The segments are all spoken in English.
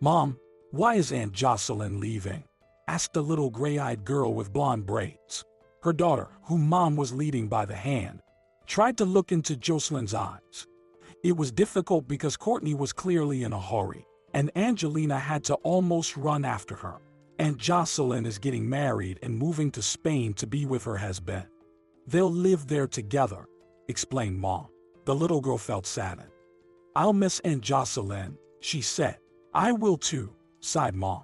"Mom, why is Aunt Jocelyn leaving?" asked a little gray-eyed girl with blonde braids. Her daughter, whom Mom was leading by the hand, tried to look into Jocelyn's eyes. It was difficult because Courtney was clearly in a hurry, and Angelina had to almost run after her. "Aunt Jocelyn is getting married and moving to Spain to be with her husband. They'll live there together," explained Mom. The little girl felt saddened. "I'll miss Aunt Jocelyn," she said. "I will too," sighed Mom.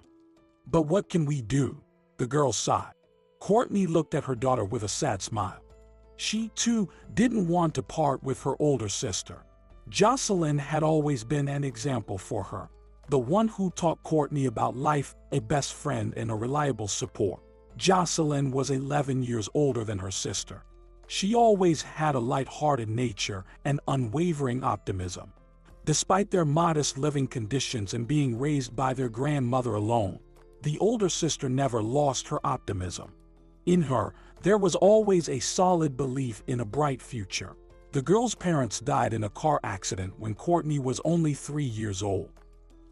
"But what can we do?" the girl sighed. Courtney looked at her daughter with a sad smile. She, too, didn't want to part with her older sister. Jocelyn had always been an example for her, the one who taught Courtney about life, a best friend and a reliable support. Jocelyn was 11 years older than her sister. She always had a light-hearted nature and unwavering optimism. Despite their modest living conditions and being raised by their grandmother alone, the older sister never lost her optimism. In her, there was always a solid belief in a bright future. The girl's parents died in a car accident when Courtney was only 3 years old.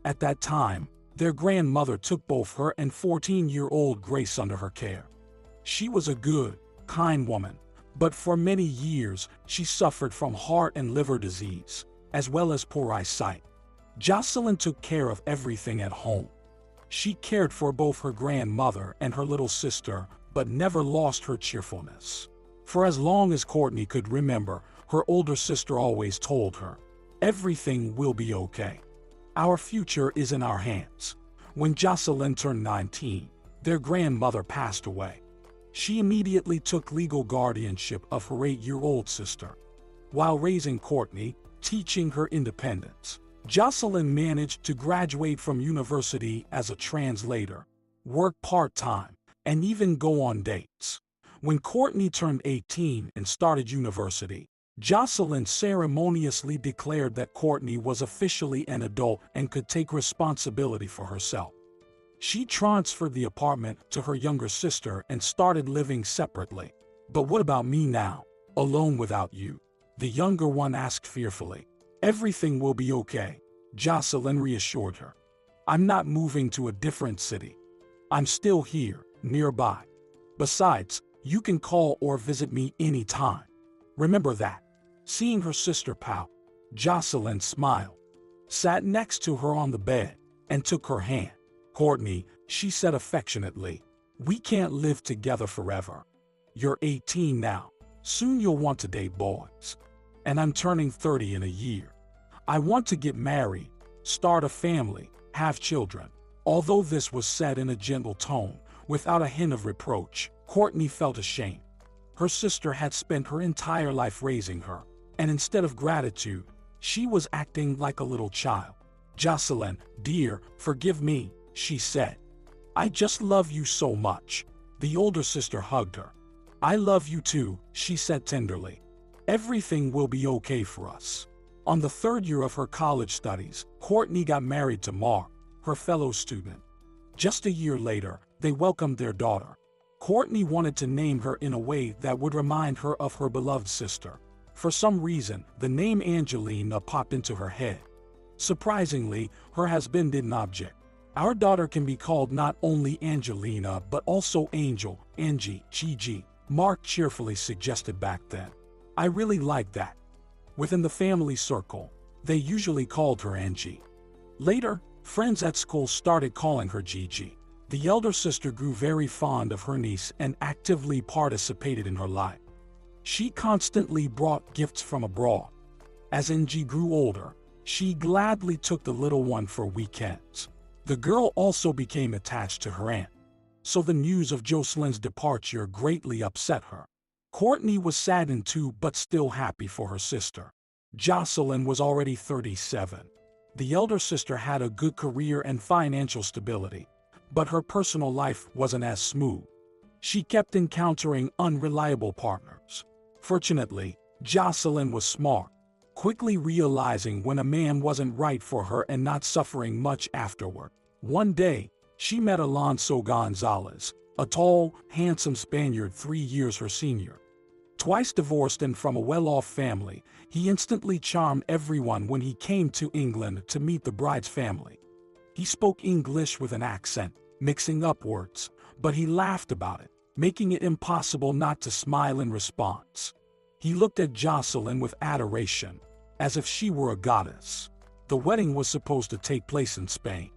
At that time, their grandmother took both her and 14-year-old Grace under her care. She was a good, kind woman, but for many years she suffered from heart and liver disease, as well as poor eyesight. Jocelyn took care of everything at home. She cared for both her grandmother and her little sister, but never lost her cheerfulness. For as long as Courtney could remember, her older sister always told her, "Everything will be okay. Our future is in our hands." When Jocelyn turned 19, their grandmother passed away. She immediately took legal guardianship of her 8-year-old sister. While raising Courtney, teaching her independence, Jocelyn managed to graduate from university as a translator, work part-time, and even go on dates. When Courtney turned 18 and started university, Jocelyn ceremoniously declared that Courtney was officially an adult and could take responsibility for herself. She transferred the apartment to her younger sister and started living separately. "But what about me now, alone without you?" the younger one asked fearfully. "Everything will be okay," Jocelyn reassured her. "I'm not moving to a different city. I'm still here, nearby. Besides, you can call or visit me anytime. Remember that." Seeing her sister pout, Jocelyn smiled, sat next to her on the bed, and took her hand. "Courtney," she said affectionately, "we can't live together forever. You're 18 now. Soon you'll want to date boys. And I'm turning 30 in a year. I want to get married, start a family, have children." Although this was said in a gentle tone, without a hint of reproach, Courtney felt ashamed. Her sister had spent her entire life raising her, and instead of gratitude, she was acting like a little child. "Jocelyn, dear, forgive me," she said. "I just love you so much." The older sister hugged her. "I love you too," she said tenderly. "Everything will be okay for us." On the 3rd year of her college studies, Courtney got married to Mark, her fellow student. Just a year later, they welcomed their daughter. Courtney wanted to name her in a way that would remind her of her beloved sister. For some reason, the name Angelina popped into her head. Surprisingly, her husband didn't object. "Our daughter can be called not only Angelina but also Angel, Angie, Gigi," Mark cheerfully suggested back then. "I really like that." Within the family circle, they usually called her Angie. Later, friends at school started calling her Gigi. The elder sister grew very fond of her niece and actively participated in her life. She constantly brought gifts from abroad. As Angie grew older, she gladly took the little one for weekends. The girl also became attached to her aunt, so the news of Jocelyn's departure greatly upset her. Courtney was saddened too, but still happy for her sister. Jocelyn was already 37. The elder sister had a good career and financial stability, but her personal life wasn't as smooth. She kept encountering unreliable partners. Fortunately, Jocelyn was smart, quickly realizing when a man wasn't right for her and not suffering much afterward. One day, she met Alonso Gonzalez, a tall, handsome Spaniard 3 years her senior. Twice divorced and from a well-off family, he instantly charmed everyone when he came to England to meet the bride's family. He spoke English with an accent, mixing up words, but he laughed about it, making it impossible not to smile in response. He looked at Jocelyn with adoration, as if she were a goddess. The wedding was supposed to take place in Spain.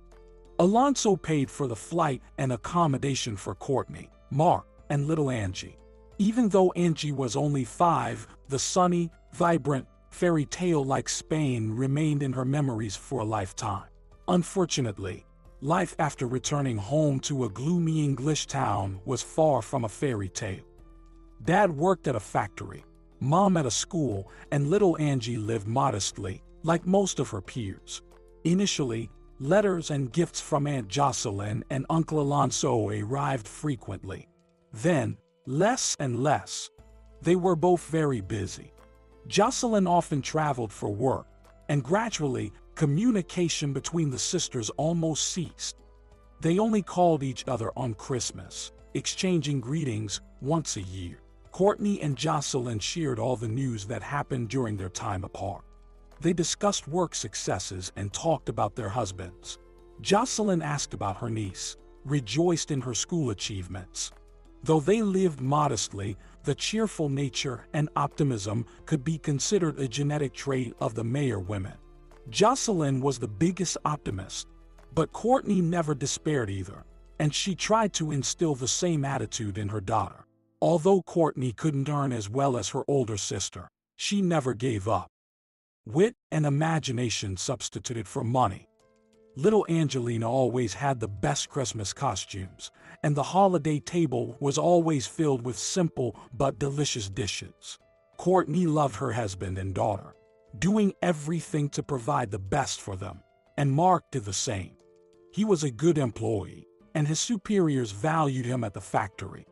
Alonso paid for the flight and accommodation for Courtney, Mark, and little Angie. Even though Angie was only 5, the sunny, vibrant, fairy tale-like Spain remained in her memories for a lifetime. Unfortunately, life after returning home to a gloomy English town was far from a fairy tale. Dad worked at a factory, Mom at a school, and little Angie lived modestly, like most of her peers. Initially, letters and gifts from Aunt Jocelyn and Uncle Alonso arrived frequently. Then, less and less. They were both very busy. Jocelyn often traveled for work, and gradually, communication between the sisters almost ceased. They only called each other on Christmas, exchanging greetings once a year. Courtney and Jocelyn shared all the news that happened during their time apart. They discussed work successes and talked about their husbands. Jocelyn asked about her niece, rejoiced in her school achievements. Though they lived modestly, the cheerful nature and optimism could be considered a genetic trait of the Mayer women. Jocelyn was the biggest optimist, but Courtney never despaired either, and she tried to instill the same attitude in her daughter. Although Courtney couldn't earn as well as her older sister, she never gave up. Wit and imagination substituted for money. Little Angelina always had the best Christmas costumes, and the holiday table was always filled with simple but delicious dishes. Courtney loved her husband and daughter, doing everything to provide the best for them, and Mark did the same. He was a good employee, and his superiors valued him at the factory.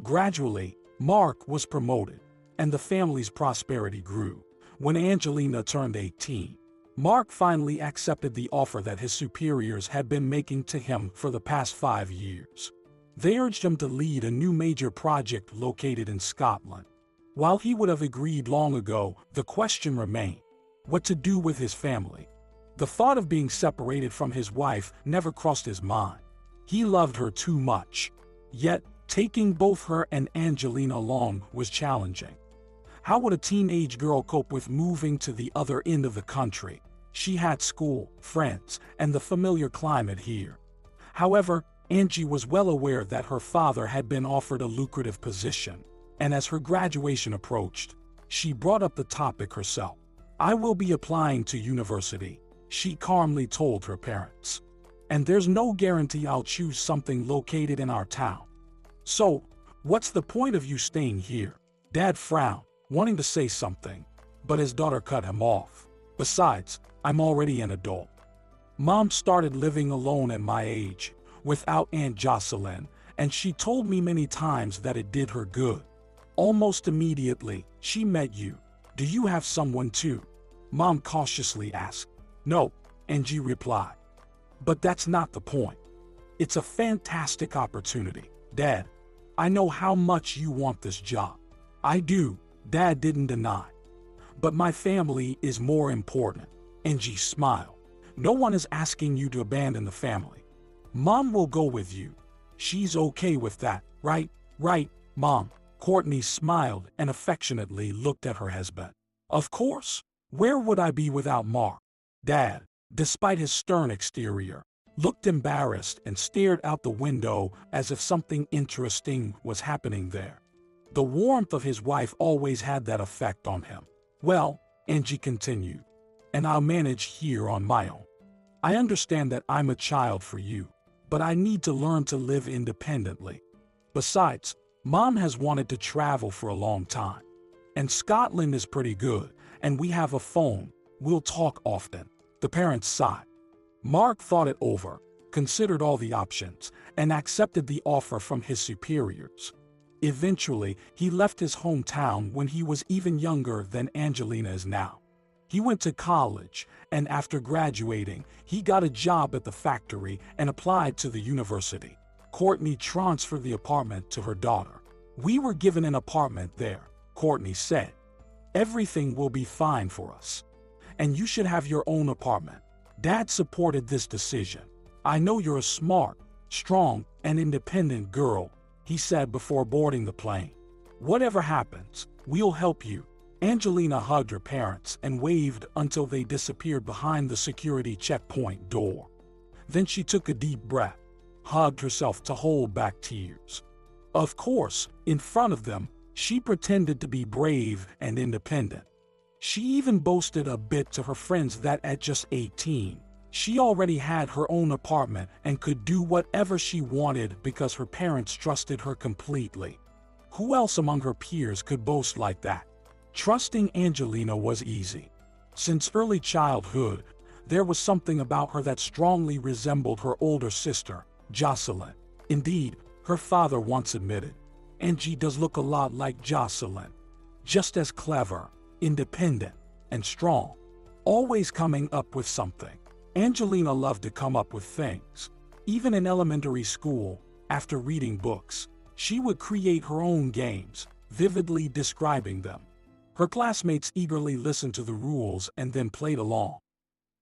Gradually, Mark was promoted, and the family's prosperity grew. When Angelina turned 18, Mark finally accepted the offer that his superiors had been making to him for the past 5 years. They urged him to lead a new major project located in Scotland. While he would have agreed long ago, the question remained: what to do with his family? The thought of being separated from his wife never crossed his mind. He loved her too much. Yet, taking both her and Angelina along was challenging. How would a teenage girl cope with moving to the other end of the country? She had school, friends, and the familiar climate here. However, Angie was well aware that her father had been offered a lucrative position, and as her graduation approached, she brought up the topic herself. "I will be applying to university," she calmly told her parents. "And there's no guarantee I'll choose something located in our town. So, what's the point of you staying here?" Dad frowned, wanting to say something, but his daughter cut him off. "Besides, I'm already an adult. Mom started living alone at my age, without Aunt Jocelyn, and she told me many times that it did her good. Almost immediately, she met you. Do you have someone too?" Mom cautiously asked. "No," Angie replied. "But that's not the point. It's a fantastic opportunity, Dad. I know how much you want this job." "I do," Dad didn't deny. "But my family is more important." Angie smiled. "No one is asking you to abandon the family. Mom will go with you. She's okay with that, right?" "Right, Mom." Courtney smiled and affectionately looked at her husband. "Of course. Where would I be without Mark?" Dad, despite his stern exterior, looked embarrassed and stared out the window as if something interesting was happening there. The warmth of his wife always had that effect on him. "Well," Angie continued, "and I'll manage here on my own. I understand that I'm a child for you, but I need to learn to live independently. Besides, Mom has wanted to travel for a long time. And Scotland is pretty good, and we have a phone. We'll talk often." The parents sighed. Mark thought it over, considered all the options, and accepted the offer from his superiors. Eventually, he left his hometown when he was even younger than Angelina is now. He went to college, and after graduating, he got a job at the factory and applied to the university. Courtney transferred the apartment to her daughter. "We were given an apartment there," Courtney said. "Everything will be fine for us. And you should have your own apartment." Dad supported this decision. "I know you're a smart, strong, and independent girl," he said before boarding the plane. "Whatever happens, we'll help you." Angelina hugged her parents and waved until they disappeared behind the security checkpoint door. Then she took a deep breath, hugged herself to hold back tears. Of course, in front of them, she pretended to be brave and independent. She even boasted a bit to her friends that at just 18, she already had her own apartment and could do whatever she wanted because her parents trusted her completely. Who else among her peers could boast like that? Trusting Angelina was easy. Since early childhood, there was something about her that strongly resembled her older sister, Jocelyn. Indeed, her father once admitted, "Angie does look a lot like Jocelyn. Just as clever, independent, and strong. Always coming up with something." Angelina loved to come up with things. Even in elementary school, after reading books, she would create her own games, vividly describing them. Her classmates eagerly listened to the rules and then played along.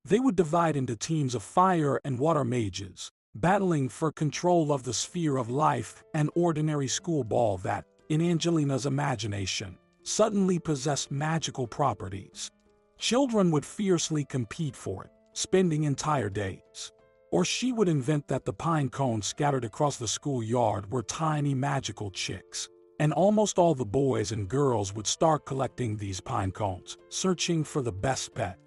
They would divide into teams of fire and water mages, battling for control of the sphere of life, an ordinary school ball that, in Angelina's imagination, suddenly possessed magical properties. Children would fiercely compete for it, spending entire days. Or she would invent that the pine cones scattered across the schoolyard were tiny magical chicks, and almost all the boys and girls would start collecting these pine cones, searching for the best pet.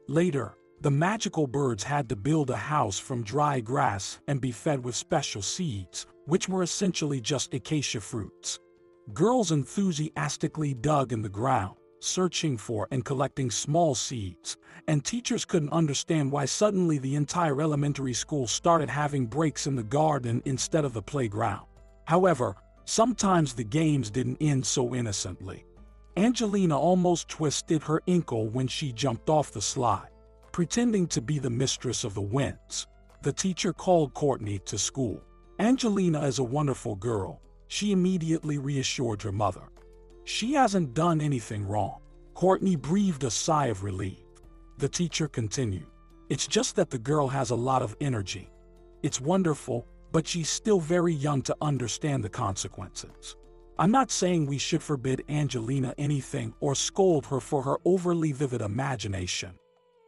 Later, the magical birds had to build a house from dry grass and be fed with special seeds, which were essentially just acacia fruits. Girls enthusiastically dug in the ground, searching for and collecting small seeds, and teachers couldn't understand why suddenly the entire elementary school started having breaks in the garden instead of the playground. However, sometimes the games didn't end so innocently. Angelina almost twisted her ankle when she jumped off the slide. Pretending to be the mistress of the winds, the teacher called Courtney to school. "Angelina is a wonderful girl," she immediately reassured her mother. "She hasn't done anything wrong." Courtney breathed a sigh of relief. The teacher continued, "It's just that the girl has a lot of energy. It's wonderful, but she's still very young to understand the consequences. I'm not saying we should forbid Angelina anything or scold her for her overly vivid imagination.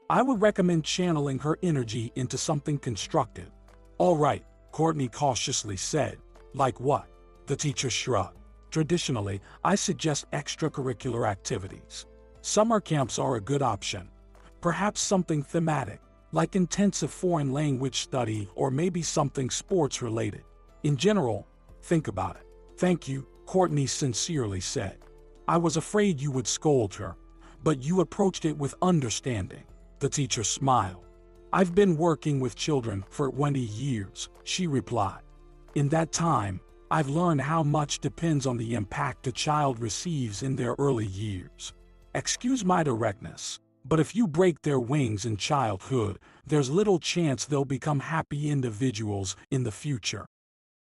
I would recommend channeling her energy into something constructive." "All right," Courtney cautiously said. "Like what?" The teacher shrugged. "Traditionally, I suggest extracurricular activities. Summer camps are a good option. Perhaps something thematic, like intensive foreign language study or maybe something sports-related. In general, think about it." "Thank you," Courtney sincerely said. "I was afraid you would scold her, but you approached it with understanding." The teacher smiled. "I've been working with children for 20 years, she replied. "In that time, I've learned how much depends on the impact a child receives in their early years. Excuse my directness, but if you break their wings in childhood, there's little chance they'll become happy individuals in the future.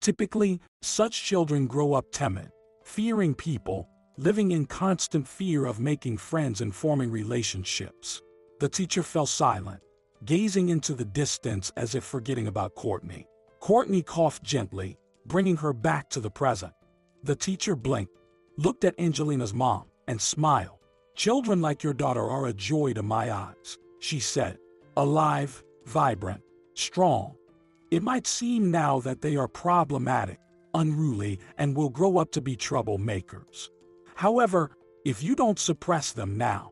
Typically, such children grow up timid, fearing people, living in constant fear of making friends and forming relationships." The teacher fell silent, gazing into the distance as if forgetting about Courtney. Courtney coughed gently, bringing her back to the present. The teacher blinked, looked at Angelina's mom, and smiled. "Children like your daughter are a joy to my eyes," she said. "Alive, vibrant, strong. It might seem now that they are problematic, unruly, and will grow up to be troublemakers. However, if you don't suppress them now,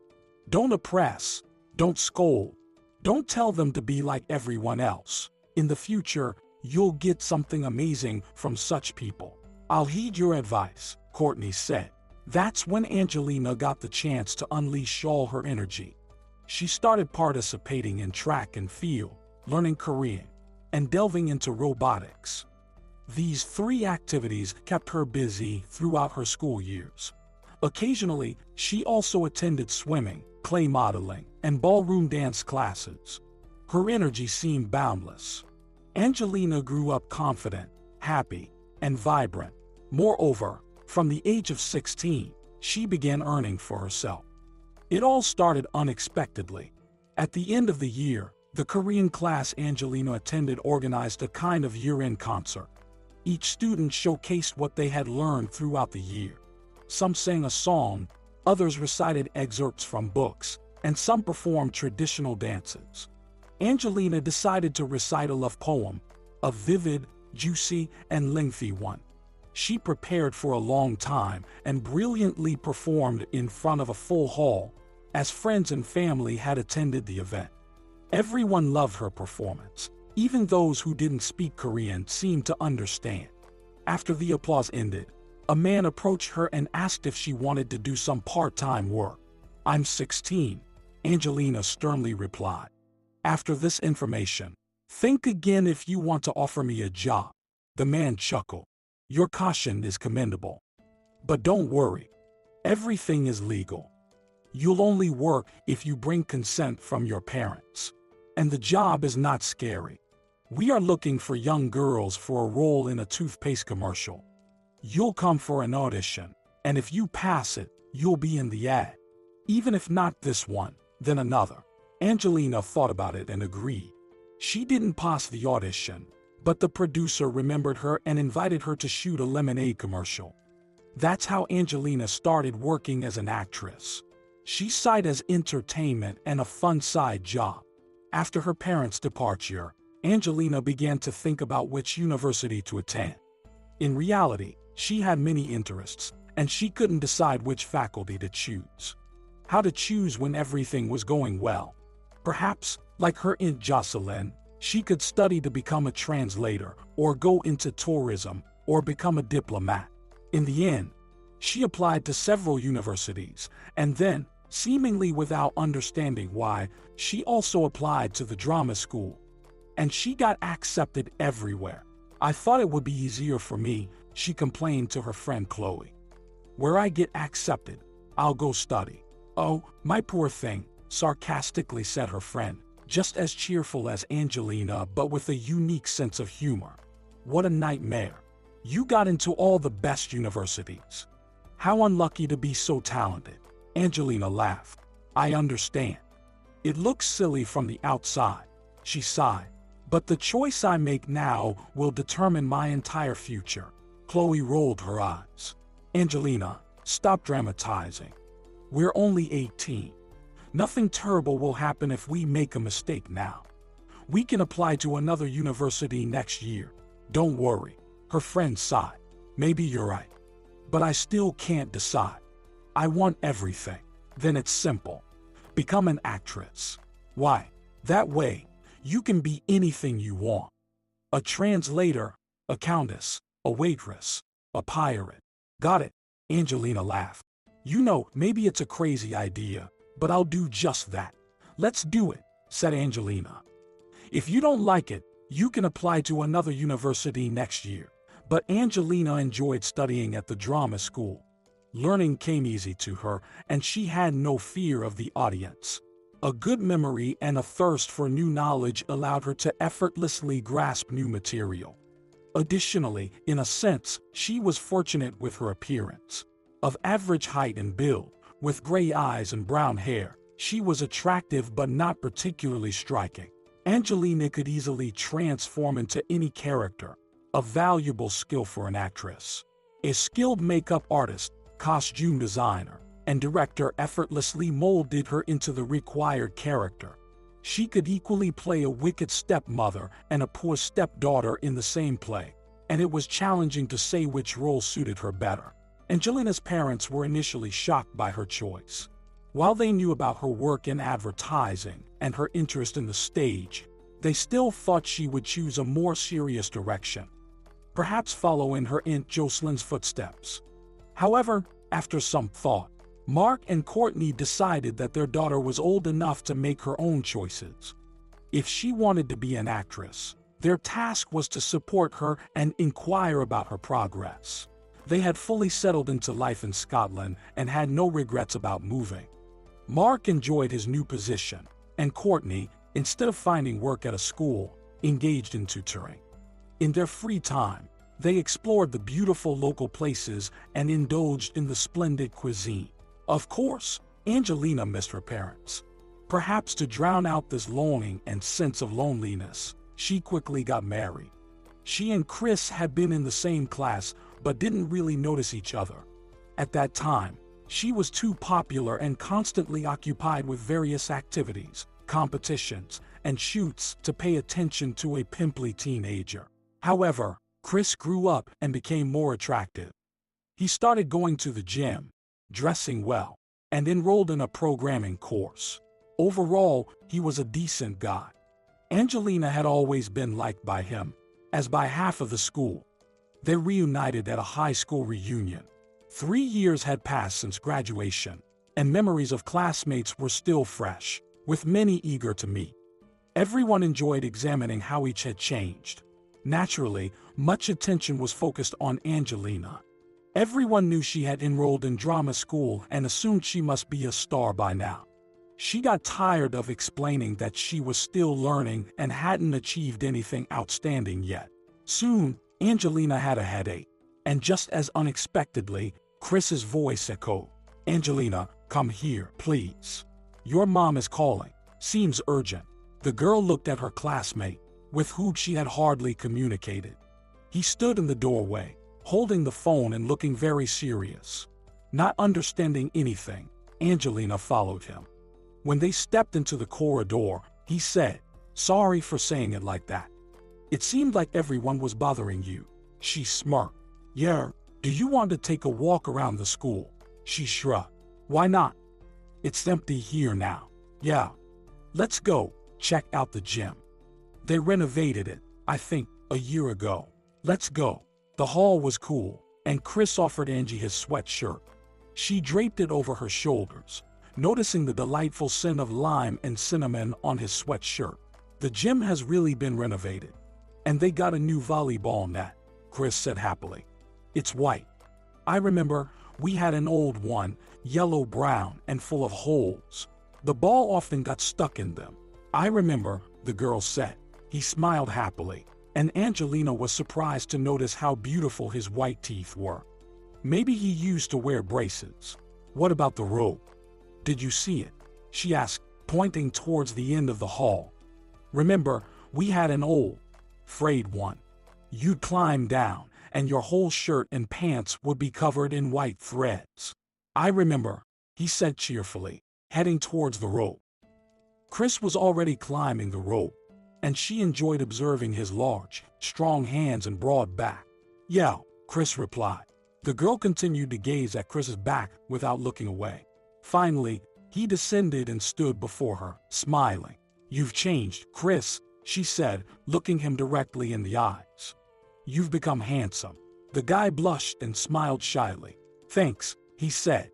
don't oppress, don't scold, don't tell them to be like everyone else, in the future, you'll get something amazing from such people." "I'll heed your advice," Courtney said. That's when Angelina got the chance to unleash all her energy. She started participating in track and field, learning Korean, and delving into robotics. These 3 activities kept her busy throughout her school years. Occasionally, she also attended swimming, clay modeling, and ballroom dance classes. Her energy seemed boundless. Angelina grew up confident, happy, and vibrant. Moreover, from the age of 16, she began earning for herself. It all started unexpectedly. At the end of the year, The Korean class Angelina attended organized a kind of year-end concert. Each student showcased what they had learned throughout the year. Some sang a song, others recited excerpts from books, and some performed traditional dances. Angelina decided to recite a love poem, a vivid, juicy, and lengthy one. She prepared for a long time and brilliantly performed in front of a full hall, as friends and family had attended the event. Everyone loved her performance. Even those who didn't speak Korean seemed to understand. After the applause ended, a man approached her and asked if she wanted to do some part-time work. "I'm 16, Angelina sternly replied. "After this information, think again if you want to offer me a job." The man chuckled. "Your caution is commendable. But don't worry, everything is legal. You'll only work if you bring consent from your parents. And the job is not scary. We are looking for young girls for a role in a toothpaste commercial. You'll come for an audition, and if you pass it, you'll be in the ad. Even if not this one, then another." Angelina thought about it and agreed. She didn't pass the audition, but the producer remembered her and invited her to shoot a lemonade commercial. That's how Angelina started working as an actress. She saw it as entertainment and a fun side job. After her parents' departure, Angelina began to think about which university to attend. In reality, she had many interests, and she couldn't decide which faculty to choose. How to choose when everything was going well? Perhaps, like her Aunt Jocelyn, she could study to become a translator, or go into tourism, or become a diplomat. In the end, she applied to several universities, and then, seemingly without understanding why, she also applied to the drama school. And she got accepted everywhere. "I thought it would be easier for me," she complained to her friend Chloe. "Where I get accepted, I'll go study." "Oh, my poor thing," sarcastically said her friend, just as cheerful as Angelina but with a unique sense of humor. "What a nightmare. You got into all the best universities. How unlucky to be so talented." Angelina laughed. "I understand. It looks silly from the outside," she sighed. "But the choice I make now will determine my entire future." Chloe rolled her eyes. "Angelina, stop dramatizing. We're only 18. Nothing terrible will happen if we make a mistake now. We can apply to another university next year. Don't worry." Her friend sighed. "Maybe you're right. But I still can't decide. I want everything." "Then it's simple. Become an actress. Why? That way, you can be anything you want. A translator, a countess, a waitress, a pirate." "Got it," Angelina laughed. "You know, maybe it's a crazy idea, but I'll do just that." "Let's do it," said Angelina. "If you don't like it, you can apply to another university next year." But Angelina enjoyed studying at the drama school. Learning came easy to her, and she had no fear of the audience. A good memory and a thirst for new knowledge allowed her to effortlessly grasp new material. Additionally, in a sense, she was fortunate with her appearance. Of average height and build, with gray eyes and brown hair, she was attractive but not particularly striking. Angelina could easily transform into any character, a valuable skill for an actress. A skilled makeup artist, costume designer, and director effortlessly molded her into the required character. She could equally play a wicked stepmother and a poor stepdaughter in the same play, and it was challenging to say which role suited her better. Angelina's parents were initially shocked by her choice. While they knew about her work in advertising and her interest in the stage, they still thought she would choose a more serious direction, perhaps follow in her Aunt Jocelyn's footsteps. However, after some thought, Mark and Courtney decided that their daughter was old enough to make her own choices. If she wanted to be an actress, their task was to support her and inquire about her progress. They had fully settled into life in Scotland and had no regrets about moving. Mark enjoyed his new position, and Courtney, instead of finding work at a school, engaged in tutoring. In their free time, they explored the beautiful local places and indulged in the splendid cuisine. Of course, Angelina missed her parents. Perhaps to drown out this longing and sense of loneliness, she quickly got married. She and Chris had been in the same class but didn't really notice each other. At that time, she was too popular and constantly occupied with various activities, competitions, and shoots to pay attention to a pimply teenager. However, Chris grew up and became more attractive. He started going to the gym, dressing well, and enrolled in a programming course. Overall, he was a decent guy. Angelina had always been liked by him, as by half of the school. They reunited at a high school reunion. 3 years had passed since graduation, and memories of classmates were still fresh, with many eager to meet. Everyone enjoyed examining how each had changed. Naturally, much attention was focused on Angelina. Everyone knew she had enrolled in drama school and assumed she must be a star by now. She got tired of explaining that she was still learning and hadn't achieved anything outstanding yet. Soon, Angelina had a headache, and just as unexpectedly, Chris's voice echoed, "Angelina, come here, please. Your mom is calling. Seems urgent." The girl looked at her classmate, with whom she had hardly communicated. He stood in the doorway, holding the phone and looking very serious. Not understanding anything, Angelina followed him. When they stepped into the corridor, he said, "Sorry for saying it like that. It seemed like everyone was bothering you." She smirked. "Yeah, do you want to take a walk around the school?" She shrugged. "Why not? It's empty here now." "Yeah. Let's go check out the gym. They renovated it, I think, a year ago. Let's go." The hall was cool, and Chris offered Angie his sweatshirt. She draped it over her shoulders, noticing the delightful scent of lime and cinnamon on his sweatshirt. "The gym has really been renovated. And they got a new volleyball net," Chris said happily. "It's white. I remember we had an old one, yellow-brown and full of holes. The ball often got stuck in them." "I remember," the girl said. He smiled happily, and Angelina was surprised to notice how beautiful his white teeth were. Maybe he used to wear braces. "What about the rope? Did you see it?" she asked, pointing towards the end of the hall. "Remember, we had an old, frayed one. You'd climb down, and your whole shirt and pants would be covered in white threads." "I remember," he said cheerfully, heading towards the rope. Chris was already climbing the rope, and she enjoyed observing his large, strong hands and broad back. "Yeah," Chris replied. The girl continued to gaze at Chris's back without looking away. Finally, he descended and stood before her, smiling. "You've changed, Chris," she said, looking him directly in the eyes. "You've become handsome." The guy blushed and smiled shyly. "Thanks," he said.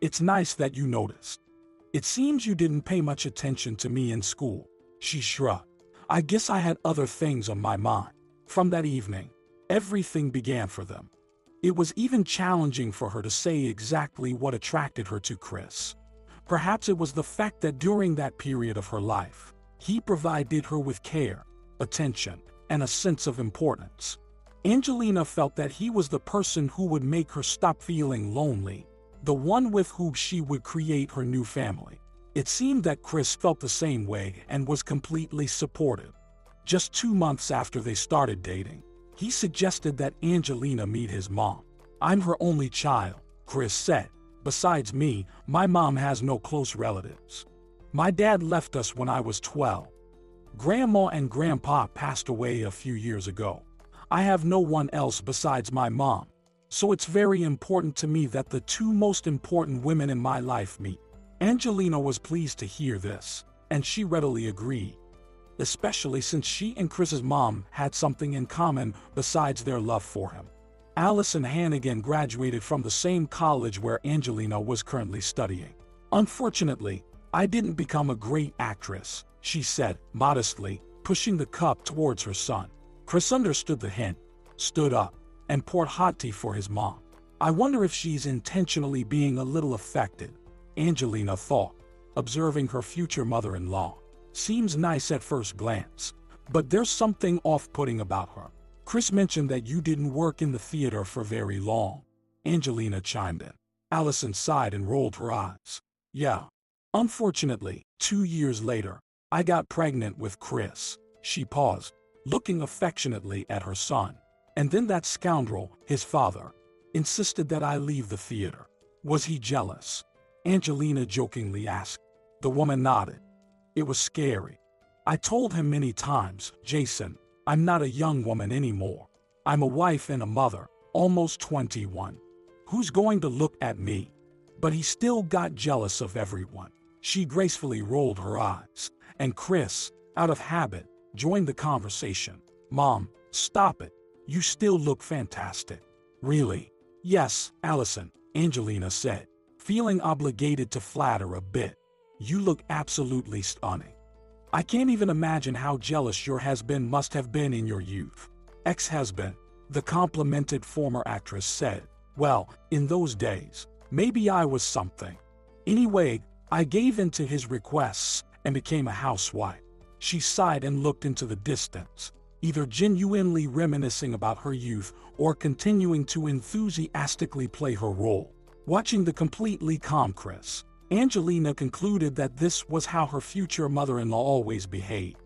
"It's nice that you noticed. It seems you didn't pay much attention to me in school." She shrugged. "I guess I had other things on my mind." From that evening, everything began for them. It was even challenging for her to say exactly what attracted her to Chris. Perhaps it was the fact that during that period of her life, he provided her with care, attention, and a sense of importance. Angelina felt that he was the person who would make her stop feeling lonely, the one with whom she would create her new family. It seemed that Chris felt the same way and was completely supportive. Just 2 months after they started dating, he suggested that Angelina meet his mom. "I'm her only child," Chris said. "Besides me, my mom has no close relatives. My dad left us when I was 12. Grandma and Grandpa passed away a few years ago. I have no one else besides my mom. So it's very important to me that the 2 most important women in my life meet." Angelina was pleased to hear this, and she readily agreed, especially since she and Chris's mom had something in common besides their love for him. Allison Hannigan graduated from the same college where Angelina was currently studying. "Unfortunately, I didn't become a great actress," she said, modestly, pushing the cup towards her son. Chris understood the hint, stood up, and poured hot tea for his mom. "I wonder if she's intentionally being a little affected," Angelina thought, observing her future mother-in-law. "Seems nice at first glance, but there's something off-putting about her." "Chris mentioned that you didn't work in the theater for very long," Angelina chimed in. Allison sighed and rolled her eyes. "Yeah. Unfortunately, 2 years later, I got pregnant with Chris. She paused, looking affectionately at her son. And then that scoundrel, his father, insisted that I leave the theater. Was he jealous? Angelina jokingly asked. The woman nodded. It was scary. I told him many times, Jason, I'm not a young woman anymore. I'm a wife and a mother, almost 21. Who's going to look at me? But he still got jealous of everyone. She gracefully rolled her eyes, and Chris, out of habit, joined the conversation. Mom, stop it. You still look fantastic. Really? Yes, Allison, Angelina said, feeling obligated to flatter a bit. You look absolutely stunning. I can't even imagine how jealous your husband must have been in your youth. Ex-husband, the complimented former actress said. Well, in those days, maybe I was something. Anyway, I gave in to his requests and became a housewife. She sighed and looked into the distance, either genuinely reminiscing about her youth or continuing to enthusiastically play her role. Watching the completely calm Chris, Angelina concluded that this was how her future mother-in-law always behaved.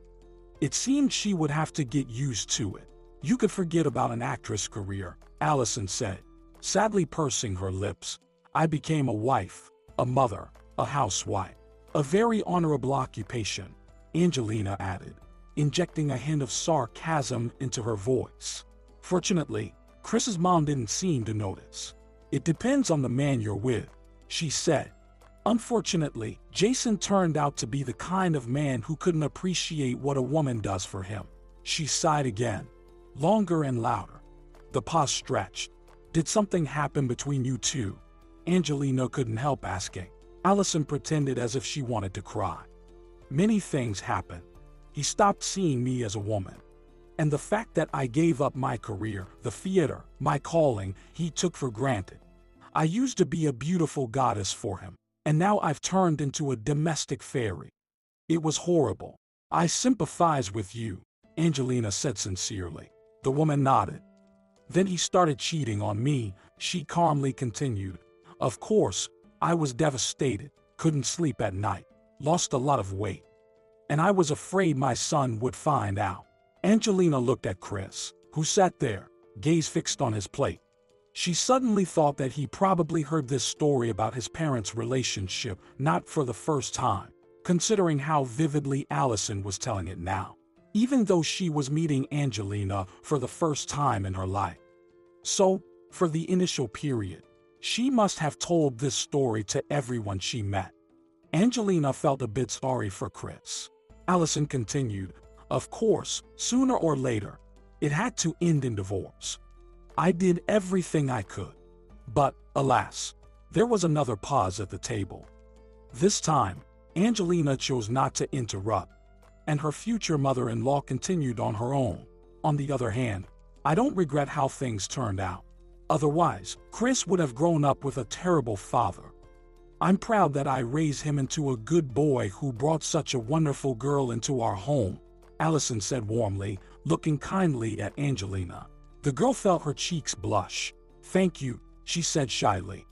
It seemed she would have to get used to it. You could forget about an actress career, Allison said, sadly pursing her lips. I became a wife, a mother, a housewife. A very honorable occupation, Angelina added, injecting a hint of sarcasm into her voice. Fortunately, Chris's mom didn't seem to notice. It depends on the man you're with, she said. Unfortunately, Jason turned out to be the kind of man who couldn't appreciate what a woman does for him. She sighed again, longer and louder. The pause stretched. Did something happen between you two? Angelina couldn't help asking. Allison pretended as if she wanted to cry. Many things happened. He stopped seeing me as a woman. And the fact that I gave up my career, the theater, my calling, he took for granted. I used to be a beautiful goddess for him, and now I've turned into a domestic fairy. It was horrible. I sympathize with you, Angelina said sincerely. The woman nodded. Then he started cheating on me, she calmly continued. Of course, I was devastated, couldn't sleep at night, lost a lot of weight. And I was afraid my son would find out. Angelina looked at Chris, who sat there, gaze fixed on his plate. She suddenly thought that he probably heard this story about his parents' relationship not for the first time, considering how vividly Allison was telling it now, even though she was meeting Angelina for the first time in her life. So, for the initial period, she must have told this story to everyone she met. Angelina felt a bit sorry for Chris. Allison continued, of course, sooner or later, it had to end in divorce. I did everything I could. But, alas, there was another pause at the table. This time, Angelina chose not to interrupt, and her future mother-in-law continued on her own. On the other hand, I don't regret how things turned out. Otherwise, Chris would have grown up with a terrible father. I'm proud that I raised him into a good boy who brought such a wonderful girl into our home, Allison said warmly, looking kindly at Angelina. The girl felt her cheeks blush. Thank you, she said shyly.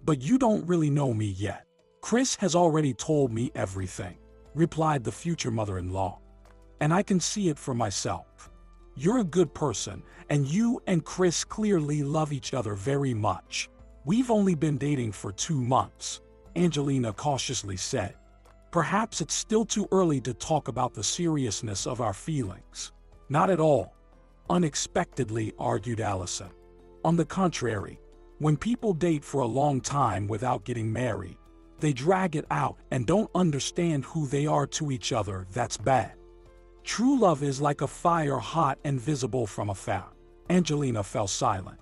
But you don't really know me yet. Chris has already told me everything, replied the future mother-in-law. And I can see it for myself. You're a good person, and you and Chris clearly love each other very much. We've only been dating for 2 months, Angelina cautiously said. Perhaps it's still too early to talk about the seriousness of our feelings. Not at all, unexpectedly argued Allison. On the contrary, when people date for a long time without getting married, they drag it out and don't understand who they are to each other. That's bad. True love is like a fire, hot and visible from afar. Angelina fell silent.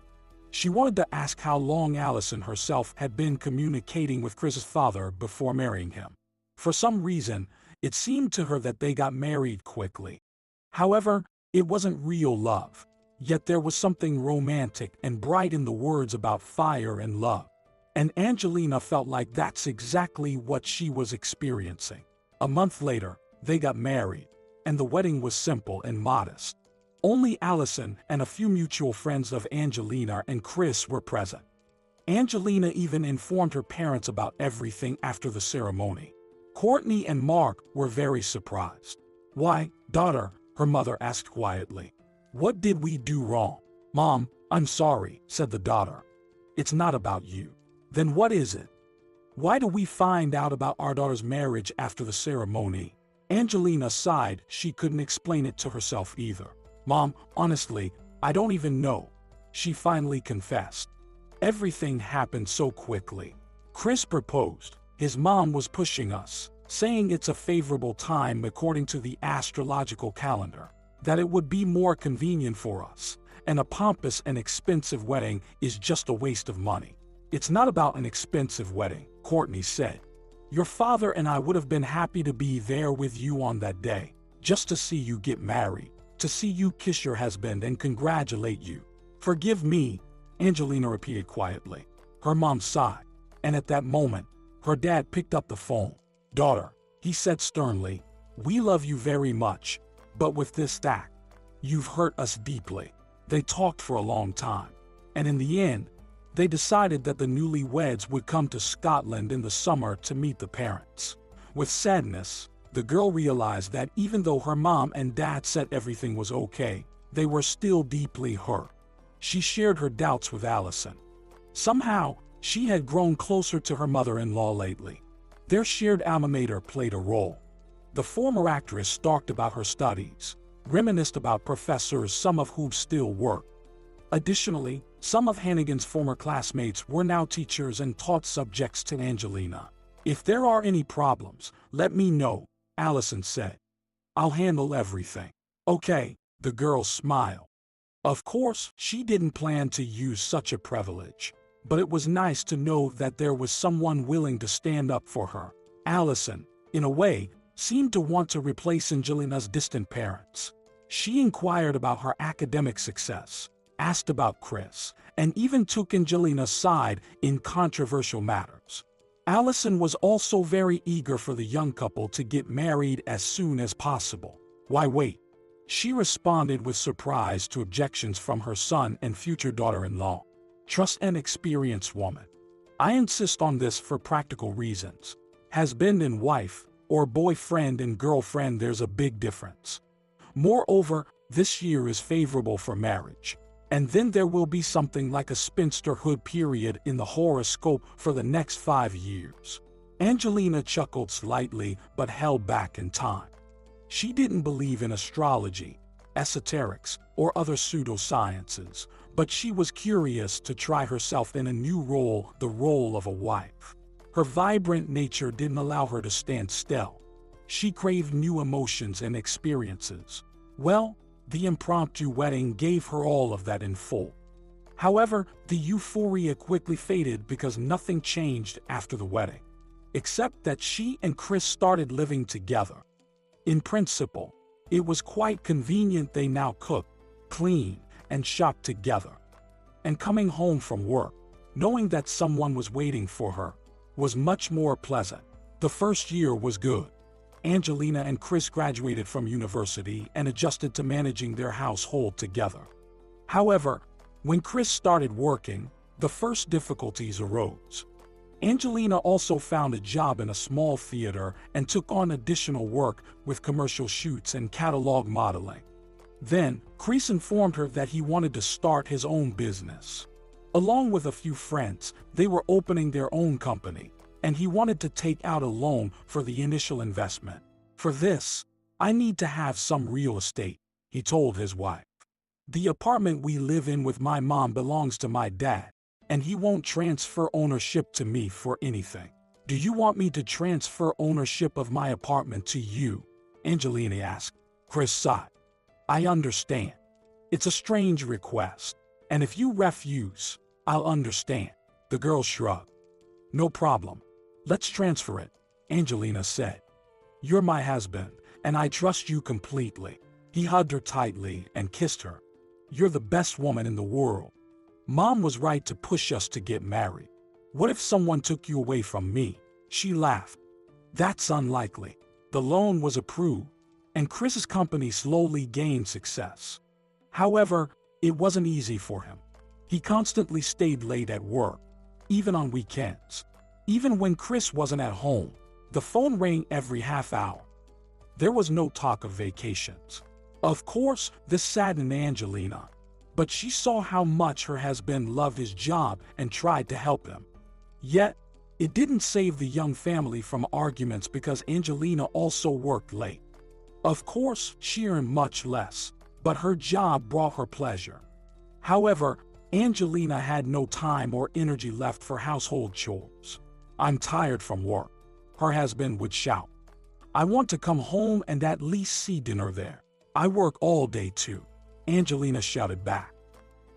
She wanted to ask how long Allison herself had been communicating with Chris's father before marrying him. For some reason, it seemed to her that they got married quickly. However, it wasn't real love, yet there was something romantic and bright in the words about fire and love. And Angelina felt like that's exactly what she was experiencing. A month later, they got married, and the wedding was simple and modest. Only Allison and a few mutual friends of Angelina and Chris were present. Angelina even informed her parents about everything after the ceremony. Courtney and Mark were very surprised. "Why, daughter," her mother asked quietly. "What did we do wrong?" "Mom, I'm sorry," said the daughter. "It's not about you." "Then what is it? Why do we find out about our daughter's marriage after the ceremony?" Angelina sighed. She couldn't explain it to herself either. "Mom, honestly, I don't even know," she finally confessed. "Everything happened so quickly. Chris proposed. His mom was pushing us, saying it's a favorable time according to the astrological calendar, that it would be more convenient for us, and a pompous and expensive wedding is just a waste of money." "It's not about an expensive wedding," Courtney said. "Your father and I would have been happy to be there with you on that day, just to see you get married, to see you kiss your husband and congratulate you." "Forgive me," Angelina repeated quietly. Her mom sighed, and at that moment, her dad picked up the phone. "Daughter," he said sternly, "we love you very much, but with this act, you've hurt us deeply." They talked for a long time, and in the end, they decided that the newlyweds would come to Scotland in the summer to meet the parents. With sadness, the girl realized that even though her mom and dad said everything was okay, they were still deeply hurt. She shared her doubts with Allison. Somehow, she had grown closer to her mother-in-law lately. Their shared alma mater played a role. The former actress talked about her studies, reminisced about professors, some of whom still work. Additionally, some of Hannigan's former classmates were now teachers and taught subjects to Angelina. "If there are any problems, let me know," Allison said. "I'll handle everything." "Okay," the girl smiled. Of course, she didn't plan to use such a privilege, but it was nice to know that there was someone willing to stand up for her. Allison, in a way, seemed to want to replace Angelina's distant parents. She inquired about her academic success, asked about Chris, and even took Angelina's side in controversial matters. Allison was also very eager for the young couple to get married as soon as possible. "Why wait?" she responded with surprise to objections from her son and future daughter-in-law. "Trust an experienced woman. I insist on this for practical reasons. Husband and wife, or boyfriend and girlfriend, there's a big difference. Moreover, this year is favorable for marriage. And then there will be something like a spinsterhood period in the horoscope for the next 5 years." Angelina chuckled slightly but held back in time. She didn't believe in astrology, esoterics, or other pseudosciences, but she was curious to try herself in a new role, the role of a wife. Her vibrant nature didn't allow her to stand still. She craved new emotions and experiences. Well, the impromptu wedding gave her all of that in full. However, the euphoria quickly faded because nothing changed after the wedding, except that she and Chris started living together. In principle, it was quite convenient. They now cooked, cleaned, and shopped together. And coming home from work, knowing that someone was waiting for her, was much more pleasant. The first year was good. Angelina and Chris graduated from university and adjusted to managing their household together. However, when Chris started working, the first difficulties arose. Angelina also found a job in a small theater and took on additional work with commercial shoots and catalog modeling. Then, Chris informed her that he wanted to start his own business. Along with a few friends, they were opening their own company, and he wanted to take out a loan for the initial investment. "For this, I need to have some real estate," he told his wife. "The apartment we live in with my mom belongs to my dad, and he won't transfer ownership to me for anything. Do you want me to transfer ownership of my apartment to you?" Angelina asked. Chris sighed. "I understand. It's a strange request, and if you refuse, I'll understand." The girl shrugged. "No problem. Let's transfer it," Angelina said. "You're my husband, and I trust you completely." He hugged her tightly and kissed her. "You're the best woman in the world. Mom was right to push us to get married. What if someone took you away from me?" She laughed. "That's unlikely." The loan was approved, and Chris's company slowly gained success. However, it wasn't easy for him. He constantly stayed late at work, even on weekends. Even when Chris wasn't at home, The phone rang every half hour. There was no talk of vacations. Of course, this saddened Angelina, but she saw how much her husband loved his job and tried to help him. Yet, it didn't save the young family from arguments because Angelina also worked late. Of course, she earned much less, but her job brought her pleasure. However, Angelina had no time or energy left for household chores. "I'm tired from work," her husband would shout. "I want to come home and at least see dinner there." "I work all day too," Angelina shouted back.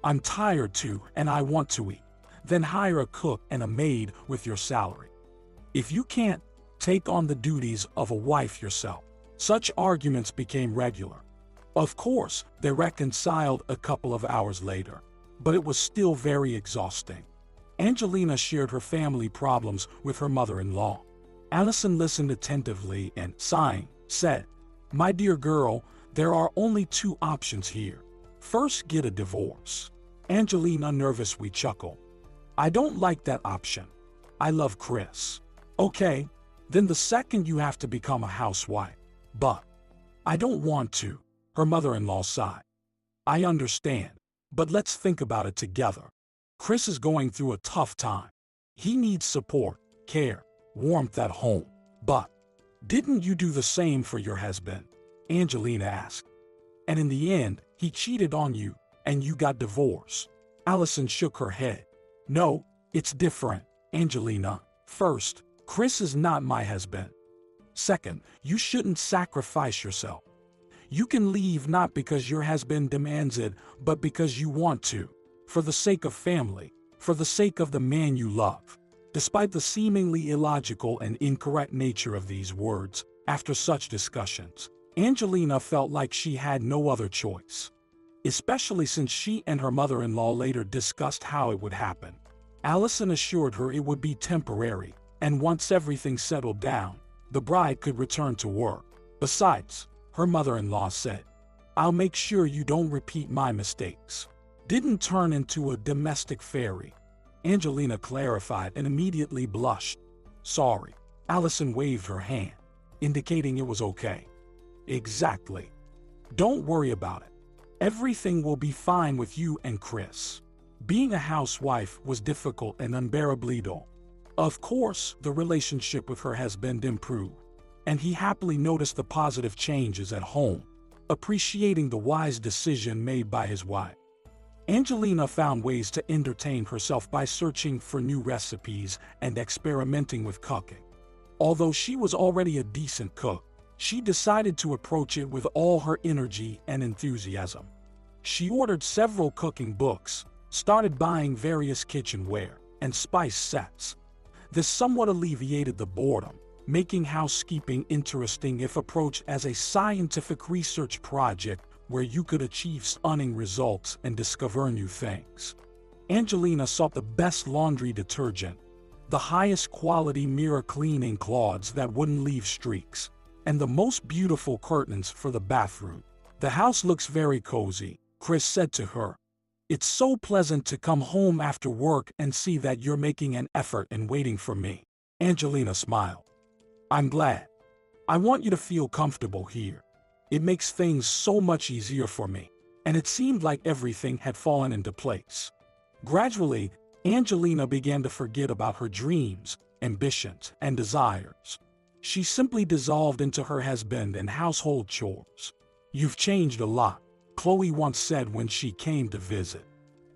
"I'm tired too and I want to eat." "Then hire a cook and a maid with your salary. If you can't, take on the duties of a wife yourself." Such arguments became regular. Of course, they reconciled a couple of hours later, but it was still very exhausting. Angelina shared her family problems with her mother-in-law. Allison listened attentively and, sighing, said, "My dear girl, there are only two options here. First, get a divorce." Angelina nervously chuckled. "I don't like that option. I love Chris." "Okay, then the second you have to become a housewife." "But I don't want to," her mother-in-law sighed. "I understand, but let's think about it together. Chris is going through a tough time. He needs support, care, warmth at home." "But didn't you do the same for your husband?" Angelina asked. "And in the end, he cheated on you, and you got divorced." Allison shook her head. "No, it's different, Angelina. First, Chris is not my husband. Second, you shouldn't sacrifice yourself. You can leave not because your husband demands it, but because you want to. For the sake of family, for the sake of the man you love." Despite the seemingly illogical and incorrect nature of these words, after such discussions, Angelina felt like she had no other choice. Especially since she and her mother-in-law later discussed how it would happen. Allison assured her it would be temporary, and once everything settled down, the bride could return to work. Besides, her mother-in-law said, "I'll make sure you don't repeat my mistakes." "Didn't turn into a domestic fairy," Angelina clarified and immediately blushed. "Sorry." Allison waved her hand, indicating it was okay. "Exactly. Don't worry about it. Everything will be fine with you and Chris." Being a housewife was difficult and unbearably dull. Of course, the relationship with her husband improved, and he happily noticed the positive changes at home, appreciating the wise decision made by his wife. Angelina found ways to entertain herself by searching for new recipes and experimenting with cooking. Although she was already a decent cook, she decided to approach it with all her energy and enthusiasm. She ordered several cooking books, started buying various kitchenware and spice sets. This somewhat alleviated the boredom, making housekeeping interesting if approached as a scientific research project where you could achieve stunning results and discover new things. Angelina sought the best laundry detergent, the highest quality mirror cleaning cloths that wouldn't leave streaks, and the most beautiful curtains for the bathroom. "The house looks very cozy," Chris said to her. "It's so pleasant to come home after work and see that you're making an effort and waiting for me." Angelina smiled. "I'm glad. I want you to feel comfortable here. It makes things so much easier for me." And it seemed like everything had fallen into place. Gradually, Angelina began to forget about her dreams, ambitions, and desires. She simply dissolved into her husband and household chores. "You've changed a lot," Chloe once said when she came to visit.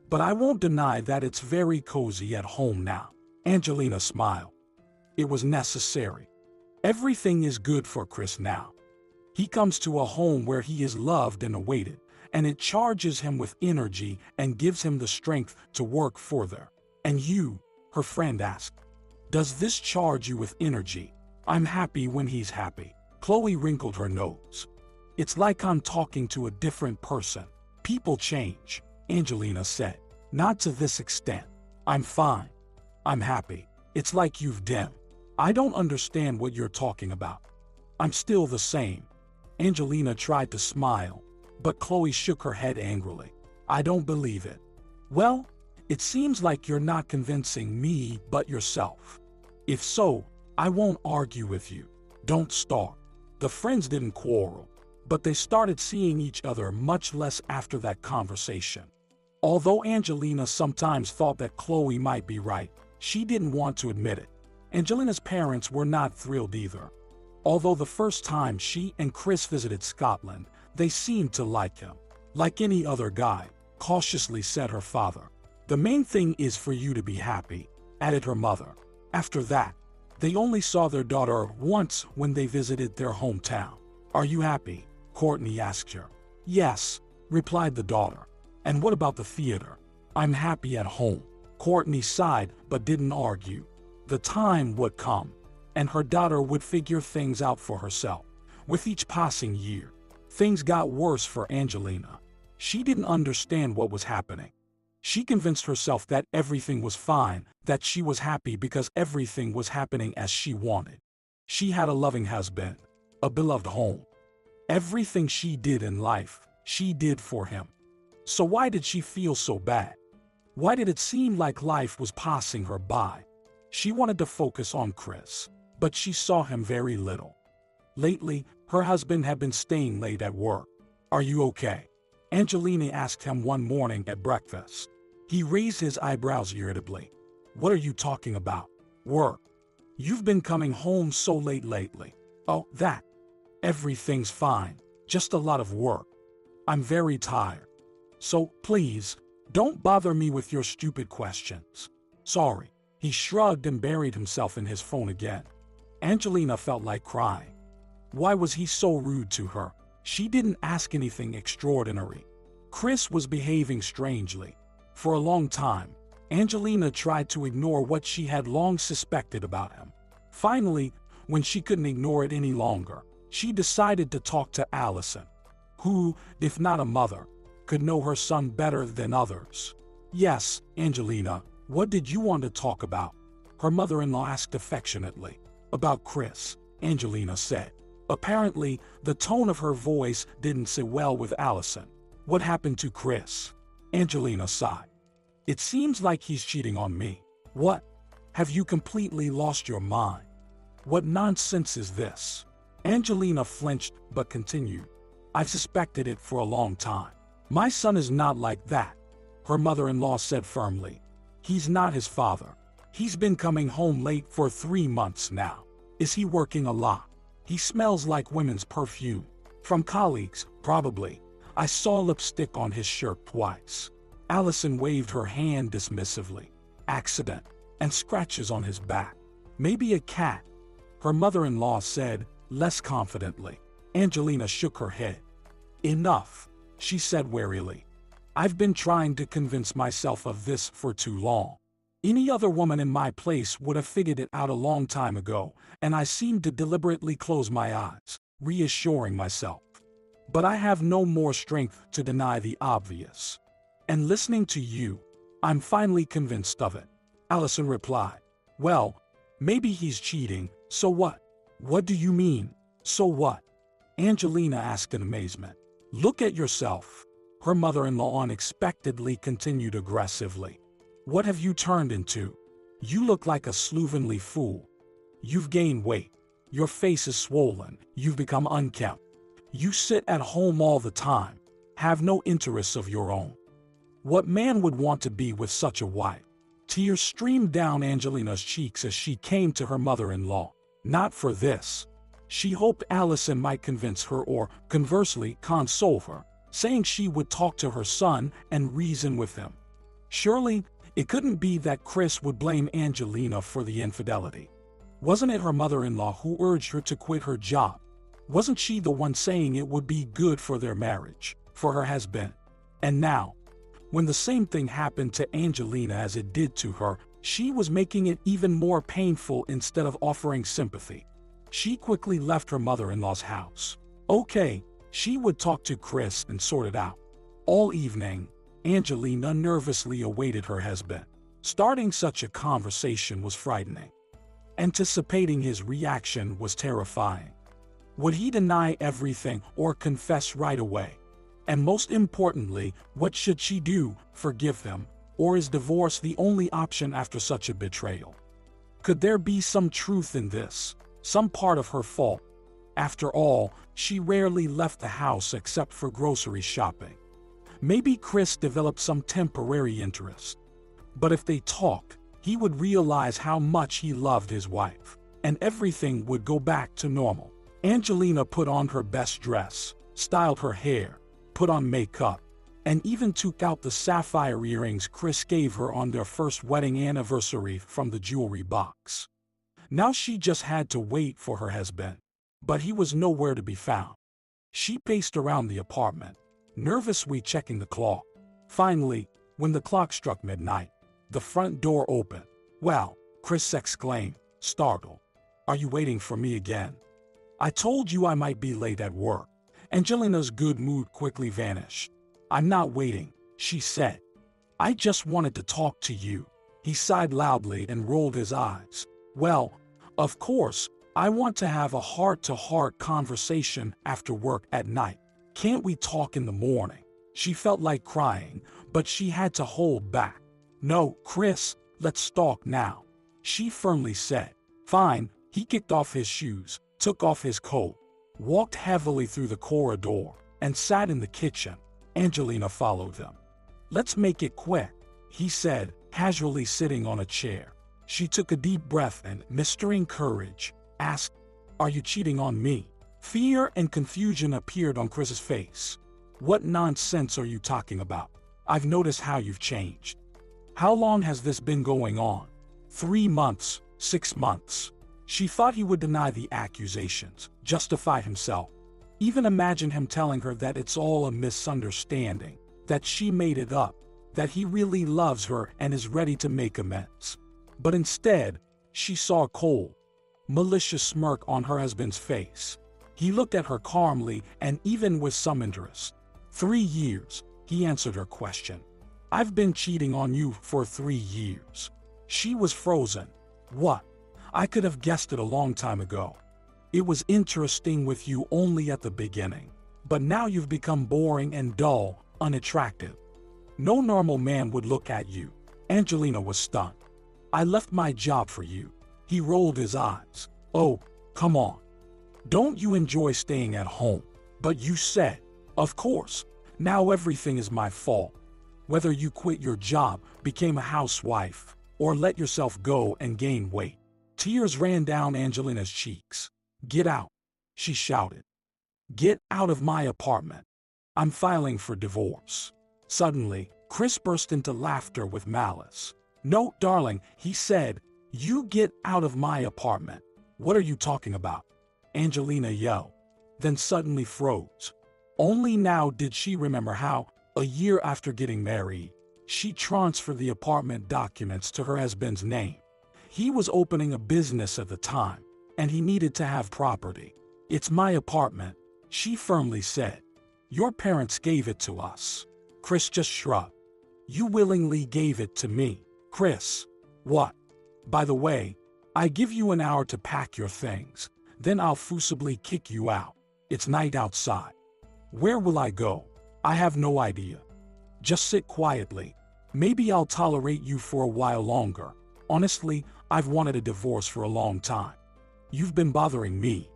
"But I won't deny that it's very cozy at home now." Angelina smiled. "It was necessary. Everything is good for Chris now. He comes to a home where he is loved and awaited, and it charges him with energy and gives him the strength to work further." "And you?" her friend asked. "Does this charge you with energy?" "I'm happy when he's happy." Chloe wrinkled her nose. "It's like I'm talking to a different person." "People change," Angelina said. "Not to this extent. I'm fine. I'm happy. It's like you've dimmed." "I don't understand what you're talking about. I'm still the same." Angelina tried to smile, but Chloe shook her head angrily. "I don't believe it." "Well, it seems like you're not convincing me but yourself. If so, I won't argue with you. Don't start. The friends didn't quarrel, but they started seeing each other much less after that conversation. Although Angelina sometimes thought that Chloe might be right, she didn't want to admit it. Angelina's parents were not thrilled either. Although the first time she and Chris visited Scotland, they seemed to like him. Like any other guy, cautiously said her father. The main thing is for you to be happy, added her mother. After that, they only saw their daughter once when they visited their hometown. Are you happy? Courtney asked her. Yes, replied the daughter. And what about the theater? I'm happy at home. Courtney sighed but didn't argue. The time would come, and her daughter would figure things out for herself. With each passing year, things got worse for Angelina. She didn't understand what was happening. She convinced herself that everything was fine, that she was happy because everything was happening as she wanted. She had a loving husband, a beloved home. Everything she did in life, she did for him. So why did she feel so bad? Why did it seem like life was passing her by? She wanted to focus on Chris, but she saw him very little. Lately, her husband had been staying late at work. Are you okay? Angelina asked him one morning at breakfast. He raised his eyebrows irritably. What are you talking about? Work. You've been coming home so late lately. Oh, that. Everything's fine, just a lot of work. I'm very tired. So, please, don't bother me with your stupid questions. Sorry. He shrugged and buried himself in his phone again. Angelina felt like crying. Why was he so rude to her? She didn't ask anything extraordinary. Chris was behaving strangely. For a long time, Angelina tried to ignore what she had long suspected about him. Finally, when she couldn't ignore it any longer, she decided to talk to Allison, who, if not a mother, could know her son better than others. Yes, Angelina, what did you want to talk about? Her mother-in-law asked affectionately. About Chris, Angelina said. Apparently, the tone of her voice didn't sit well with Allison. What happened to Chris? Angelina sighed. It seems like he's cheating on me. What? Have you completely lost your mind? What nonsense is this? Angelina flinched but continued. I've suspected it for a long time. My son is not like that, her mother-in-law said firmly. He's not his father. He's been coming home late for 3 months now. Is he working a lot? He smells like women's perfume. From colleagues, probably. I saw lipstick on his shirt twice. Allison waved her hand dismissively. Accident. And scratches on his back. Maybe a cat, her mother-in-law said, less confidently. Angelina shook her head. Enough, she said wearily. I've been trying to convince myself of this for too long. Any other woman in my place would have figured it out a long time ago, and I seemed to deliberately close my eyes, reassuring myself. But I have no more strength to deny the obvious. And listening to you, I'm finally convinced of it. Allison replied. Well, maybe he's cheating, so what? What do you mean, so what? Angelina asked in amazement. Look at yourself. Her mother-in-law unexpectedly continued aggressively. What have you turned into? You look like a slovenly fool. You've gained weight. Your face is swollen. You've become unkempt. You sit at home all the time. Have no interests of your own. What man would want to be with such a wife? Tears streamed down Angelina's cheeks as she came to her mother-in-law. Not for this. She hoped Allison might convince her or, conversely, console her, saying she would talk to her son and reason with him. Surely, it couldn't be that Chris would blame Angelina for the infidelity. Wasn't it her mother-in-law who urged her to quit her job? Wasn't she the one saying it would be good for their marriage, for her husband? And now, when the same thing happened to Angelina as it did to her, she was making it even more painful instead of offering sympathy. She quickly left her mother-in-law's house. Okay, she would talk to Chris and sort it out. All evening, Angelina nervously awaited her husband. Starting such a conversation was frightening. Anticipating his reaction was terrifying. Would he deny everything or confess right away? And most importantly, what should she do, forgive him, or is divorce the only option after such a betrayal? Could there be some truth in this? Some part of her fault? After all, she rarely left the house except for grocery shopping. Maybe Chris developed some temporary interest. But if they talked, he would realize how much he loved his wife, and everything would go back to normal. Angelina put on her best dress, styled her hair, put on makeup, and even took out the sapphire earrings Chris gave her on their first wedding anniversary from the jewelry box. Now she just had to wait for her husband, but he was nowhere to be found. She paced around the apartment, nervously checking the clock. Finally, when the clock struck midnight, the front door opened. "Well," Chris exclaimed, startled. "Are you waiting for me again? I told you I might be late at work." Angelina's good mood quickly vanished. "I'm not waiting," she said. "I just wanted to talk to you." He sighed loudly and rolled his eyes. "Well, of course, I want to have a heart-to-heart conversation after work at night. Can't we talk in the morning?" She felt like crying, but she had to hold back. "No, Chris, let's talk now," she firmly said. "Fine." He kicked off his shoes, took off his coat, walked heavily through the corridor, and sat in the kitchen. Angelina followed him. "Let's make it quick," he said, casually sitting on a chair. She took a deep breath and, mustering courage, asked, "Are you cheating on me?" Fear and confusion appeared on Chris's face. "What nonsense are you talking about? I've noticed how you've changed." "How long has this been going on?" 3 months, 6 months. She thought he would deny the accusations, justify himself. Even imagine him telling her that it's all a misunderstanding, that she made it up, that he really loves her and is ready to make amends. But instead, she saw a cold, malicious smirk on her husband's face. He looked at her calmly and even with some interest. 3 years, he answered her question. "I've been cheating on you for 3 years." She was frozen. "What? I could have guessed it a long time ago. It was interesting with you only at the beginning, but now you've become boring and dull, unattractive. No normal man would look at you." Angelina was stunned. "I left my job for you." He rolled his eyes. "Oh, come on. Don't you enjoy staying at home?" "But you said." "Of course. Now everything is my fault. Whether you quit your job, became a housewife, or let yourself go and gain weight." Tears ran down Angelina's cheeks. "Get out," she shouted. "Get out of my apartment. I'm filing for divorce." Suddenly, Chris burst into laughter with malice. "No, darling," he said. "You get out of my apartment." "What are you talking about?" Angelina yelled, then suddenly froze. Only now did she remember how, a year after getting married, she transferred the apartment documents to her husband's name. He was opening a business at the time, and he needed to have property. "It's my apartment," she firmly said. "Your parents gave it to us." Chris just shrugged. "You willingly gave it to me." "Chris." "What?" "By the way, I give you an hour to pack your things, then I'll forcibly kick you out. It's night outside." "Where will I go?" "I have no idea. Just sit quietly. Maybe I'll tolerate you for a while longer. Honestly, I've wanted a divorce for a long time. You've been bothering me.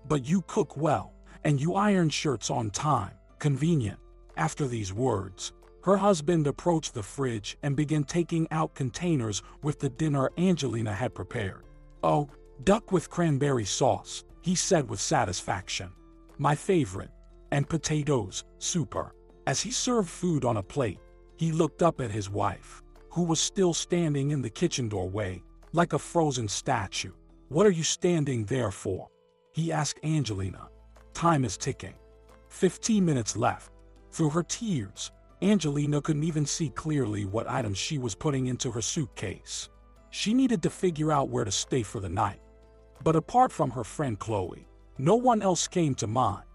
But you cook well, and you iron shirts on time. Convenient." After these words, her husband approached the fridge and began taking out containers with the dinner Angelina had prepared. "Oh, duck with cranberry sauce," he said with satisfaction. "My favorite. And potatoes, super." As he served food on a plate, he looked up at his wife, who was still standing in the kitchen doorway, like a frozen statue. "What are you standing there for?" he asked Angelina. "Time is ticking. 15 minutes left." Through her tears, Angelina couldn't even see clearly what items she was putting into her suitcase. She needed to figure out where to stay for the night. But apart from her friend Chloe, no one else came to mind.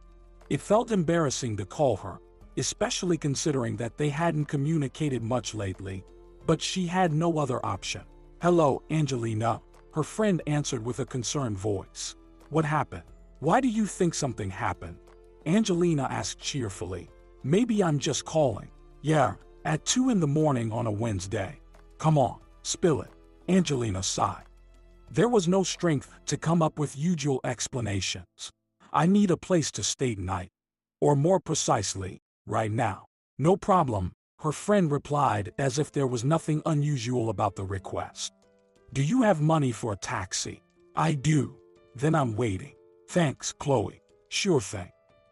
It felt embarrassing to call her, especially considering that they hadn't communicated much lately, but she had no other option. "Hello, Angelina," her friend answered with a concerned voice. "What happened? Why do you think something happened?" Angelina asked cheerfully. "Maybe I'm just calling." "Yeah, at 2 in the morning on a Wednesday." "Come on, spill it." Angelina sighed. There was no strength to come up with usual explanations. I need a place to stay tonight. Or more precisely, right now. No problem, her friend replied as if there was nothing unusual about the request. Do you have money for a taxi? I do. Then I'm waiting. Thanks, Chloe. Sure thing.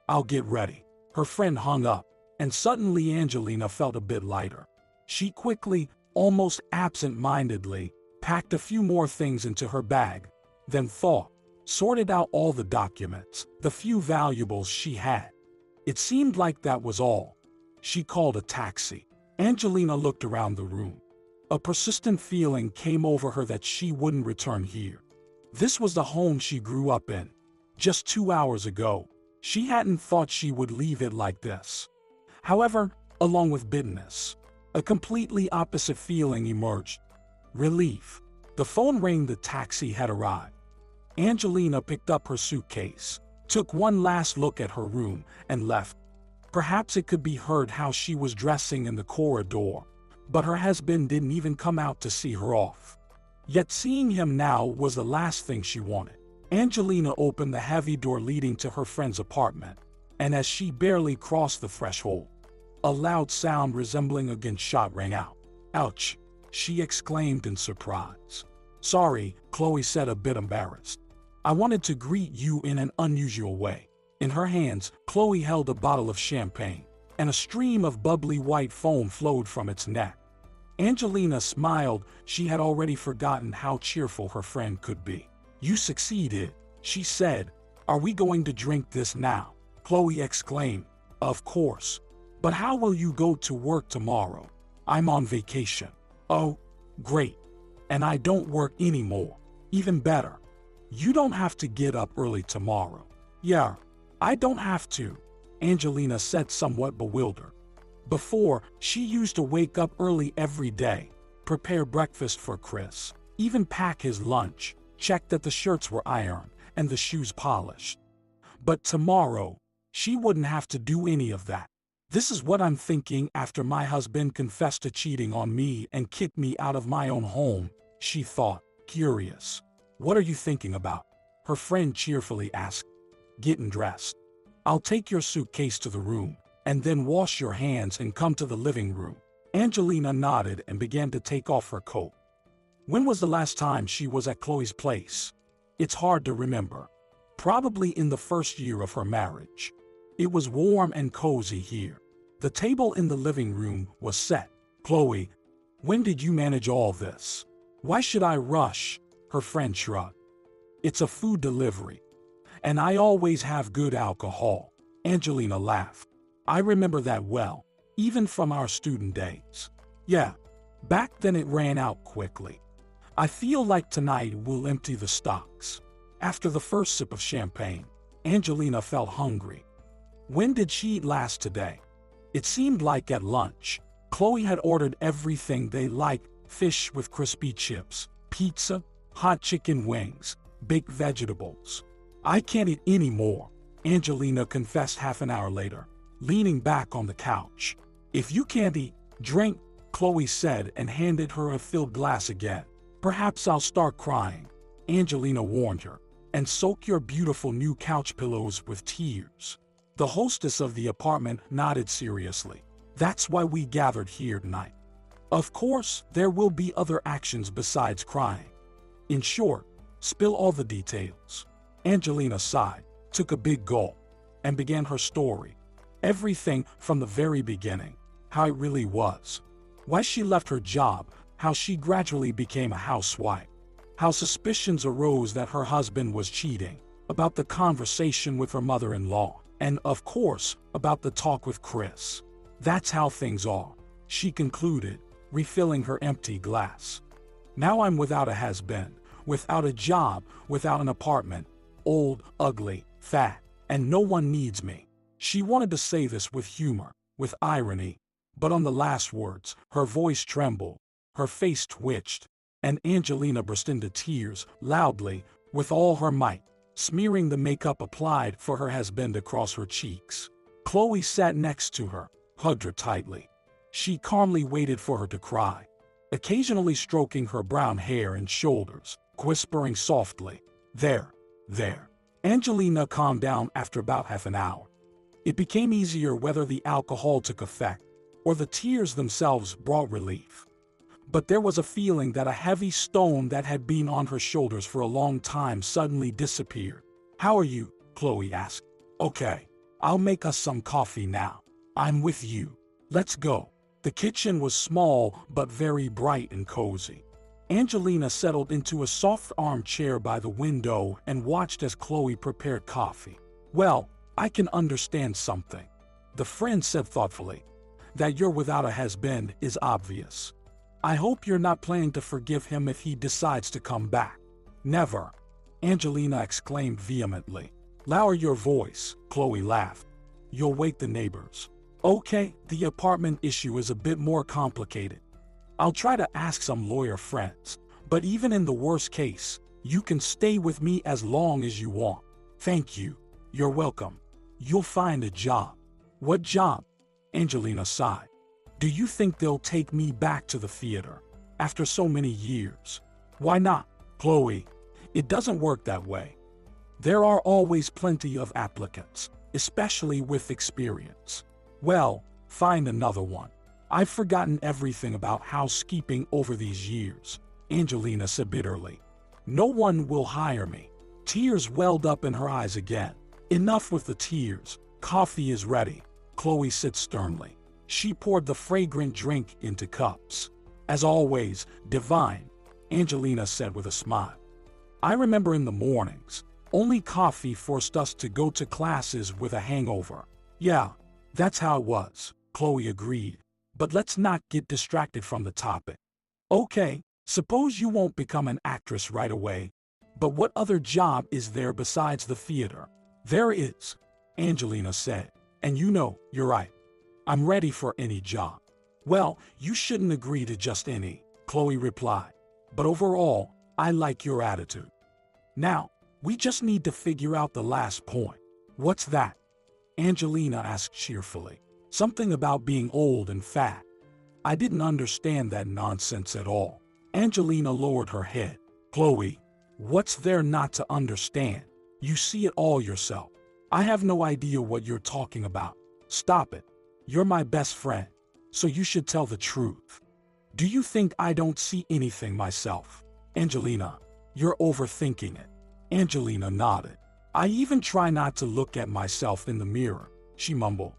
I'll get ready. Her friend hung up, and suddenly Angelina felt a bit lighter. She quickly, almost absent-mindedly, packed a few more things into her bag, then sorted out all the documents, the few valuables she had. It seemed like that was all. She called a taxi. Angelina looked around the room. A persistent feeling came over her that she wouldn't return here. This was the home she grew up in. Just 2 hours ago, she hadn't thought she would leave it like this. However, along with bitterness, a completely opposite feeling emerged. Relief. The phone rang. The taxi had arrived. Angelina picked up her suitcase, took one last look at her room, and left. Perhaps it could be heard how she was dressing in the corridor, but her husband didn't even come out to see her off. Yet seeing him now was the last thing she wanted. Angelina opened the heavy door leading to her friend's apartment, and as she barely crossed the threshold, a loud sound resembling a gunshot rang out. Ouch, she exclaimed in surprise. Sorry, Chloe said, a bit embarrassed. I wanted to greet you in an unusual way. In her hands, Chloe held a bottle of champagne, and a stream of bubbly white foam flowed from its neck. Angelina smiled. She had already forgotten how cheerful her friend could be. You succeeded, she said. Are we going to drink this now? Chloe exclaimed. Of course. But how will you go to work tomorrow? I'm on vacation. Oh, great. And I don't work anymore. Even better. You don't have to get up early tomorrow. Yeah, I don't have to, Angelina said, somewhat bewildered. Before, she used to wake up early every day, prepare breakfast for Chris, even pack his lunch, check that the shirts were ironed and the shoes polished. But tomorrow, she wouldn't have to do any of that. This is what I'm thinking after my husband confessed to cheating on me and kicked me out of my own home, she thought, curious. What are you thinking about? Her friend cheerfully asked. Getting dressed. I'll take your suitcase to the room, and then wash your hands and come to the living room. Angelina nodded and began to take off her coat. When was the last time she was at Chloe's place? It's hard to remember. Probably in the first year of her marriage. It was warm and cozy here. The table in the living room was set. Chloe, when did you manage all this? Why should I rush? Her friend shrugged. It's a food delivery. And I always have good alcohol. Angelina laughed. I remember that well, even from our student days. Yeah, back then it ran out quickly. I feel like tonight we'll empty the stocks. After the first sip of champagne, Angelina felt hungry. When did she eat last today? It seemed like at lunch. Chloe had ordered everything they liked: fish with crispy chips, pizza, hot chicken wings, baked vegetables. I can't eat anymore, Angelina confessed half an hour later, leaning back on the couch. If you can't eat, drink, Chloe said and handed her a filled glass again. Perhaps I'll start crying, Angelina warned her, and soak your beautiful new couch pillows with tears. The hostess of the apartment nodded seriously. That's why we gathered here tonight. Of course, there will be other actions besides crying. In short, spill all the details. Angelina sighed, took a big gulp, and began her story. Everything from the very beginning, how it really was. Why she left her job, how she gradually became a housewife, how suspicions arose that her husband was cheating, about the conversation with her mother-in-law, and of course, about the talk with Chris. That's how things are, she concluded, refilling her empty glass. Now I'm without a husband, without a job, without an apartment, old, ugly, fat, and no one needs me. She wanted to say this with humor, with irony, but on the last words, her voice trembled, her face twitched, and Angelina burst into tears, loudly, with all her might, smearing the makeup applied for her husband across her cheeks. Chloe sat next to her, hugged her tightly. She calmly waited for her to cry, occasionally stroking her brown hair and shoulders, whispering softly, "There, there." Angelina calmed down after about half an hour. It became easier whether the alcohol took effect or the tears themselves brought relief. But there was a feeling that a heavy stone that had been on her shoulders for a long time suddenly disappeared. "How are you?" Chloe asked. "Okay, I'll make us some coffee now. I'm with you. Let's go." The kitchen was small but very bright and cozy. Angelina settled into a soft armchair by the window and watched as Chloe prepared coffee. "Well, I can understand something," the friend said thoughtfully. "That you're without a husband is obvious. I hope you're not planning to forgive him if he decides to come back." "Never," Angelina exclaimed vehemently. "Lower your voice," Chloe laughed. "You'll wake the neighbors." "Okay, the apartment issue is a bit more complicated. I'll try to ask some lawyer friends, but even in the worst case, you can stay with me as long as you want." "Thank you." "You're welcome. You'll find a job." "What job?" Angelina sighed. "Do you think they'll take me back to the theater after so many years?" "Why not?" "Chloe, it doesn't work that way. There are always plenty of applicants, especially with experience." "Well, find another one. I've forgotten everything about housekeeping over these years," Angelina said bitterly. "No one will hire me." Tears welled up in her eyes again. "Enough with the tears. Coffee is ready," Chloe said sternly. She poured the fragrant drink into cups. "As always, divine," Angelina said with a smile. "I remember in the mornings, only coffee forced us to go to classes with a hangover." "Yeah, that's how it was," Chloe agreed. "But let's not get distracted from the topic. Okay, suppose you won't become an actress right away. But what other job is there besides the theater?" "There is," Angelina said. "And you're right. I'm ready for any job." "Well, you shouldn't agree to just any," Chloe replied. "But overall, I like your attitude. Now, we just need to figure out the last point." "What's that?" Angelina asked cheerfully. "Something about being old and fat." I didn't understand that nonsense at all. Angelina lowered her head. "Chloe, what's there not to understand? You see it all yourself. I have no idea what you're talking about." "Stop it. You're my best friend, so you should tell the truth." "Do you think I don't see anything myself?" "Angelina, you're overthinking it." Angelina nodded. "I even try not to look at myself in the mirror," she mumbled.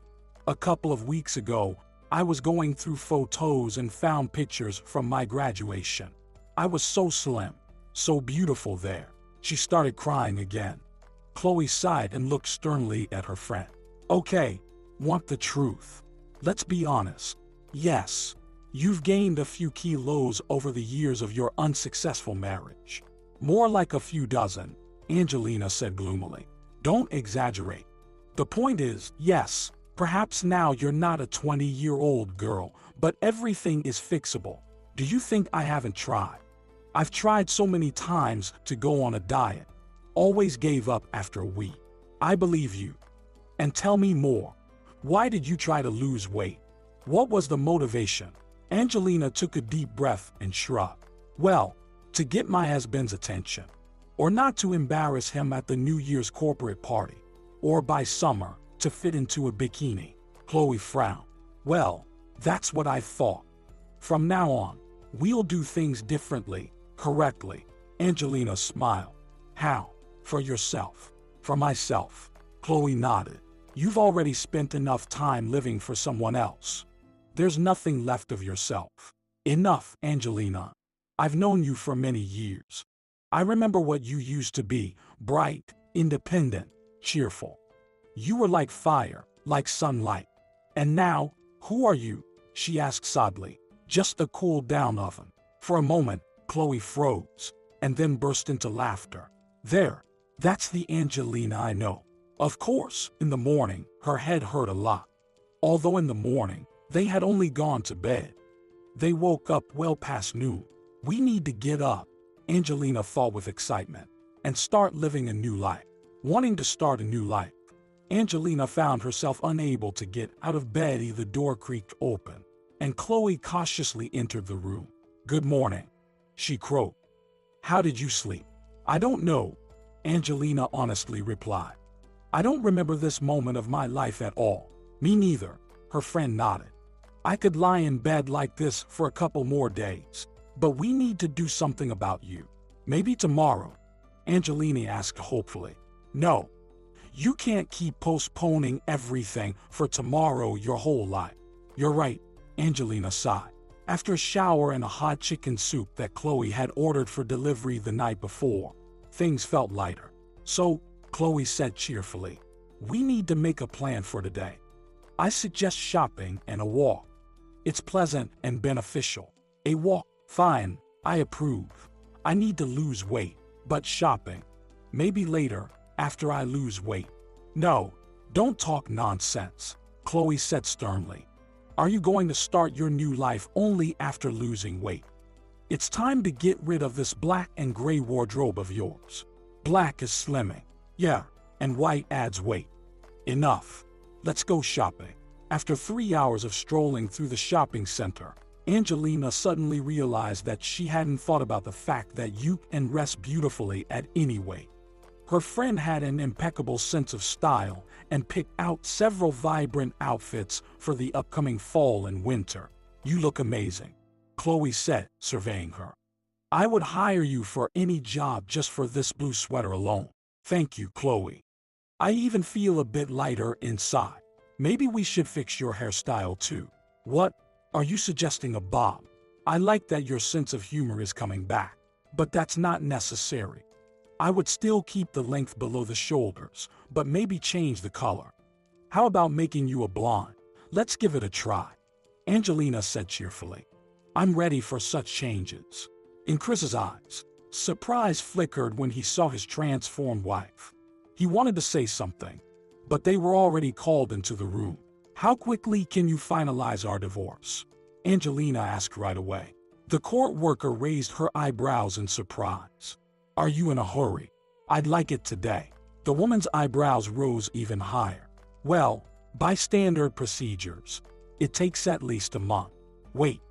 "A couple of weeks ago, I was going through photos and found pictures from my graduation. I was so slim, so beautiful there." She started crying again. Chloe sighed and looked sternly at her friend. "Okay, want the truth? Let's be honest. Yes, you've gained a few kilos over the years of your unsuccessful marriage." "More like a few dozen," Angelina said gloomily. "Don't exaggerate. The point is, yes, perhaps now you're not a 20-year-old girl, but everything is fixable. Do you think I haven't tried? I've tried so many times to go on a diet. Always gave up after a week." "I believe you. And tell me more. Why did you try to lose weight? What was the motivation?" Angelina took a deep breath and shrugged. "Well, to get my husband's attention. Or not to embarrass him at the New Year's corporate party. Or by summer, to fit into a bikini." Chloe frowned. "Well, that's what I thought. From now on, we'll do things differently, correctly." Angelina smiled. "How? For yourself?" "For myself." Chloe nodded. "You've already spent enough time living for someone else. There's nothing left of yourself." "Enough, Angelina. I've known you for many years. I remember what you used to be, bright, independent, cheerful. You were like fire, like sunlight. And now, who are you?" she asked sadly. "Just a cool-down oven." For a moment, Chloe froze, and then burst into laughter. That's the Angelina I know. Of course, in the morning, her head hurt a lot. Although in the morning, they had only gone to bed. They woke up well past noon. We need to get up, Angelina thought with excitement, and start living a new life. Wanting to start a new life, Angelina found herself unable to get out of bed. The door creaked open, and Chloe cautiously entered the room. "Good morning," she croaked. How did you sleep? I don't know, Angelina honestly replied. I don't remember this moment of my life at all. Me neither, her friend nodded. I could lie in bed like this for a couple more days, but we need to do something about you. Maybe tomorrow, Angelina asked hopefully. No, you can't keep postponing everything for tomorrow your whole life. You're right, Angelina sighed. After a shower and a hot chicken soup that Chloe had ordered for delivery the night before, things felt lighter. So, Chloe said cheerfully, we need to make a plan for today. I suggest shopping and a walk. It's pleasant and beneficial. A walk, fine, I approve. I need to lose weight, but shopping. Maybe later, after I lose weight. No, don't talk nonsense, Chloe said sternly. Are you going to start your new life only after losing weight? It's time to get rid of this black and gray wardrobe of yours. Black is slimming. Yeah, and white adds weight. Enough. Let's go shopping. After 3 hours of strolling through the shopping center, Angelina suddenly realized that she hadn't thought about the fact that you can dress beautifully at any weight. Her friend had an impeccable sense of style and picked out several vibrant outfits for the upcoming fall and winter. You look amazing, Chloe said, surveying her. I would hire you for any job just for this blue sweater alone. Thank you, Chloe. I even feel a bit lighter inside. Maybe we should fix your hairstyle too. What? Are you suggesting a bob? I like that your sense of humor is coming back, but that's not necessary. I would still keep the length below the shoulders, but maybe change the color. How about making you a blonde? Let's give it a try, Angelina said cheerfully. I'm ready for such changes. In Chris's eyes, surprise flickered when he saw his transformed wife. He wanted to say something, but they were already called into the room. How quickly can you finalize our divorce? Angelina asked right away. The court worker raised her eyebrows in surprise. Are you in a hurry? I'd like it today. The woman's eyebrows rose even higher. Well, by standard procedures, it takes at least a month. Wait,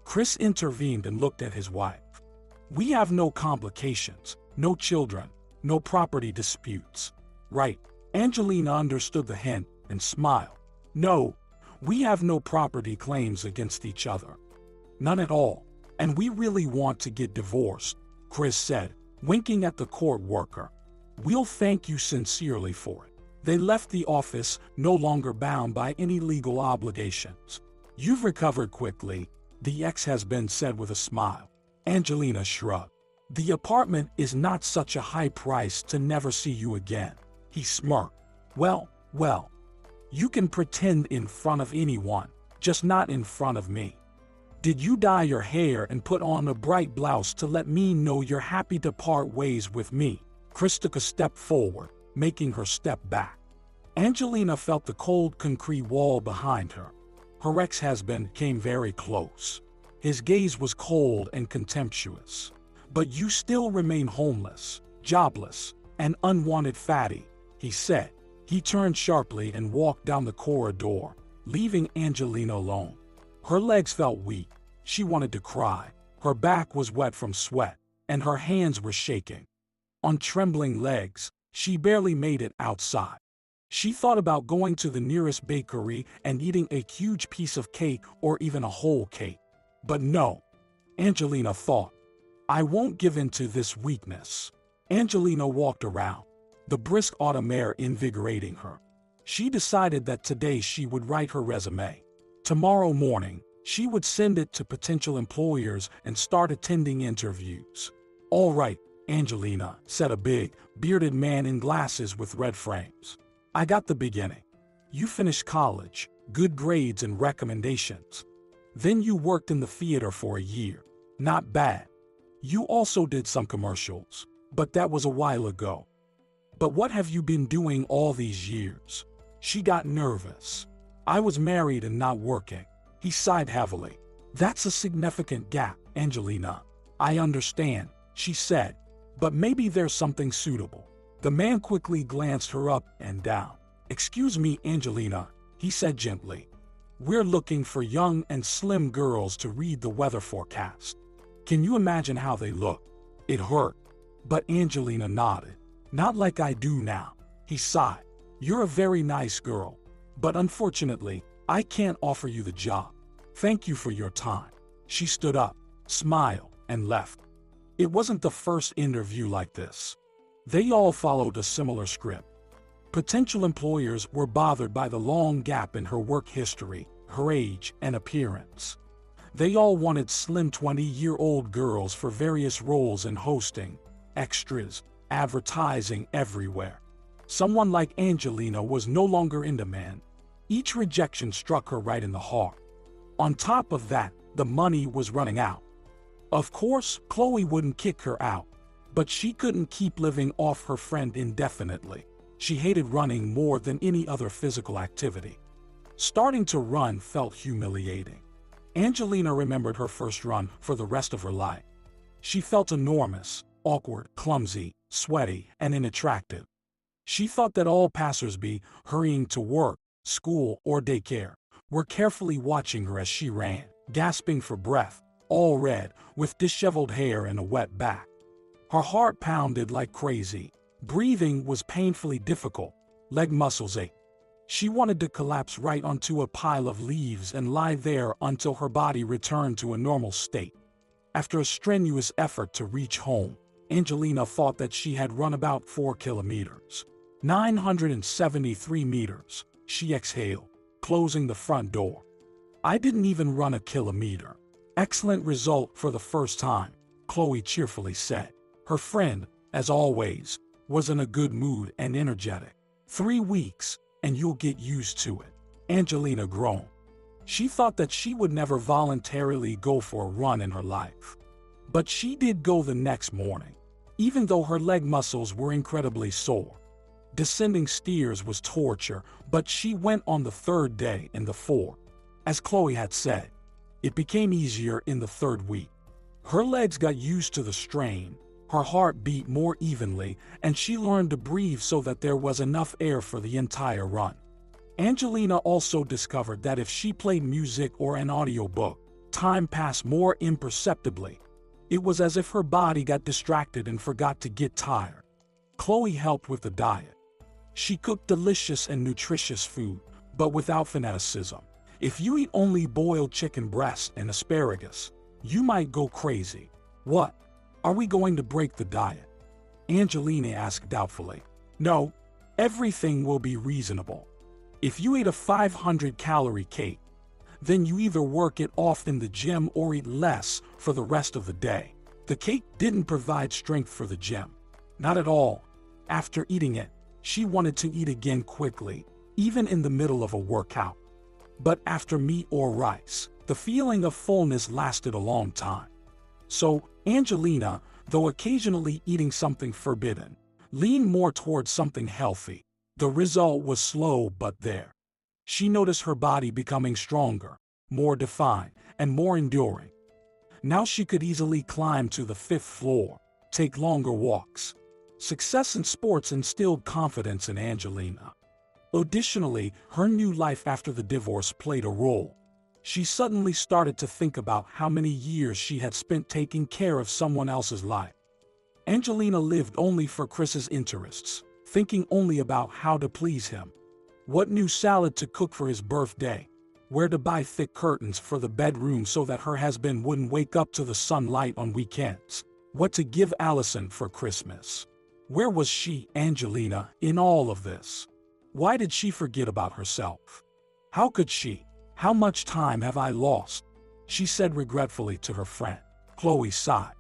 Chris intervened and looked at his wife. We have no complications, no children, no property disputes. Right, Angelina understood the hint and smiled. No, we have no property claims against each other. None at all, and we really want to get divorced, Chris said, winking at the court worker. We'll thank you sincerely for it. They left the office, no longer bound by any legal obligations. You've recovered quickly, the ex-husband said with a smile. Angelina shrugged. The apartment is not such a high price to never see you again. He smirked. Well, you can pretend in front of anyone, just not in front of me. Did you dye your hair and put on a bright blouse to let me know you're happy to part ways with me? Chris took a step forward, making her step back. Angelina felt the cold concrete wall behind her. Her ex-husband came very close. His gaze was cold and contemptuous. But you still remain homeless, jobless, and unwanted fatty, he said. He turned sharply and walked down the corridor, leaving Angelina alone. Her legs felt weak. She wanted to cry. Her back was wet from sweat, and her hands were shaking. On trembling legs, she barely made it outside. She thought about going to the nearest bakery and eating a huge piece of cake or even a whole cake. But no, Angelina thought. I won't give in to this weakness. Angelina walked around, the brisk autumn air invigorating her. She decided that today she would write her resume. Tomorrow morning, she would send it to potential employers and start attending interviews. All right, Angelina, said a big, bearded man in glasses with red frames. I got the beginning. You finished college, good grades and recommendations. Then you worked in the theater for a year. Not bad. You also did some commercials, but that was a while ago. But what have you been doing all these years? She got nervous. I was married and not working. He sighed heavily. That's a significant gap, Angelina. I understand, she said, but maybe there's something suitable. The man quickly glanced her up and down. Excuse me, Angelina, he said gently. We're looking for young and slim girls to read the weather forecast. Can you imagine how they look? It hurt. But Angelina nodded. Not like I do now. He sighed. You're a very nice girl. But unfortunately, I can't offer you the job. Thank you for your time. She stood up, smiled, and left. It wasn't the first interview like this. They all followed a similar script. Potential employers were bothered by the long gap in her work history, her age, and appearance. They all wanted slim 20-year-old girls for various roles in hosting, extras, advertising everywhere. Someone like Angelina was no longer in demand. Each rejection struck her right in the heart. On top of that, the money was running out. Of course, Chloe wouldn't kick her out, but she couldn't keep living off her friend indefinitely. She hated running more than any other physical activity. Starting to run felt humiliating. Angelina remembered her first run for the rest of her life. She felt enormous, awkward, clumsy, sweaty, and unattractive. She thought that all passersby, hurrying to work, school, or daycare, were carefully watching her as she ran, gasping for breath, all red, with disheveled hair and a wet back. Her heart pounded like crazy. Breathing was painfully difficult. Leg muscles ached. She wanted to collapse right onto a pile of leaves and lie there until her body returned to a normal state. After a strenuous effort to reach home, Angelina thought that she had run about 4 kilometers. 973 meters, she exhaled, closing the front door. I didn't even run a kilometer. Excellent result for the first time, Chloe cheerfully said. Her friend, as always, was in a good mood and energetic. 3 weeks, and you'll get used to it, Angelina groaned. She thought that she would never voluntarily go for a run in her life. But she did go the next morning, even though her leg muscles were incredibly sore. Descending stairs was torture, but she went on the 3rd day in the 4th. As Chloe had said, it became easier in the 3rd week. Her legs got used to the strain, her heart beat more evenly, and she learned to breathe so that there was enough air for the entire run. Angelina also discovered that if she played music or an audiobook, time passed more imperceptibly. It was as if her body got distracted and forgot to get tired. Chloe helped with the diet. She cooked delicious and nutritious food, but without fanaticism. If you eat only boiled chicken breast and asparagus, you might go crazy. What? Are we going to break the diet? Angelina asked doubtfully. No, everything will be reasonable. If you eat a 500-calorie cake, then you either work it off in the gym or eat less for the rest of the day. The cake didn't provide strength for the gym. Not at all. After eating it, she wanted to eat again quickly, even in the middle of a workout. But after meat or rice, the feeling of fullness lasted a long time. So, Angelina, though occasionally eating something forbidden, leaned more towards something healthy. The result was slow but there. She noticed her body becoming stronger, more defined, and more enduring. Now she could easily climb to the 5th floor, take longer walks. Success in sports instilled confidence in Angelina. Additionally, her new life after the divorce played a role. She suddenly started to think about how many years she had spent taking care of someone else's life. Angelina lived only for Chris's interests, thinking only about how to please him. What new salad to cook for his birthday, where to buy thick curtains for the bedroom so that her husband wouldn't wake up to the sunlight on weekends, what to give Allison for Christmas. Where was she, Angelina, in all of this? Why did she forget about herself? How could she? How much time have I lost? She said regretfully to her friend. Chloe sighed.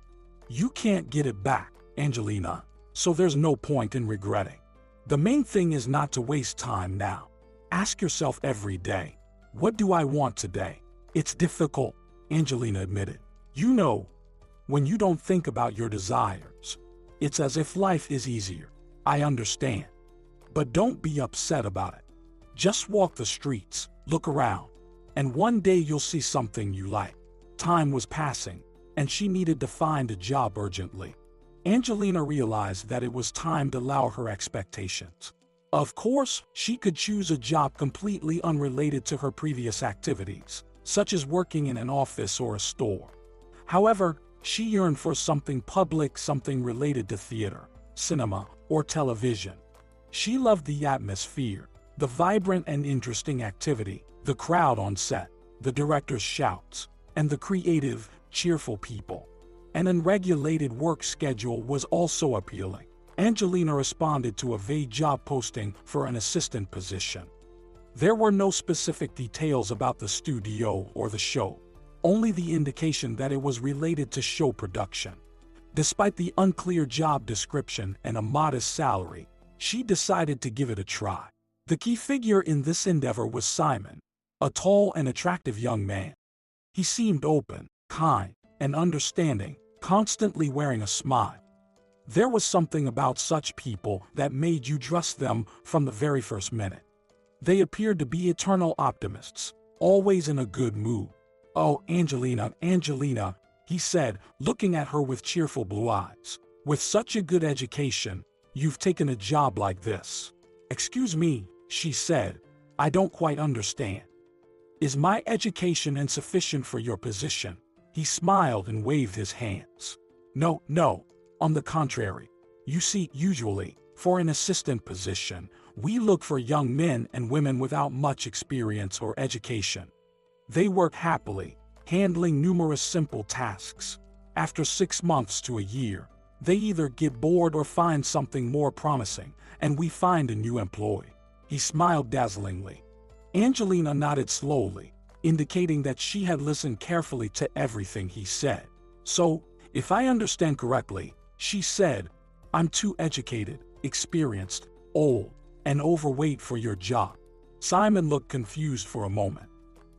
You can't get it back, Angelina, so there's no point in regretting. The main thing is not to waste time now. Ask yourself every day, what do I want today? It's difficult, Angelina admitted. You know, when you don't think about your desires, it's as if life is easier. I understand. But don't be upset about it. Just walk the streets, look around, and one day you'll see something you like. Time was passing, and she needed to find a job urgently. Angelina realized that it was time to lower her expectations. Of course, she could choose a job completely unrelated to her previous activities, such as working in an office or a store. However, She yearned for something public, something related to theater, cinema, or television. She loved the atmosphere, the vibrant and interesting activity, the crowd on set, the director's shouts, and the creative, cheerful people. An unregulated work schedule was also appealing. Angelina responded to a vague job posting for an assistant position. There were no specific details about the studio or the show, only the indication that it was related to show production. Despite the unclear job description and a modest salary, she decided to give it a try. The key figure in this endeavor was Simon, a tall and attractive young man. He seemed open, kind, and understanding, constantly wearing a smile. There was something about such people that made you trust them from the very first minute. They appeared to be eternal optimists, always in a good mood. "Oh, Angelina, Angelina," he said, looking at her with cheerful blue eyes. "With such a good education, you've taken a job like this." "Excuse me," she said, "I don't quite understand. Is my education insufficient for your position?" He smiled and waved his hands. "No, no. On the contrary. You see, usually, for an assistant position, we look for young men and women without much experience or education. They work happily, handling numerous simple tasks. After 6 months to a year, they either get bored or find something more promising, and we find a new employee." He smiled dazzlingly. Angelina nodded slowly, indicating that she had listened carefully to everything he said. "So, if I understand correctly," she said, "I'm too educated, experienced, old, and overweight for your job." Simon looked confused for a moment.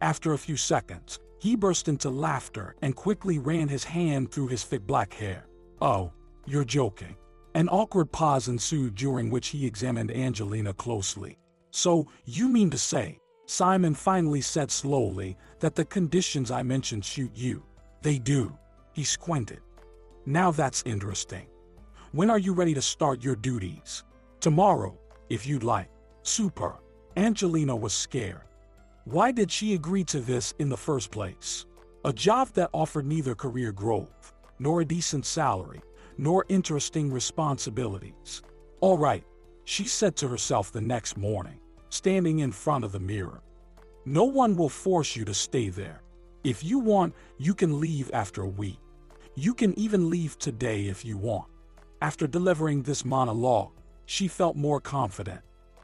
After a few seconds, he burst into laughter and quickly ran his hand through his thick black hair. "Oh, you're joking." An awkward pause ensued, during which he examined Angelina closely. "So, you mean to say," Simon finally said slowly, "that the conditions I mentioned suit you?" "They do." He squinted. "Now that's interesting. When are you ready to start your duties?" "Tomorrow, if you'd like." "Super." Angelina was scared. Why did she agree to this in the first place? A job that offered neither career growth, nor a decent salary, nor interesting responsibilities. "All right," she said to herself the next morning, standing in front of the mirror. "No one will force you to stay there. If you want, you can leave after a week. You can even leave today if you want." After delivering this monologue, she felt more confident.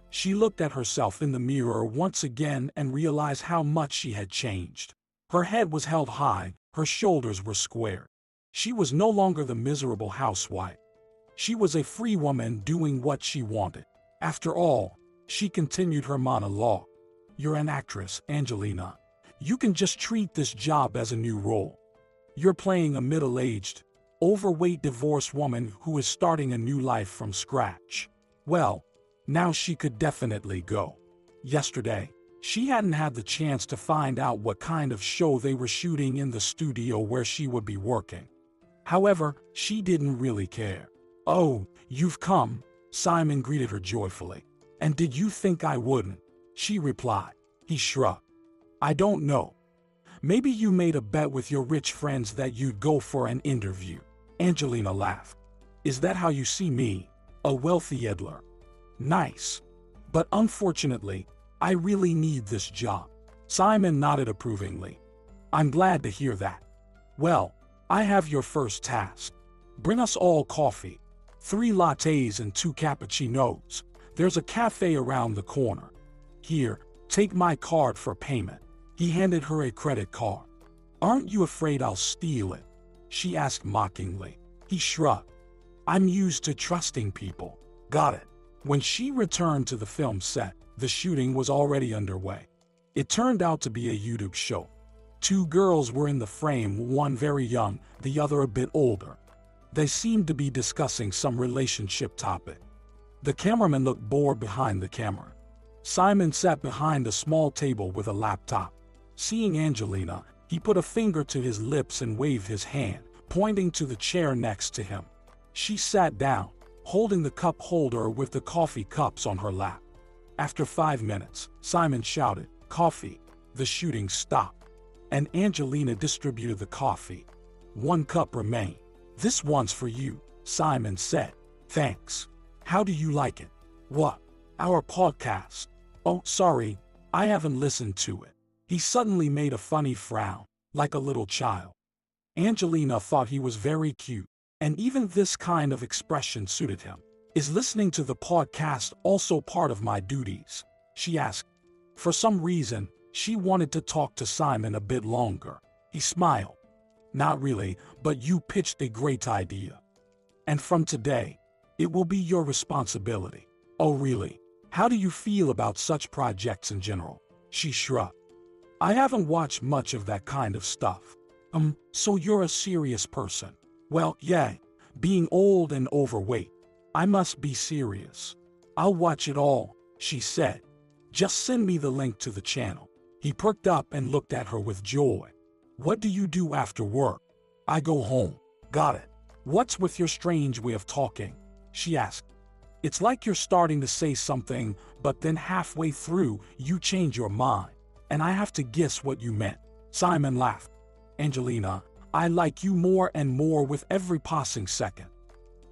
She looked at herself in the mirror once again and realized how much she had changed. Her head was held high, her shoulders were squared. She was no longer the miserable housewife. She was a free woman doing what she wanted. After all, she continued her monologue, "You're an actress, Angelina. You can just treat this job as a new role. You're playing a middle-aged, overweight divorced woman who is starting a new life from scratch." Well, now she could definitely go. Yesterday, she hadn't had the chance to find out what kind of show they were shooting in the studio where she would be working. However, she didn't really care. "Oh, you've come," Simon greeted her joyfully. "And did you think I wouldn't?" she replied. He shrugged. "I don't know. Maybe you made a bet with your rich friends that you'd go for an interview." Angelina laughed. "Is that how you see me? A wealthy idler?" "Nice. But unfortunately, I really need this job." Simon nodded approvingly. "I'm glad to hear that. Well, I have your first task. Bring us all coffee. 3 lattes and 2 cappuccinos. There's a cafe around the corner. Here, take my card for payment." He handed her a credit card. "Aren't you afraid I'll steal it?" she asked mockingly. He shrugged. "I'm used to trusting people." "Got it." When she returned to the film set, the shooting was already underway. It turned out to be a YouTube show. 2 girls were in the frame, one very young, the other a bit older. They seemed to be discussing some relationship topic. The cameraman looked bored behind the camera. Simon sat behind a small table with a laptop. Seeing Angelina, he put a finger to his lips and waved his hand, pointing to the chair next to him. She sat down, holding the cup holder with the coffee cups on her lap. After 5 minutes, Simon shouted, "Coffee!" The shooting stopped, and Angelina distributed the coffee. One cup remained. This one's for you, Simon said. Thanks. How do you like it? What? Our podcast. Oh, sorry, I haven't listened to it. He suddenly made a funny frown, like a little child. Angelina thought he was very cute, and even this kind of expression suited him. Is listening to the podcast also part of my duties? She asked. For some reason, she wanted to talk to Simon a bit longer. He smiled. Not really, but you pitched a great idea. And from today, it will be your responsibility. Oh really? How do you feel about such projects in general? She shrugged. I haven't watched much of that kind of stuff. So you're a serious person. Well, yeah, being old and overweight. I must be serious. I'll watch it all, she said. Just send me the link to the channel. He perked up and looked at her with joy. What do you do after work? I go home. Got it. What's with your strange way of talking? She asked. It's like you're starting to say something, but then halfway through, you change your mind, and I have to guess what you meant. Simon laughed. Angelina, I like you more and more with every passing second.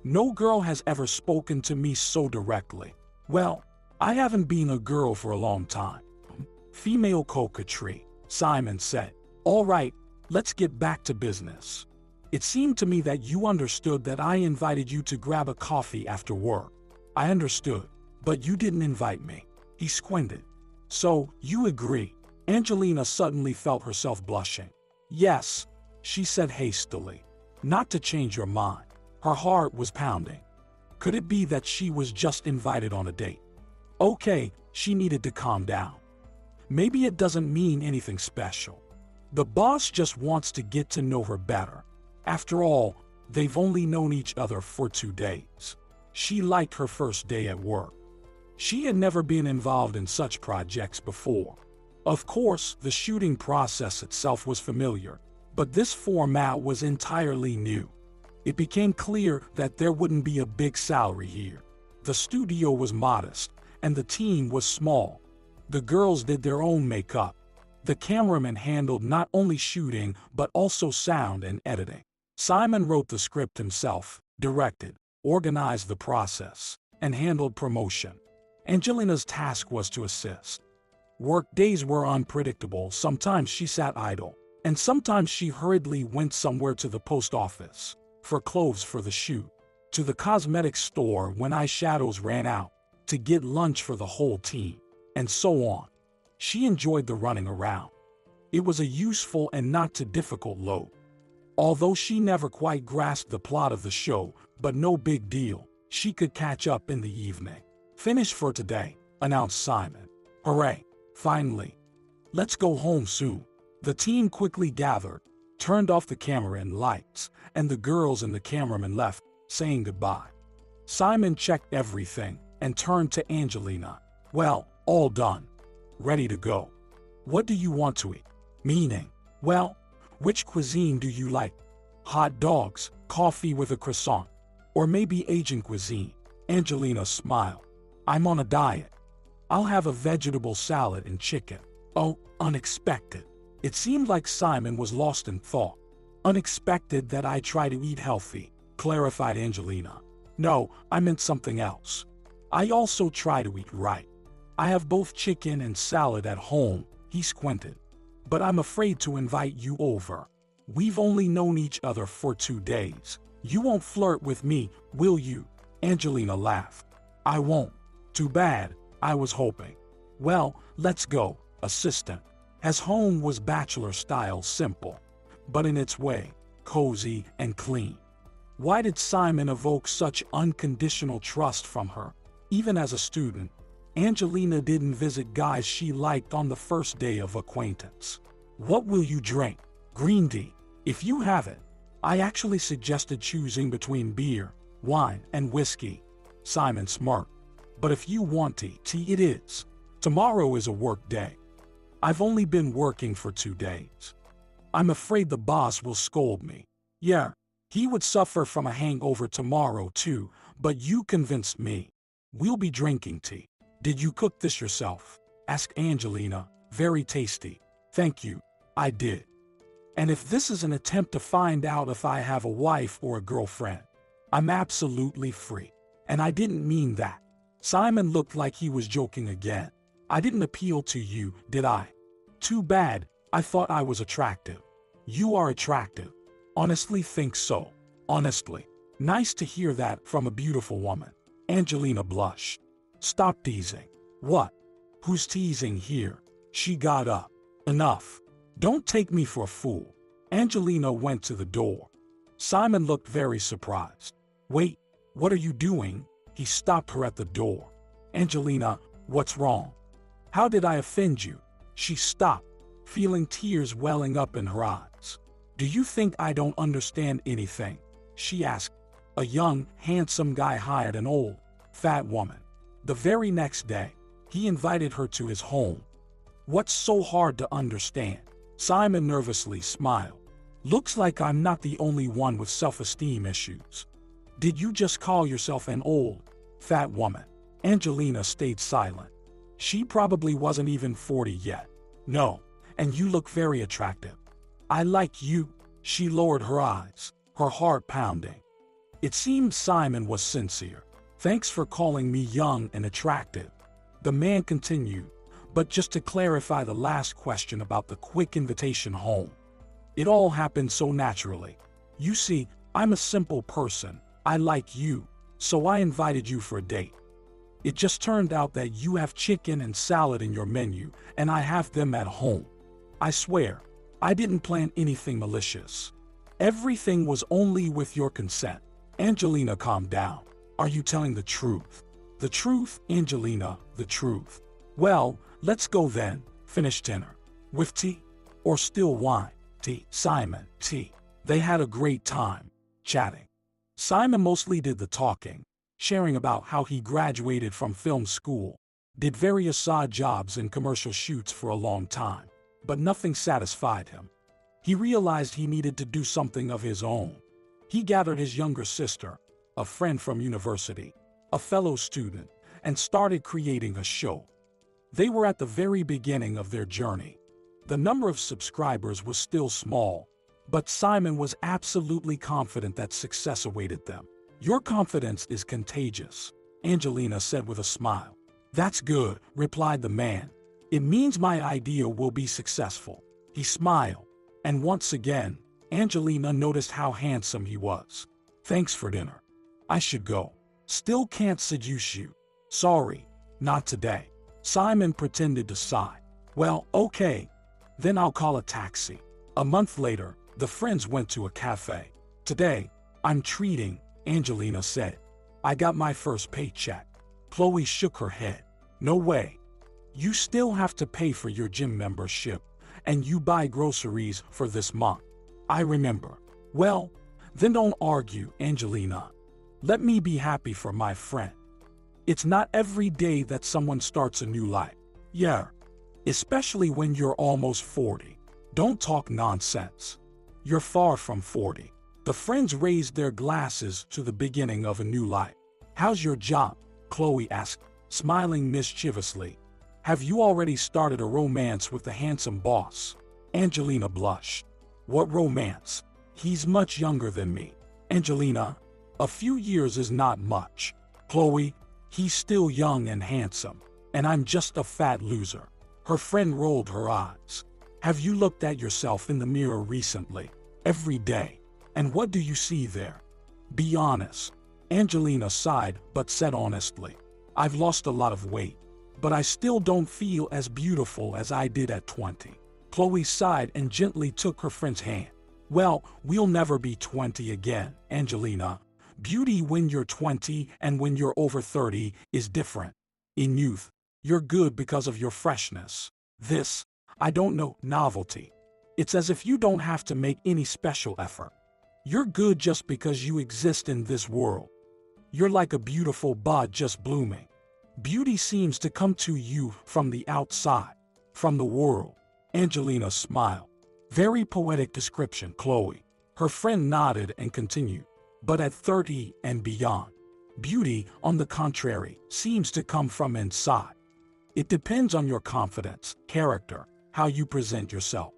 No girl has ever spoken to me so directly. Well, I haven't been a girl for a long time. Female coquetry, Simon said. All right, let's get back to business. It seemed to me that you understood that I invited you to grab a coffee after work. I understood, but you didn't invite me. He squinted. So, you agree. Angelina suddenly felt herself blushing. Yes, she said hastily. Not to change your mind. Her heart was pounding. Could it be that she was just invited on a date? Okay, she needed to calm down. Maybe it doesn't mean anything special. The boss just wants to get to know her better. After all, they've only known each other for 2 days. She liked her first day at work. She had never been involved in such projects before. Of course, the shooting process itself was familiar, but this format was entirely new. It became clear that there wouldn't be a big salary here. The studio was modest, and the team was small. The girls did their own makeup. The cameraman handled not only shooting, but also sound and editing. Simon wrote the script himself, directed, organized the process, and handled promotion. Angelina's task was to assist. Work days were unpredictable. Sometimes she sat idle, and sometimes she hurriedly went somewhere to the post office, for clothes for the shoot, to the cosmetics store when eyeshadows ran out, to get lunch for the whole team, and so on. She enjoyed the running around. It was a useful and not too difficult load. Although she never quite grasped the plot of the show, but no big deal, she could catch up in the evening. Finished for today, announced Simon. Hooray, finally. Let's go home soon. The team quickly gathered, turned off the camera and lights, and the girls and the cameraman left, saying goodbye. Simon checked everything and turned to Angelina. Well, all done. Ready to go. What do you want to eat? Meaning, well, which cuisine do you like? Hot dogs, coffee with a croissant, or maybe Asian cuisine? Angelina smiled. I'm on a diet. I'll have a vegetable salad and chicken. Oh, unexpected. It seemed like Simon was lost in thought. Unexpected that I try to eat healthy, clarified Angelina. No, I meant something else. I also try to eat right. I have both chicken and salad at home, he squinted. But I'm afraid to invite you over. We've only known each other for 2 days. You won't flirt with me, will you? Angelina laughed. I won't. Too bad, I was hoping. Well, let's go, assistant. As home was bachelor style simple, but in its way, cozy and clean. Why did Simon evoke such unconditional trust from her? Even as a student, Angelina didn't visit guys she liked on the first day of acquaintance. What will you drink? Green tea. If you have it. I actually suggested choosing between beer, wine, and whiskey. Simon smirked. But if you want tea, tea it is. Tomorrow is a work day. I've only been working for 2 days. I'm afraid the boss will scold me. Yeah, he would suffer from a hangover tomorrow too, but you convinced me. We'll be drinking tea. Did you cook this yourself? Asked Angelina. Very tasty. Thank you. I did. And if this is an attempt to find out if I have a wife or a girlfriend, I'm absolutely free. And I didn't mean that. Simon looked like he was joking again. I didn't appeal to you, did I? Too bad, I thought I was attractive. You are attractive. Honestly think so. Honestly. Nice to hear that from a beautiful woman. Angelina blushed. Stop teasing. What? Who's teasing here? She got up. Enough. Don't take me for a fool. Angelina went to the door. Simon looked very surprised. Wait, what are you doing? He stopped her at the door. Angelina, what's wrong? How did I offend you? She stopped, feeling tears welling up in her eyes. Do you think I don't understand anything? She asked. A young, handsome guy hired an old, fat woman. The very next day, he invited her to his home. What's so hard to understand? Simon nervously smiled. Looks like I'm not the only one with self-esteem issues. Did you just call yourself an old, fat woman? Angelina stayed silent. She probably wasn't even 40 yet. No, and you look very attractive. I like you. She lowered her eyes, her heart pounding. It seemed Simon was sincere. Thanks for calling me young and attractive. The man continued, but just to clarify the last question about the quick invitation home. It all happened so naturally. You see, I'm a simple person. I like you, so I invited you for a date. It just turned out that you have chicken and salad in your menu, and I have them at home. I swear, I didn't plan anything malicious. Everything was only with your consent. Angelina, calm down. Are you telling the truth? The truth, Angelina, the truth. Well, let's go then. Finish dinner. With tea? Or still wine? Tea. Simon, tea. They had a great time, chatting. Simon mostly did the talking, sharing about how he graduated from film school, did various odd jobs and commercial shoots for a long time, but nothing satisfied him. He realized he needed to do something of his own. He gathered his younger sister, a friend from university, a fellow student, and started creating a show. They were at the very beginning of their journey. The number of subscribers was still small, but Simon was absolutely confident that success awaited them. Your confidence is contagious, Angelina said with a smile. That's good, replied the man. It means my idea will be successful. He smiled, and once again, Angelina noticed how handsome he was. Thanks for dinner. I should go. Still can't seduce you. Sorry, not today. Simon pretended to sigh. Well, okay. Then I'll call a taxi. A month later, the friends went to a cafe. Today, I'm treating, Angelina said. I got my first paycheck. Chloe shook her head. No way. You still have to pay for your gym membership, and you buy groceries for this month. I remember. Well, then don't argue, Angelina. Let me be happy for my friend. It's not every day that someone starts a new life. Yeah. Especially when you're almost 40. Don't talk nonsense. You're far from 40. The friends raised their glasses to the beginning of a new life. How's your job? Chloe asked, smiling mischievously. Have you already started a romance with the handsome boss? Angelina blushed. What romance? He's much younger than me. Angelina, a few years is not much. Chloe, he's still young and handsome, and I'm just a fat loser. Her friend rolled her eyes. Have you looked at yourself in the mirror recently? Every day. And what do you see there? Be honest. Angelina sighed but said honestly. I've lost a lot of weight, but I still don't feel as beautiful as I did at 20. Chloe sighed and gently took her friend's hand. Well, we'll never be 20 again, Angelina. Beauty when you're 20 and when you're over 30 is different. In youth, you're good because of your freshness. This, I don't know, novelty. It's as if you don't have to make any special effort. You're good just because you exist in this world. You're like a beautiful bud just blooming. Beauty seems to come to you from the outside, from the world. Angelina smiled. Very poetic description, Chloe. Her friend nodded and continued. But at 30 and beyond, beauty, on the contrary, seems to come from inside. It depends on your confidence, character, how you present yourself.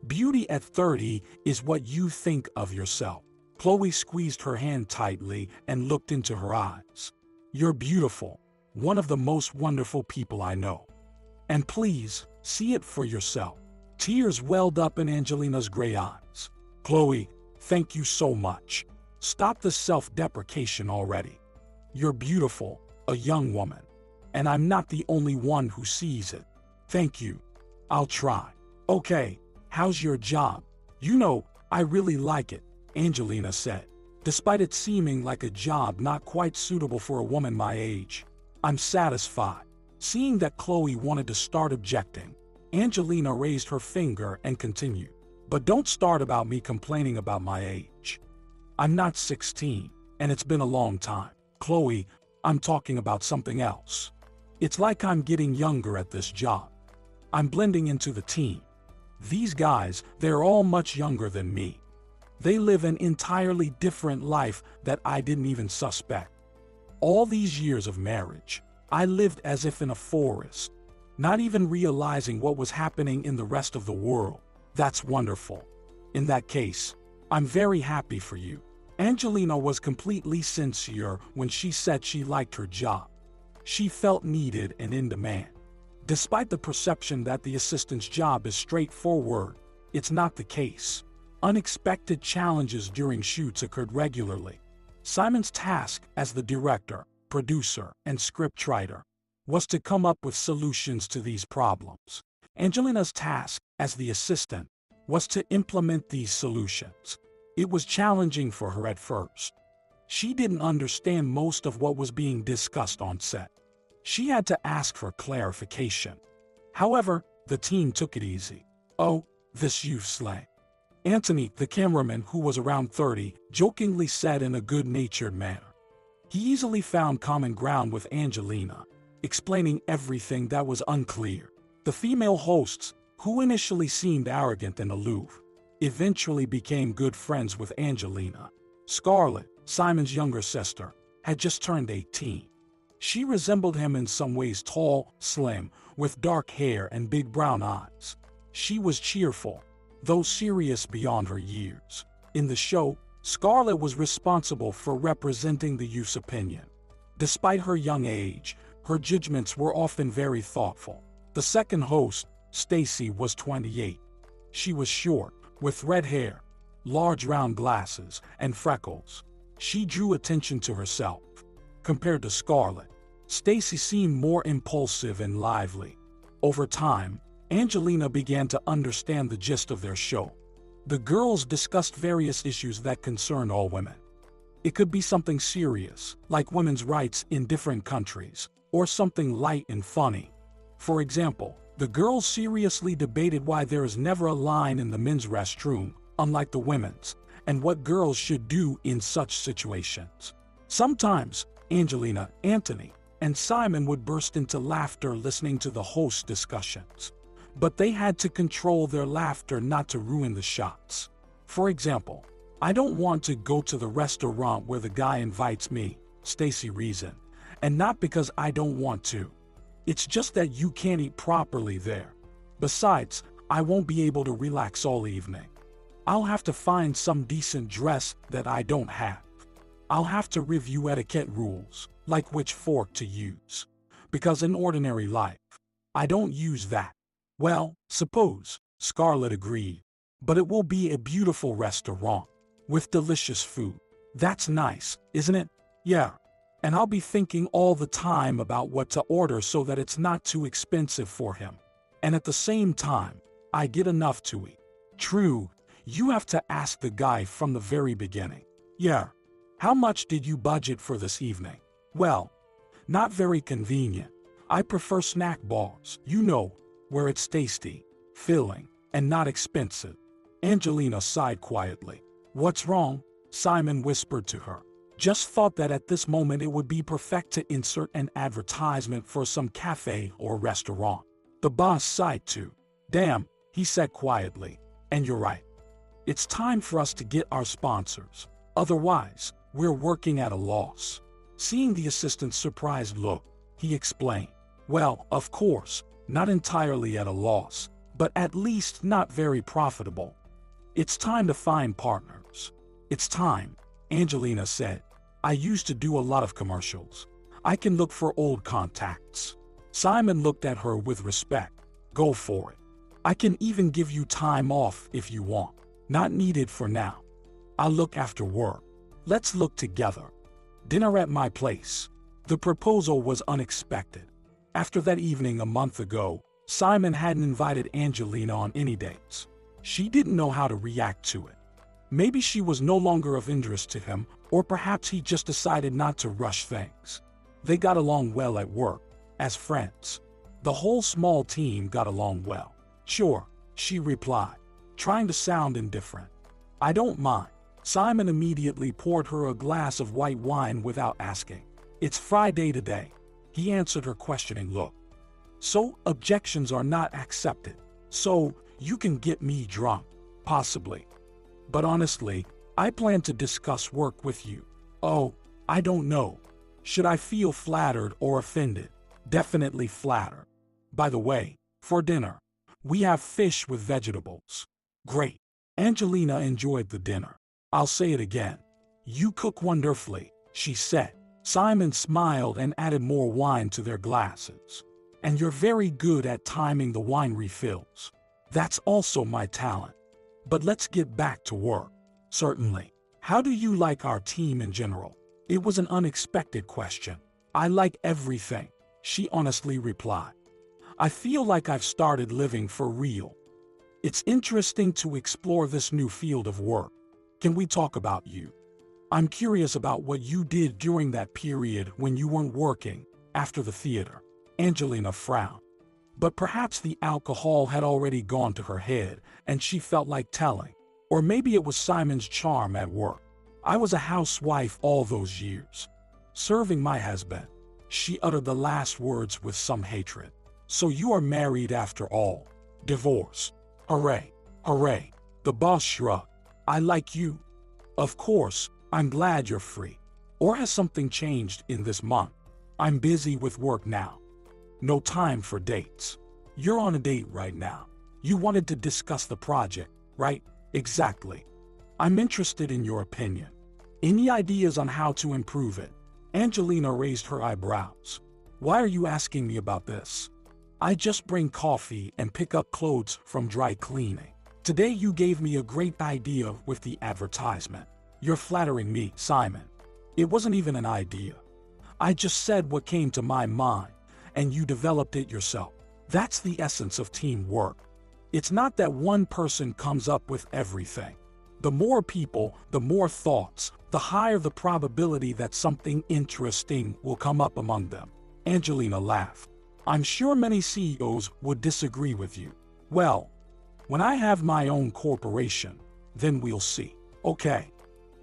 Beauty at 30 is what you think of yourself. Chloe squeezed her hand tightly and looked into her eyes. You're beautiful, one of the most wonderful people I know. And please, see it for yourself. Tears welled up in Angelina's gray eyes. Chloe, thank you so much. Stop the self-deprecation already. You're beautiful, a young woman. And I'm not the only one who sees it. Thank you. I'll try. Okay, how's your job? You know, I really like it, Angelina said. Despite it seeming like a job not quite suitable for a woman my age, I'm satisfied. Seeing that Chloe wanted to start objecting, Angelina raised her finger and continued. But don't start about me complaining about my age. I'm not 16, and it's been a long time. Chloe, I'm talking about something else. It's like I'm getting younger at this job. I'm blending into the team. These guys, they're all much younger than me. They live an entirely different life that I didn't even suspect. All these years of marriage, I lived as if in a forest, not even realizing what was happening in the rest of the world. That's wonderful. In that case, I'm very happy for you. Angelina was completely sincere when she said she liked her job. She felt needed and in demand. Despite the perception that the assistant's job is straightforward, it's not the case. Unexpected challenges during shoots occurred regularly. Simon's task as the director, producer, and scriptwriter was to come up with solutions to these problems. Angelina's task as the assistant was to implement these solutions. It was challenging for her at first. She didn't understand most of what was being discussed on set. She had to ask for clarification. However, the team took it easy. Oh, this youth slang. Anthony, the cameraman who was around 30, jokingly said in a good-natured manner. He easily found common ground with Angelina, explaining everything that was unclear. The female hosts, who initially seemed arrogant and aloof, eventually became good friends with Angelina. Scarlett, Simon's younger sister, had just turned 18. She resembled him in some ways, tall, slim, with dark hair and big brown eyes. She was cheerful, though serious beyond her years. In the show, Scarlett was responsible for representing the youth's opinion. Despite her young age, her judgments were often very thoughtful. The second host, Stacy, was 28. She was short, with red hair, large round glasses, and freckles. She drew attention to herself. Compared to Scarlett, Stacy seemed more impulsive and lively. Over time, Angelina began to understand the gist of their show. The girls discussed various issues that concerned all women. It could be something serious, like women's rights in different countries, or something light and funny. For example, the girls seriously debated why there is never a line in the men's restroom, unlike the women's, and what girls should do in such situations. Sometimes, Angelina, Anthony, and Simon would burst into laughter listening to the host discussions. But they had to control their laughter not to ruin the shots. For example, I don't want to go to the restaurant where the guy invites me, Stacy reasoned, and not because I don't want to. It's just that you can't eat properly there. Besides, I won't be able to relax all evening. I'll have to find some decent dress that I don't have. I'll have to review etiquette rules, like which fork to use. Because in ordinary life, I don't use that. Well, suppose, Scarlett agreed. But it will be a beautiful restaurant, with delicious food. That's nice, isn't it? Yeah. And I'll be thinking all the time about what to order so that it's not too expensive for him. And at the same time, I get enough to eat. True, you have to ask the guy from the very beginning. Yeah. How much did you budget for this evening? Well, not very convenient. I prefer snack bars, you know, where it's tasty, filling, and not expensive. Angelina sighed quietly. What's wrong? Simon whispered to her. Just thought that at this moment it would be perfect to insert an advertisement for some cafe or restaurant. The boss sighed too. Damn, he said quietly. And you're right. It's time for us to get our sponsors. Otherwise, we're working at a loss. Seeing the assistant's surprised look, he explained. Well, of course, not entirely at a loss, but at least not very profitable. It's time to find partners. It's time, Angelina said. I used to do a lot of commercials. I can look for old contacts. Simon looked at her with respect. Go for it. I can even give you time off if you want. Not needed for now. I'll look after work. Let's look together. Dinner at my place. The proposal was unexpected. After that evening a month ago, Simon hadn't invited Angelina on any dates. She didn't know how to react to it. Maybe she was no longer of interest to him, or perhaps he just decided not to rush things. They got along well at work, as friends. The whole small team got along well. Sure, she replied, trying to sound indifferent. I don't mind. Simon immediately poured her a glass of white wine without asking. It's Friday today. He answered her questioning look. So, objections are not accepted. So, you can get me drunk. Possibly. But honestly, I plan to discuss work with you. Oh, I don't know. Should I feel flattered or offended? Definitely flattered. By the way, for dinner, we have fish with vegetables. Great. Angelina enjoyed the dinner. I'll say it again. You cook wonderfully, she said. Simon smiled and added more wine to their glasses. And you're very good at timing the wine refills. That's also my talent. But let's get back to work. Certainly. How do you like our team in general? It was an unexpected question. I like everything, she honestly replied. I feel like I've started living for real. It's interesting to explore this new field of work. Can we talk about you? I'm curious about what you did during that period when you weren't working, after the theater. Angelina frowned. But perhaps the alcohol had already gone to her head, and she felt like telling. Or maybe it was Simon's charm at work. I was a housewife all those years, serving my husband. She uttered the last words with some hatred. So you are married after all. Divorce. Hooray. Hooray. The boss shrugged. I like you. Of course, I'm glad you're free. Or has something changed in this month? I'm busy with work now. No time for dates. You're on a date right now. You wanted to discuss the project, right? Exactly. I'm interested in your opinion. Any ideas on how to improve it? Angelina raised her eyebrows. Why are you asking me about this? I just bring coffee and pick up clothes from dry cleaning. Today you gave me a great idea with the advertisement. You're flattering me, Simon. It wasn't even an idea. I just said what came to my mind, and you developed it yourself. That's the essence of teamwork. It's not that one person comes up with everything. The more people, the more thoughts, the higher the probability that something interesting will come up among them. Angelina laughed. I'm sure many CEOs would disagree with you. Well, when I have my own corporation, then we'll see. Okay.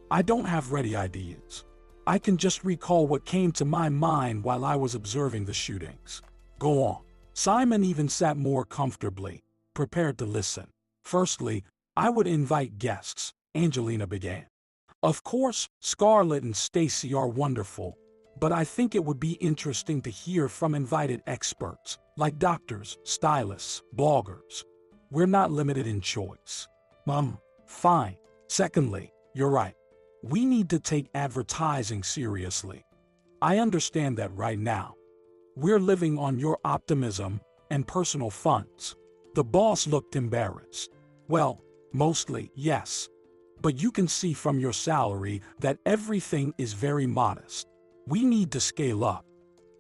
I don't have ready ideas. I can just recall what came to my mind while I was observing the shootings. Go on. Simon even sat more comfortably, prepared to listen. Firstly, I would invite guests, Angelina began. Of course, Scarlett and Stacy are wonderful, but I think it would be interesting to hear from invited experts, like doctors, stylists, bloggers. We're not limited in choice. Fine. Secondly, you're right. We need to take advertising seriously. I understand that right now. We're living on your optimism and personal funds. The boss looked embarrassed. Well, mostly, yes. But you can see from your salary that everything is very modest. We need to scale up.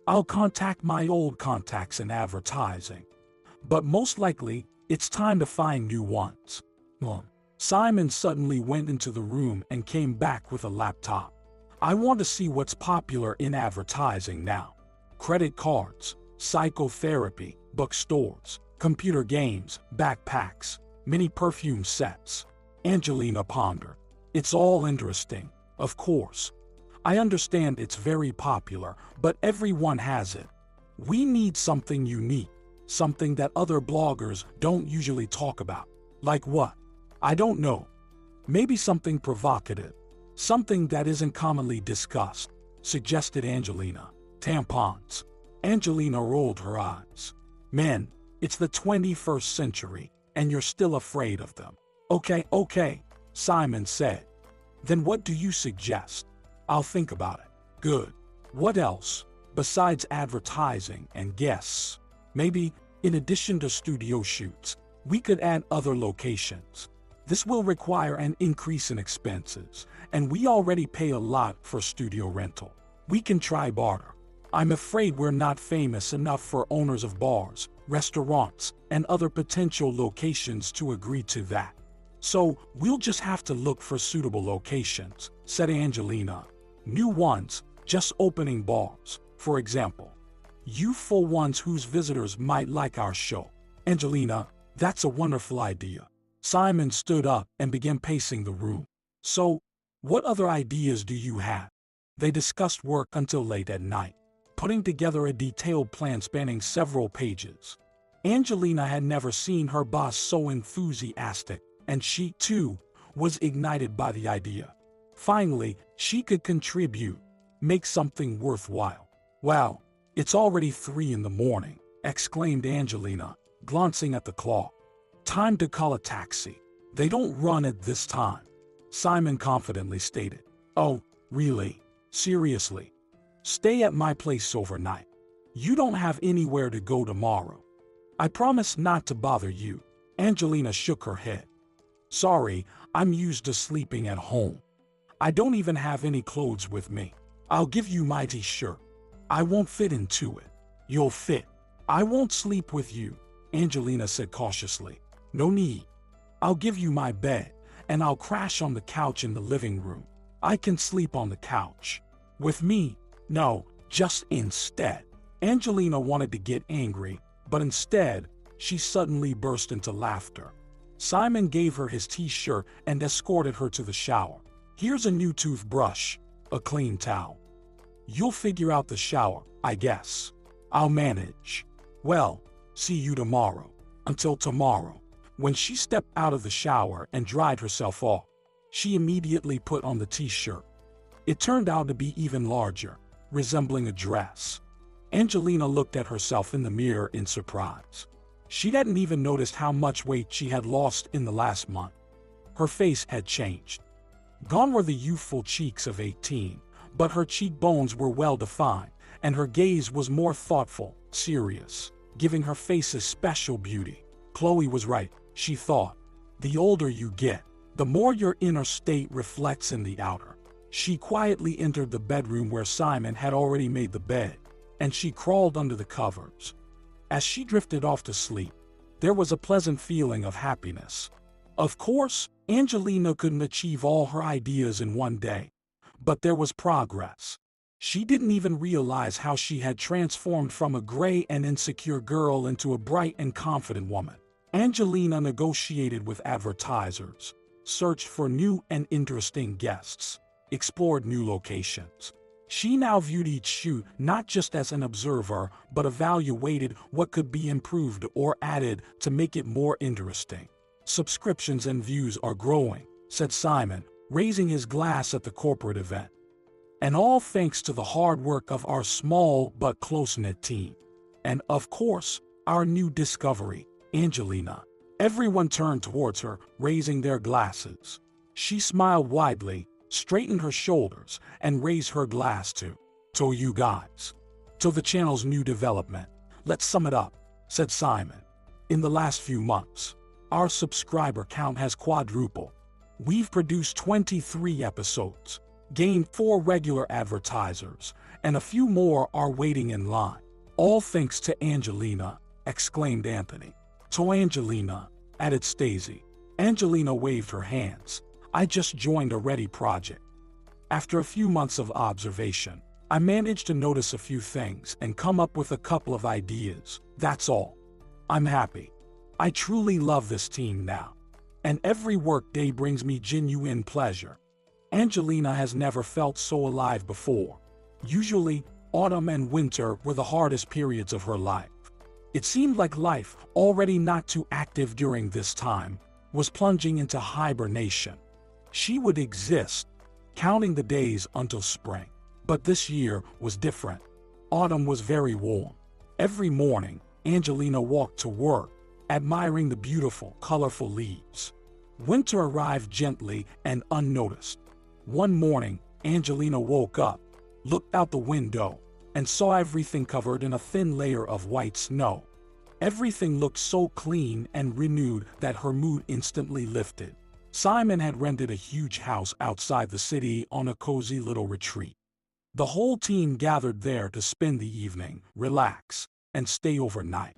I'll contact my old contacts in advertising. But most likely, it's time to find new ones. Simon suddenly went into the room and came back with a laptop. I want to see what's popular in advertising now. Credit cards, psychotherapy, bookstores, computer games, backpacks, mini perfume sets. Angelina pondered. It's all interesting, of course. I understand it's very popular, but everyone has it. We need something unique, something that other bloggers don't usually talk about. Like what? I don't know. Maybe something provocative. Something that isn't commonly discussed, suggested Angelina. Tampons. Angelina rolled her eyes. Men, It's the 21st century, and you're still afraid of them. Okay, Simon said. Then what do you suggest? I'll think about it. Good. What else, besides advertising and guests? Maybe, in addition to studio shoots, we could add other locations. This will require an increase in expenses, and we already pay a lot for studio rental. We can try barter. I'm afraid we're not famous enough for owners of bars, restaurants, and other potential locations to agree to that. So, we'll just have to look for suitable locations, said Angelina. New ones, just opening bars, for example. Youthful ones whose visitors might like our show. Angelina, that's a wonderful idea. Simon stood up and began pacing the room. So, what other ideas do you have? They discussed work until late at night, putting together a detailed plan spanning several pages. Angelina had never seen her boss so enthusiastic, and she, too, was ignited by the idea. Finally, she could contribute, make something worthwhile. Wow, it's already 3 in the morning, exclaimed Angelina, glancing at the clock. Time to call a taxi. They don't run at this time, Simon confidently stated. Oh, really? Seriously? Stay at my place overnight. You don't have anywhere to go tomorrow. I promise not to bother you. Angelina shook her head. Sorry, I'm used to sleeping at home. I don't even have any clothes with me. I'll give you my t-shirt. I won't fit into it. You'll fit. I won't sleep with you, Angelina said cautiously. No need. I'll give you my bed, and I'll crash on the couch in the living room. I can sleep on the couch. With me? No, just instead. Angelina wanted to get angry, but instead, she suddenly burst into laughter. Simon gave her his t-shirt and escorted her to the shower. Here's a new toothbrush, a clean towel. You'll figure out the shower, I guess. I'll manage. Well, see you tomorrow. Until tomorrow. When she stepped out of the shower and dried herself off, she immediately put on the t-shirt. It turned out to be even larger, resembling a dress. Angelina looked at herself in the mirror in surprise. She hadn't even noticed how much weight she had lost in the last month. Her face had changed. Gone were the youthful cheeks of 18, but her cheekbones were well defined, and her gaze was more thoughtful, serious, giving her face a special beauty. Chloe was right, she thought. The older you get, the more your inner state reflects in the outer. She quietly entered the bedroom where Simon had already made the bed, and she crawled under the covers. As she drifted off to sleep, there was a pleasant feeling of happiness. Of course, Angelina couldn't achieve all her ideas in one day, but there was progress. She didn't even realize how she had transformed from a gray and insecure girl into a bright and confident woman. Angelina negotiated with advertisers, searched for new and interesting guests, explored new locations. She now viewed each shoot not just as an observer, but evaluated what could be improved or added to make it more interesting. Subscriptions and views are growing, said Simon, raising his glass at the corporate event. And all thanks to the hard work of our small but close-knit team. And of course, our new discovery, Angelina. Everyone turned towards her, raising their glasses. She smiled widely, straightened her shoulders, and raised her glass to you guys. To the channel's new development. Let's sum it up, said Simon. In the last few months, our subscriber count has quadrupled. We've produced 23 episodes, gained 4 regular advertisers, and a few more are waiting in line. All thanks to Angelina, exclaimed Anthony. To Angelina, added Stacey. Angelina waved her hands. I just joined a Ready project. After a few months of observation, I managed to notice a few things and come up with a couple of ideas. That's all. I'm happy. I truly love this team now. And every work day brings me genuine pleasure. Angelina has never felt so alive before. Usually, autumn and winter were the hardest periods of her life. It seemed like life, already not too active during this time, was plunging into hibernation. She would exist, counting the days until spring. But this year was different. Autumn was very warm. Every morning, Angelina walked to work, admiring the beautiful, colorful leaves. Winter arrived gently and unnoticed. One morning, Angelina woke up, looked out the window, and saw everything covered in a thin layer of white snow. Everything looked so clean and renewed that her mood instantly lifted. Simon had rented a huge house outside the city on a cozy little retreat. The whole team gathered there to spend the evening, relax, and stay overnight.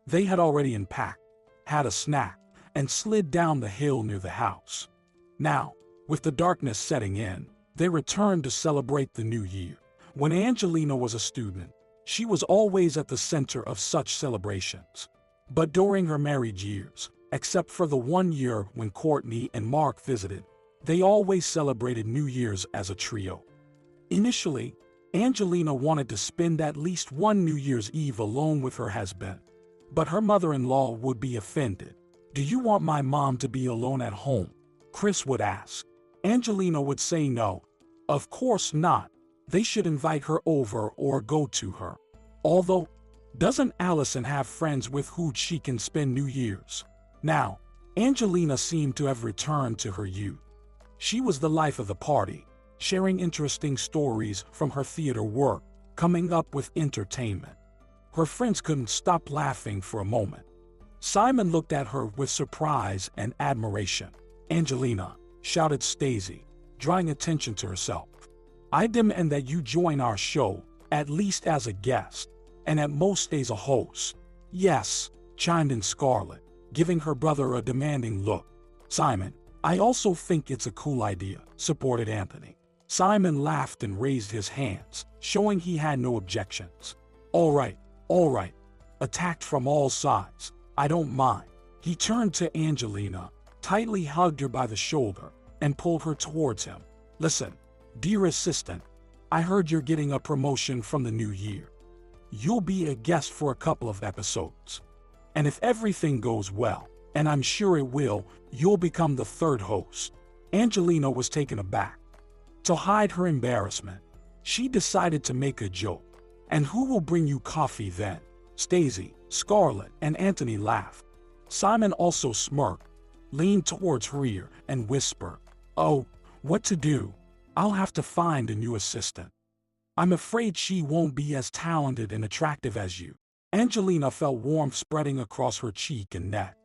They had already unpacked, had a snack, and slid down the hill near the house. Now, with the darkness setting in, they returned to celebrate the new year. When Angelina was a student, she was always at the center of such celebrations. But during her marriage years, except for the 1 year when Courtney and Mark visited, they always celebrated New Year's as a trio. Initially, Angelina wanted to spend at least one New Year's Eve alone with her husband. But her mother-in-law would be offended. "Do you want my mom to be alone at home?" Chris would ask. Angelina would say no. Of course not. They should invite her over or go to her. Although, doesn't Allison have friends with who she can spend New Year's? Now, Angelina seemed to have returned to her youth. She was the life of the party, sharing interesting stories from her theater work, coming up with entertainment. Her friends couldn't stop laughing for a moment. Simon looked at her with surprise and admiration. "Angelina," shouted Stacey, drawing attention to herself. "I demand that you join our show, at least as a guest, and at most as a host." "Yes," chimed in Scarlett, giving her brother a demanding look. "Simon, I also think it's a cool idea," supported Anthony. Simon laughed and raised his hands, showing he had no objections. All right, attacked from all sides. "I don't mind." He turned to Angelina, tightly hugged her by the shoulder, and pulled her towards him. "Listen, dear assistant, I heard you're getting a promotion from the new year. You'll be a guest for a couple of episodes. And if everything goes well, and I'm sure it will, you'll become the third host." Angelina was taken aback. To hide her embarrassment, she decided to make a joke. "And who will bring you coffee then?" Stacey, Scarlett, and Anthony laughed. Simon also smirked, leaned towards her ear, and whispered, "Oh, what to do? I'll have to find a new assistant. I'm afraid she won't be as talented and attractive as you." Angelina felt warmth spreading across her cheek and neck.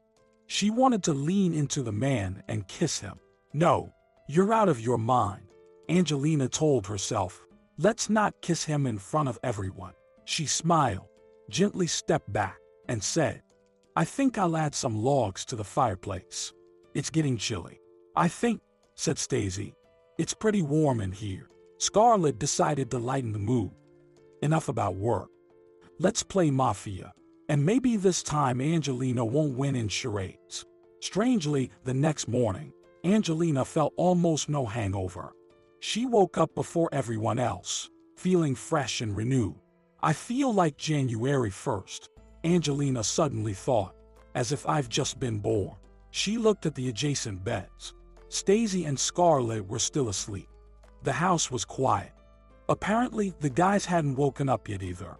She wanted to lean into the man and kiss him. "No, you're out of your mind," Angelina told herself. "Let's not kiss him in front of everyone." She smiled, gently stepped back, and said, "I think I'll add some logs to the fireplace. It's getting chilly." "I think," said Stacey, "it's pretty warm in here." Scarlett decided to lighten the mood. "Enough about work. Let's play Mafia. And maybe this time Angelina won't win in charades." Strangely, the next morning, Angelina felt almost no hangover. She woke up before everyone else, feeling fresh and renewed. "I feel like January 1st, Angelina suddenly thought, "as if I've just been born." She looked at the adjacent beds. Stacey and Scarlett were still asleep. The house was quiet. Apparently, the guys hadn't woken up yet either.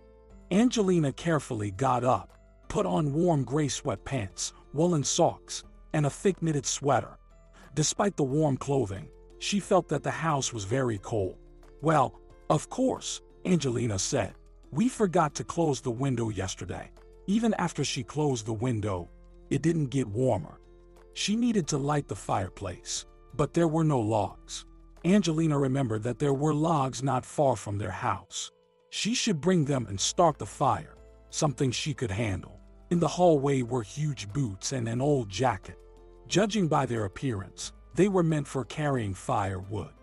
Angelina carefully got up, put on warm gray sweatpants, woolen socks, and a thick knitted sweater. Despite the warm clothing, she felt that the house was very cold. "Well, of course," Angelina said. "We forgot to close the window yesterday." Even after she closed the window, it didn't get warmer. She needed to light the fireplace, but there were no logs. Angelina remembered that there were logs not far from their house. She should bring them and start the fire, something she could handle. In the hallway were huge boots and an old jacket. Judging by their appearance, they were meant for carrying firewood.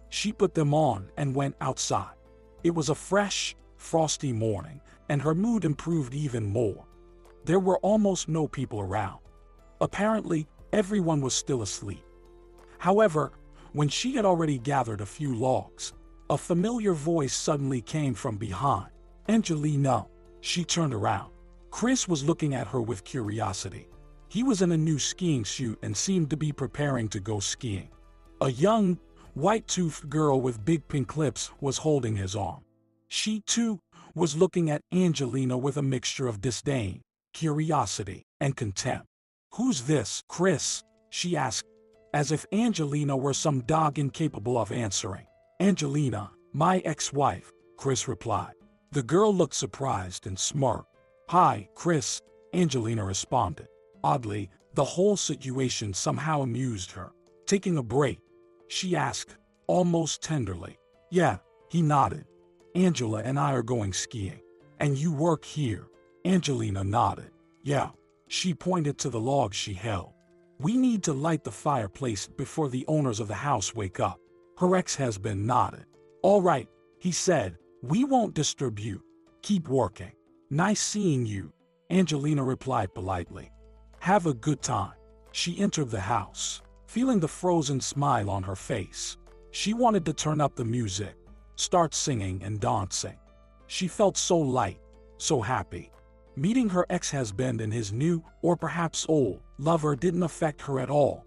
She put them on and went outside. It was a fresh, frosty morning, and her mood improved even more. There were almost no people around. Apparently, everyone was still asleep. However, when she had already gathered a few logs, a familiar voice suddenly came from behind. "Angelina." She turned around. Chris was looking at her with curiosity. He was in a new skiing suit and seemed to be preparing to go skiing. A young, white-toothed girl with big pink lips was holding his arm. She, too, was looking at Angelina with a mixture of disdain, curiosity, and contempt. "Who's this, Chris?" she asked, as if Angelina were some dog incapable of answering. "Angelina, my ex-wife," Chris replied. The girl looked surprised and smirked. "Hi, Chris," Angelina responded. Oddly, the whole situation somehow amused her. "Taking a break?" she asked, almost tenderly. "Yeah," he nodded. "Angela and I are going skiing." "And you work here?" Angelina nodded. "Yeah." She pointed to the log she held. "We need to light the fireplace before the owners of the house wake up." Her ex-husband nodded. "All right," he said. "We won't disturb you. Keep working." "Nice seeing you," Angelina replied politely. "Have a good time." She entered the house, feeling the frozen smile on her face. She wanted to turn up the music, start singing and dancing. She felt so light, so happy. Meeting her ex-husband and his new, or perhaps old, lover didn't affect her at all.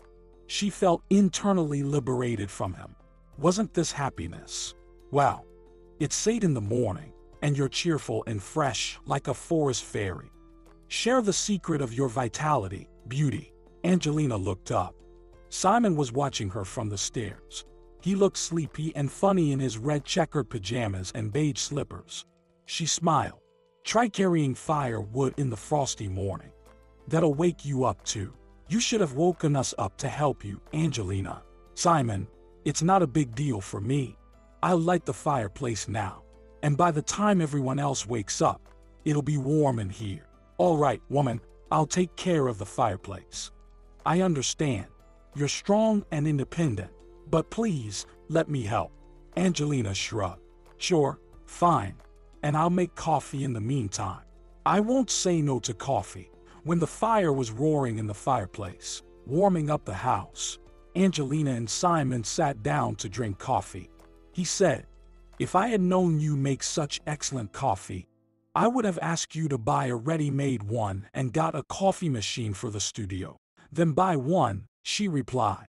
She felt internally liberated from him. Wasn't this happiness? Wow. It's 8 in the morning, and you're cheerful and fresh like a forest fairy. Share the secret of your vitality, beauty. Angelina looked up. Simon was watching her from the stairs. He looked sleepy and funny in his red checkered pajamas and beige slippers. She smiled. "Try carrying firewood in the frosty morning. That'll wake you up too." "You should have woken us up to help you, Angelina." "Simon, it's not a big deal for me. I'll light the fireplace now. And by the time everyone else wakes up, it'll be warm in here." "All right, woman, I'll take care of the fireplace." "I understand. You're strong and independent. But please, let me help." Angelina shrugged. "Sure, fine. And I'll make coffee in the meantime." "I won't say no to coffee." When the fire was roaring in the fireplace, warming up the house, Angelina and Simon sat down to drink coffee. He said, "If I had known you make such excellent coffee, I would have asked you to buy a ready-made one and got a coffee machine for the studio." "Then buy one," she replied.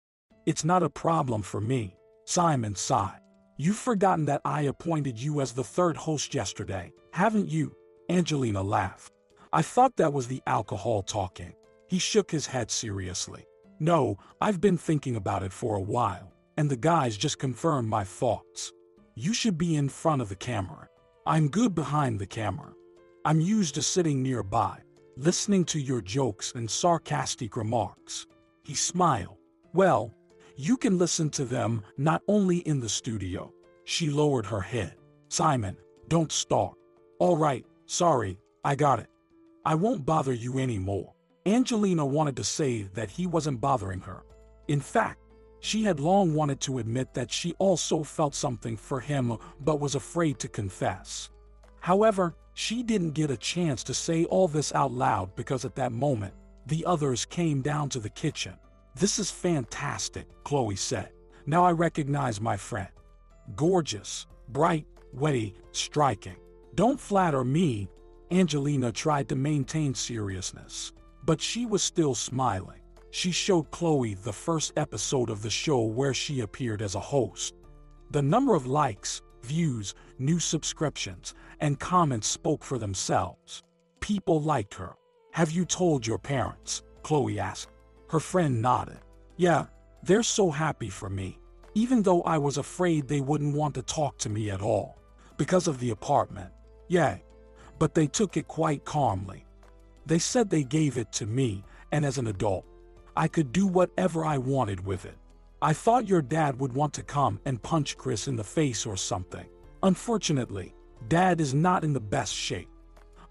"It's not a problem for me." Simon sighed. "You've forgotten that I appointed you as the third host yesterday, haven't you?" Angelina laughed. "I thought that was the alcohol talking." He shook his head seriously. "No, I've been thinking about it for a while, and the guys just confirmed my thoughts. You should be in front of the camera. I'm good behind the camera. I'm used to sitting nearby, listening to your jokes and sarcastic remarks." He smiled. "Well, you can listen to them not only in the studio." She lowered her head. "Simon, don't start." "All right, sorry, I got it. I won't bother you anymore." Angelina wanted to say that he wasn't bothering her. In fact, she had long wanted to admit that she also felt something for him but was afraid to confess. However, she didn't get a chance to say all this out loud because at that moment, the others came down to the kitchen. "This is fantastic," Chloe said. "Now I recognize my friend. Gorgeous, bright, witty, striking." "Don't flatter me." Angelina tried to maintain seriousness, but she was still smiling. She showed Chloe the first episode of the show where she appeared as a host. The number of likes, views, new subscriptions, and comments spoke for themselves. People liked her. "Have you told your parents?" Chloe asked. Her friend nodded. "Yeah, they're so happy for me, even though I was afraid they wouldn't want to talk to me at all, because of the apartment. Yeah, but they took it quite calmly. They said they gave it to me, and as an adult, I could do whatever I wanted with it. I thought your dad would want to come and punch Chris in the face or something. Unfortunately, Dad is not in the best shape.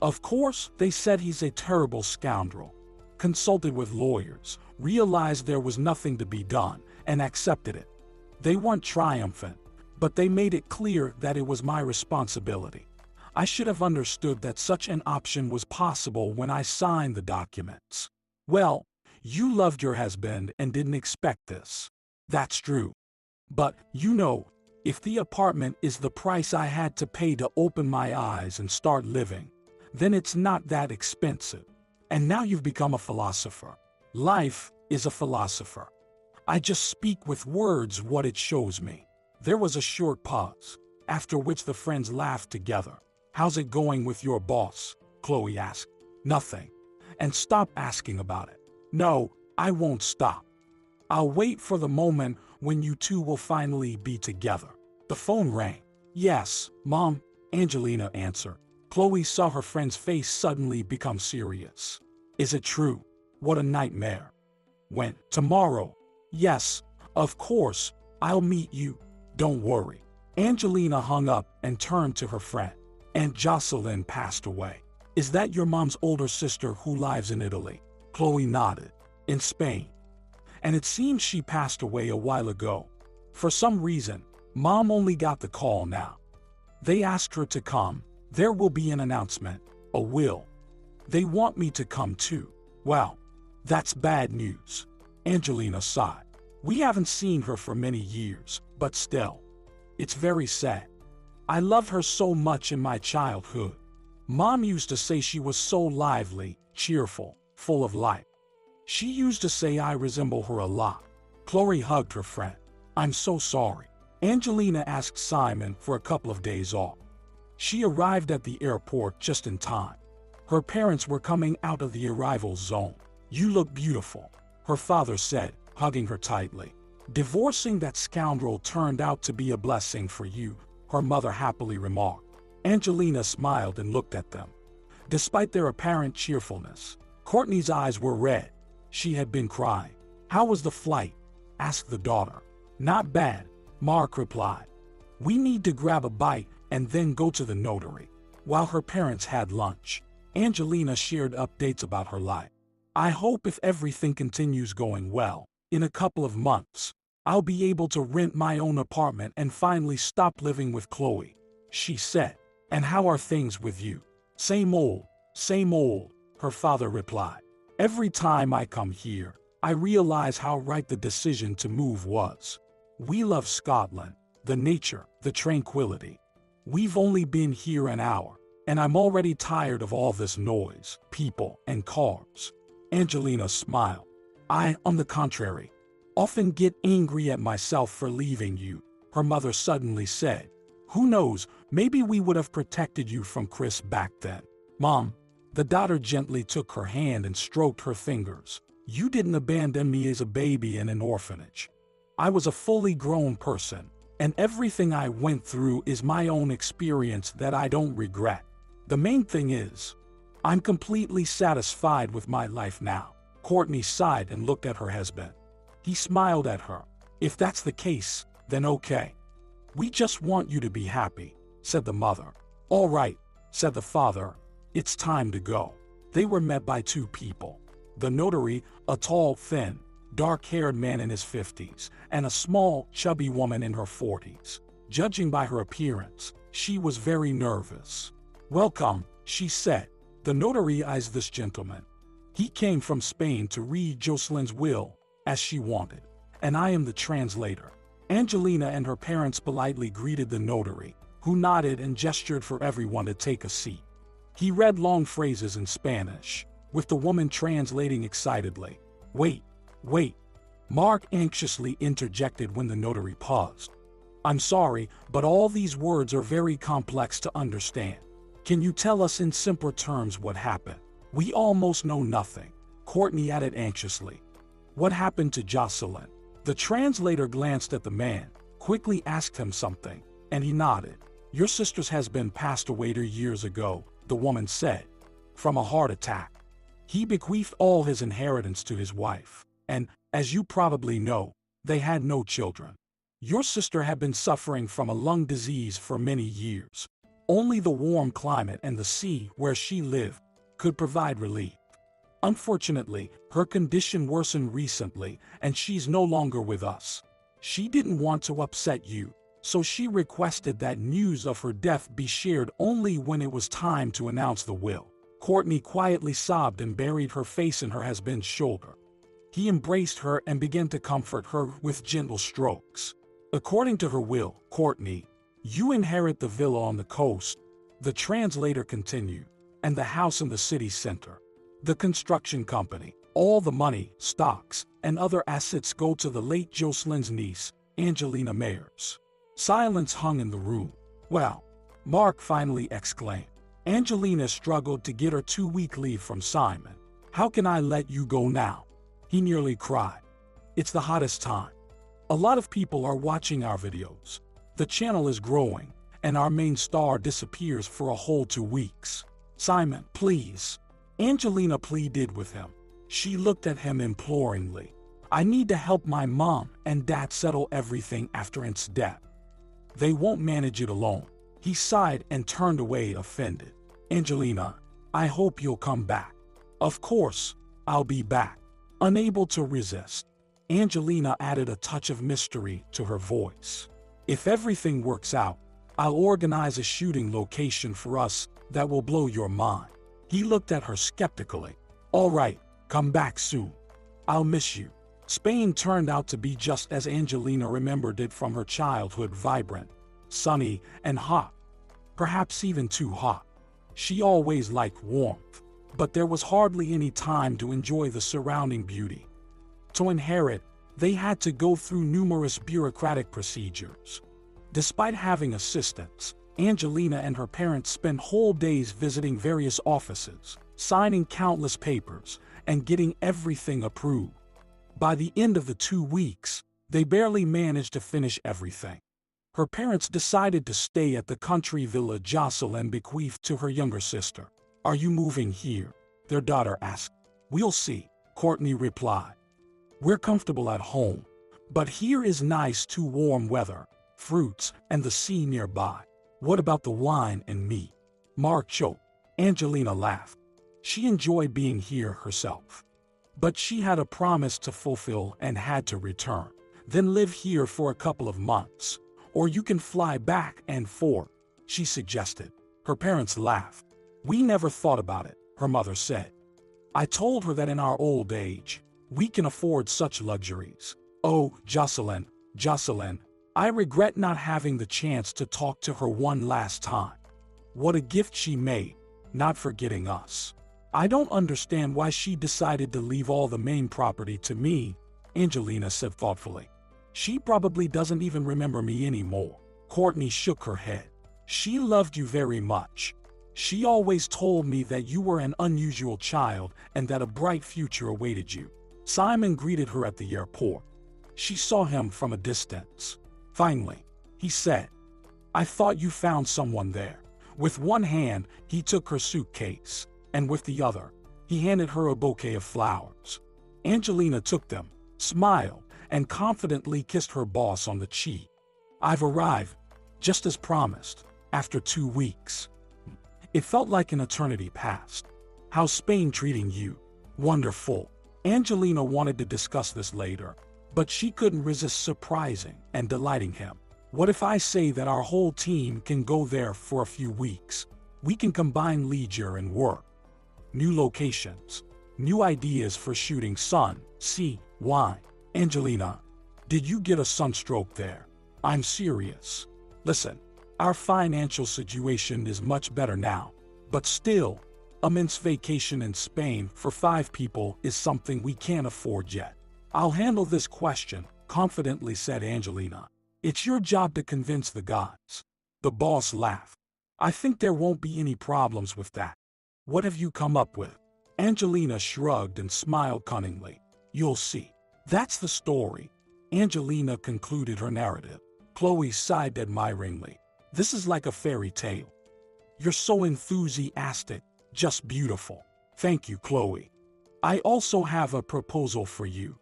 Of course, they said he's a terrible scoundrel. Consulted with lawyers, realized there was nothing to be done, and accepted it. They weren't triumphant, but they made it clear that it was my responsibility. I should have understood that such an option was possible when I signed the documents." "Well, you loved your husband and didn't expect this." "That's true. But, you know, if the apartment is the price I had to pay to open my eyes and start living, then it's not that expensive. And now you've become a philosopher. Life is a philosopher. I just speak with words what it shows me." There was a short pause, after which the friends laughed together. How's it going with your boss? Chloe asked. Nothing. And stop asking about it. No, I won't stop. I'll wait for the moment when you two will finally be together. The phone rang. Yes, Mom, Angelina answered. Chloe saw her friend's face suddenly become serious. Is it true? What a nightmare. When? Tomorrow. Yes, of course, I'll meet you. Don't worry. Angelina hung up and turned to her friend. Aunt Jocelyn passed away. Is that your mom's older sister who lives in Italy? Chloe nodded. In Spain. And it seems she passed away a while ago. For some reason, Mom only got the call now. They asked her to come. There will be an announcement, a will. They want me to come too. Well, that's bad news. Angelina sighed. We haven't seen her for many years, but still. It's very sad. I loved her so much in my childhood. Mom used to say she was so lively, cheerful, full of life. She used to say I resemble her a lot. Chloe hugged her friend. I'm so sorry. Angelina asked Simon for a couple of days off. She arrived at the airport just in time. Her parents were coming out of the arrival zone. You look beautiful, her father said, hugging her tightly. Divorcing that scoundrel turned out to be a blessing for you, her mother happily remarked. Angelina smiled and looked at them. Despite their apparent cheerfulness, Courtney's eyes were red. She had been crying. How was the flight? Asked the daughter. Not bad, Mark replied. We need to grab a bite and then go to the notary. While her parents had lunch, Angelina shared updates about her life. I hope if everything continues going well, in a couple of months, I'll be able to rent my own apartment and finally stop living with Chloe, she said. And how are things with you? Same old, her father replied. Every time I come here, I realize how right the decision to move was. We love Scotland, the nature, the tranquility. We've only been here an hour, and I'm already tired of all this noise, people, and cars. Angelina smiled. I, on the contrary, often get angry at myself for leaving you, her mother suddenly said. Who knows, maybe we would have protected you from Chris back then. Mom, the daughter gently took her hand and stroked her fingers. You didn't abandon me as a baby in an orphanage. I was a fully grown person, and everything I went through is my own experience that I don't regret. The main thing is, I'm completely satisfied with my life now. Courtney sighed and looked at her husband. He smiled at her. If that's the case, then okay. We just want you to be happy, said the mother. All right, said the father. It's time to go. They were met by two people. The notary, a tall, thin, dark-haired man in his 50s, and a small, chubby woman in her 40s. Judging by her appearance, she was very nervous. Welcome, she said. The notary eyed this gentleman. He came from Spain to read Jocelyn's will, as she wanted, and I am the translator. Angelina and her parents politely greeted the notary, who nodded and gestured for everyone to take a seat. He read long phrases in Spanish, with the woman translating excitedly. Wait. Mark anxiously interjected when the notary paused. I'm sorry, but all these words are very complex to understand. Can you tell us in simpler terms what happened? We almost know nothing, Courtney added anxiously. What happened to Jocelyn? The translator glanced at the man, quickly asked him something, and he nodded. Your sister's husband passed away 2 years ago, the woman said, from a heart attack. He bequeathed all his inheritance to his wife, and, as you probably know, they had no children. Your sister had been suffering from a lung disease for many years. Only the warm climate and the sea where she lived could provide relief. Unfortunately, her condition worsened recently, and she's no longer with us. She didn't want to upset you, so she requested that news of her death be shared only when it was time to announce the will. Courtney quietly sobbed and buried her face in her husband's shoulder. He embraced her and began to comfort her with gentle strokes. According to her will, Courtney, you inherit the villa on the coast, the translator continued, and the house in the city center. The construction company, all the money, stocks, and other assets go to the late Jocelyn's niece, Angelina Mayers. Silence hung in the room. Well, Mark finally exclaimed. Angelina struggled to get her 2-week leave from Simon. How can I let you go now? He nearly cried. It's the hottest time. A lot of people are watching our videos. The channel is growing, and our main star disappears for a whole 2 weeks. Simon, please. Angelina pleaded with him. She looked at him imploringly. I need to help my mom and dad settle everything after Aunt's death. They won't manage it alone. He sighed and turned away offended. Angelina, I hope you'll come back. Of course, I'll be back. Unable to resist, Angelina added a touch of mystery to her voice. If everything works out, I'll organize a shooting location for us that will blow your mind. He looked at her skeptically. All right, come back soon. I'll miss you. Spain turned out to be just as Angelina remembered it from her childhood, vibrant, sunny, and hot. Perhaps even too hot. She always liked warmth, but there was hardly any time to enjoy the surrounding beauty. To inherit, they had to go through numerous bureaucratic procedures. Despite having assistants, Angelina and her parents spent whole days visiting various offices, signing countless papers, and getting everything approved. By the end of the 2 weeks, they barely managed to finish everything. Her parents decided to stay at the country villa Jocelyn bequeathed to her younger sister. Are you moving here? Their daughter asked. We'll see, Courtney replied. We're comfortable at home, but here is nice too warm weather, fruits, and the sea nearby. What about the wine and meat? Mark choked. Angelina laughed. She enjoyed being here herself. But she had a promise to fulfill and had to return. Then live here for a couple of months. Or you can fly back and forth, she suggested. Her parents laughed. We never thought about it, her mother said. I told her that in our old age, we can afford such luxuries. Oh, Jocelyn, I regret not having the chance to talk to her one last time. What a gift she made, not forgetting us. I don't understand why she decided to leave all the main property to me, Angelina said thoughtfully. She probably doesn't even remember me anymore. Courtney shook her head. She loved you very much. She always told me that you were an unusual child and that a bright future awaited you. Simon greeted her at the airport. She saw him from a distance. Finally, he said, I thought you found someone there. With one hand, he took her suitcase, and with the other, he handed her a bouquet of flowers. Angelina took them, smiled, and confidently kissed her boss on the cheek. I've arrived, just as promised, after 2 weeks. It felt like an eternity passed. How's Spain treating you? Wonderful. Angelina wanted to discuss this later, but she couldn't resist surprising and delighting him. What if I say that our whole team can go there for a few weeks? We can combine leisure and work. New locations, new ideas for shooting sun, sea, wine. Angelina, did you get a sunstroke there? I'm serious. Listen, our financial situation is much better now, but still, a month's vacation in Spain for 5 people is something we can't afford yet. I'll handle this question, confidently said Angelina. It's your job to convince the gods. The boss laughed. I think there won't be any problems with that. What have you come up with? Angelina shrugged and smiled cunningly. You'll see. That's the story. Angelina concluded her narrative. Chloe sighed admiringly. This is like a fairy tale. You're so enthusiastic, just beautiful. Thank you, Chloe. I also have a proposal for you.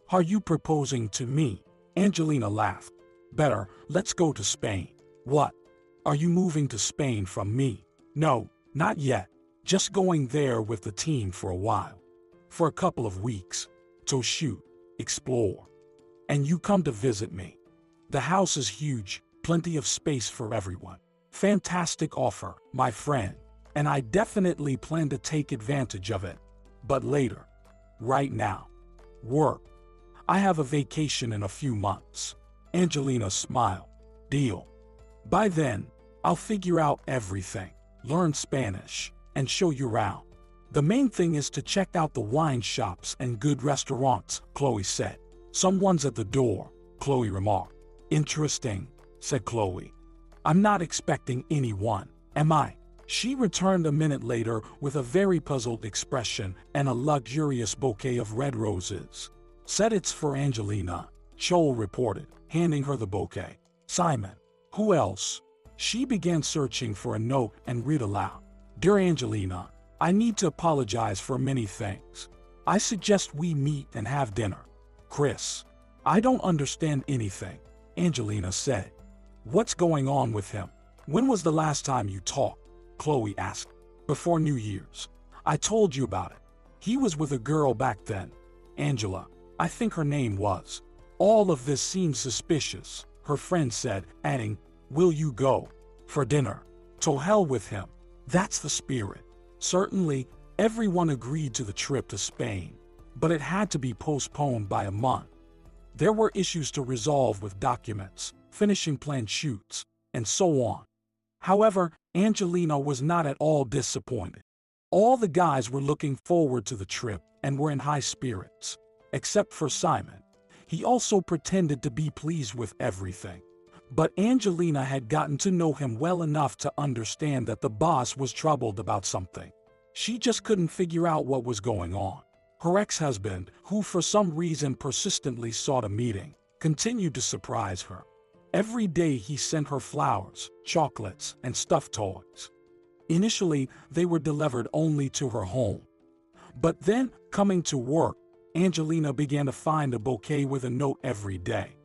Are you proposing to me? Angelina laughed. Better, let's go to Spain. What? Are you moving to Spain from me? No, not yet. Just going there with the team for a while. For a couple of weeks. To shoot, explore. And you come to visit me. The house is huge, plenty of space for everyone. Fantastic offer, my friend. And I definitely plan to take advantage of it. But later. Right now. Work. I have a vacation in a few months. Angelina smiled. Deal. By then, I'll figure out everything, learn Spanish, and show you around. The main thing is to check out the wine shops and good restaurants, Chloe said. Someone's at the door, Chloe remarked. Interesting, said Chloe. I'm not expecting anyone, am I? She returned a minute later with a very puzzled expression and a luxurious bouquet of red roses. Said it's for Angelina, Joel reported, handing her the bouquet. Simon. Who else? She began searching for a note and read aloud. Dear Angelina, I need to apologize for many things. I suggest we meet and have dinner. Chris. I don't understand anything, Angelina said. What's going on with him? When was the last time you talked? Chloe asked. Before New Year's. I told you about it. He was with a girl back then. Angela. I think her name was. All of this seems suspicious, her friend said, adding, will you go? For dinner. To hell with him. That's the spirit. Certainly, everyone agreed to the trip to Spain, but it had to be postponed by a month. There were issues to resolve with documents, finishing planned shoots, and so on. However, Angelina was not at all disappointed. All the guys were looking forward to the trip and were in high spirits, except for Simon. He also pretended to be pleased with everything. But Angelina had gotten to know him well enough to understand that the boss was troubled about something. She just couldn't figure out what was going on. Her ex-husband, who for some reason persistently sought a meeting, continued to surprise her. Every day he sent her flowers, chocolates, and stuffed toys. Initially, they were delivered only to her home. But then, coming to work, Angelina began to find a bouquet with a note every day.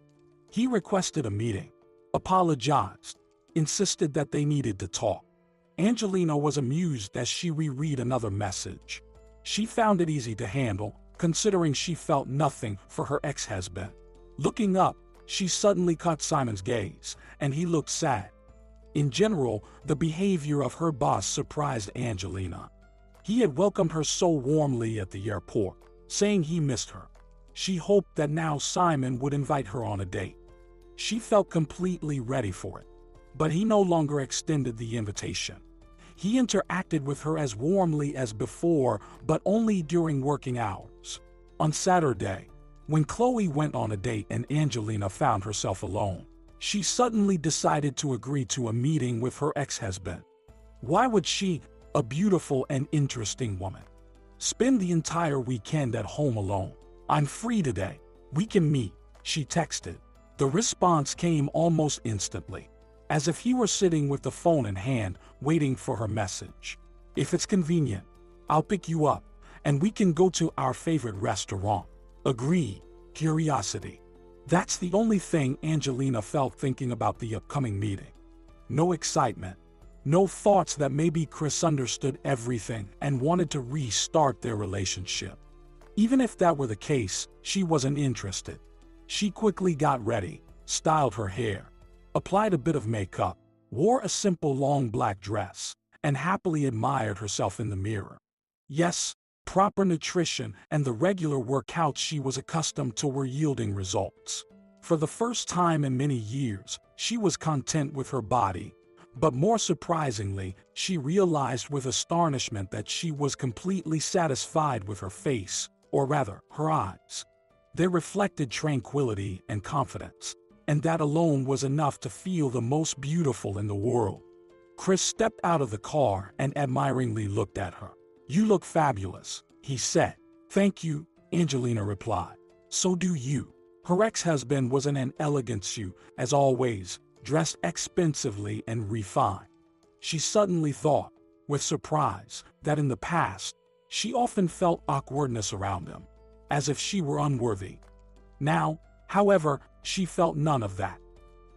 He requested a meeting, apologized, insisted that they needed to talk. Angelina was amused as she reread another message. She found it easy to handle, considering she felt nothing for her ex-husband. Looking up, she suddenly caught Simon's gaze, and he looked sad. In general, the behavior of her boss surprised Angelina. He had welcomed her so warmly at the airport, saying he missed her. She hoped that now Simon would invite her on a date. She felt completely ready for it. But he no longer extended the invitation. He interacted with her as warmly as before, but only during working hours. On Saturday, when Chloe went on a date and Angelina found herself alone, she suddenly decided to agree to a meeting with her ex-husband. Why would she, a beautiful and interesting woman, spend the entire weekend at home alone? I'm free today. We can meet, she texted. The response came almost instantly, as if he were sitting with the phone in hand, waiting for her message. If it's convenient, I'll pick you up, and we can go to our favorite restaurant. Agreed. Curiosity. That's the only thing Angelina felt thinking about the upcoming meeting. No excitement. No thoughts that maybe Chris understood everything and wanted to restart their relationship. Even if that were the case, she wasn't interested. She quickly got ready, styled her hair, applied a bit of makeup, wore a simple long black dress, and happily admired herself in the mirror. Yes, proper nutrition and the regular workouts she was accustomed to were yielding results. For the first time in many years, she was content with her body, but more surprisingly, she realized with astonishment that she was completely satisfied with her face, or rather, her eyes. They reflected tranquility and confidence, and that alone was enough to feel the most beautiful in the world. Chris stepped out of the car and admiringly looked at her. You look fabulous, he said. Thank you, Angelina replied. So do you. Her ex-husband was in an elegant suit, as always, dressed expensively and refined. She suddenly thought, with surprise, that in the past, she often felt awkwardness around him, as if she were unworthy. Now, however, she felt none of that.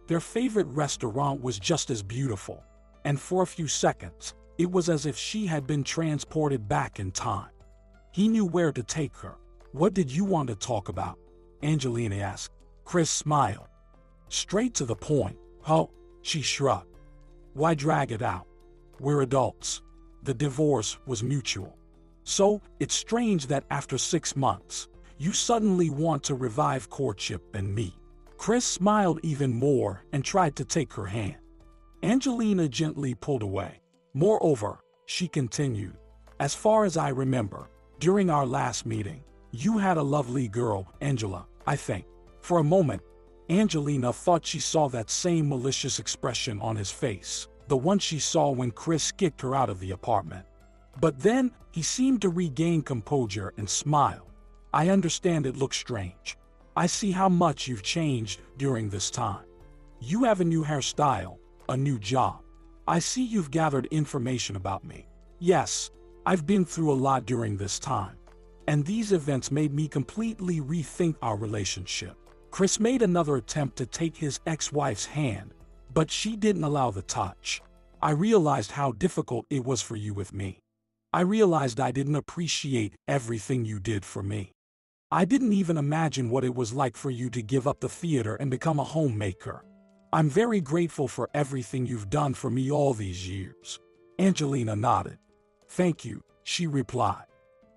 Their favorite restaurant was just as beautiful, and for a few seconds, it was as if she had been transported back in time. He knew where to take her. What did you want to talk about? Angelina asked. Chris smiled. Straight to the point. Oh, she shrugged. Why drag it out? We're adults. The divorce was mutual. So, it's strange that after 6 months, you suddenly want to revive courtship and meet. Chris smiled even more and tried to take her hand. Angelina gently pulled away. Moreover, she continued, as far as I remember, during our last meeting, you had a lovely girl, Angela, I think. For a moment, Angelina thought she saw that same malicious expression on his face, the one she saw when Chris kicked her out of the apartment. But then, he seemed to regain composure and smile. I understand it looks strange. I see how much you've changed during this time. You have a new hairstyle, a new job. I see you've gathered information about me. Yes, I've been through a lot during this time. And these events made me completely rethink our relationship. Chris made another attempt to take his ex-wife's hand, but she didn't allow the touch. I realized how difficult it was for you with me. I realized I didn't appreciate everything you did for me. I didn't even imagine what it was like for you to give up the theater and become a homemaker. I'm very grateful for everything you've done for me all these years. Angelina nodded. Thank you, she replied.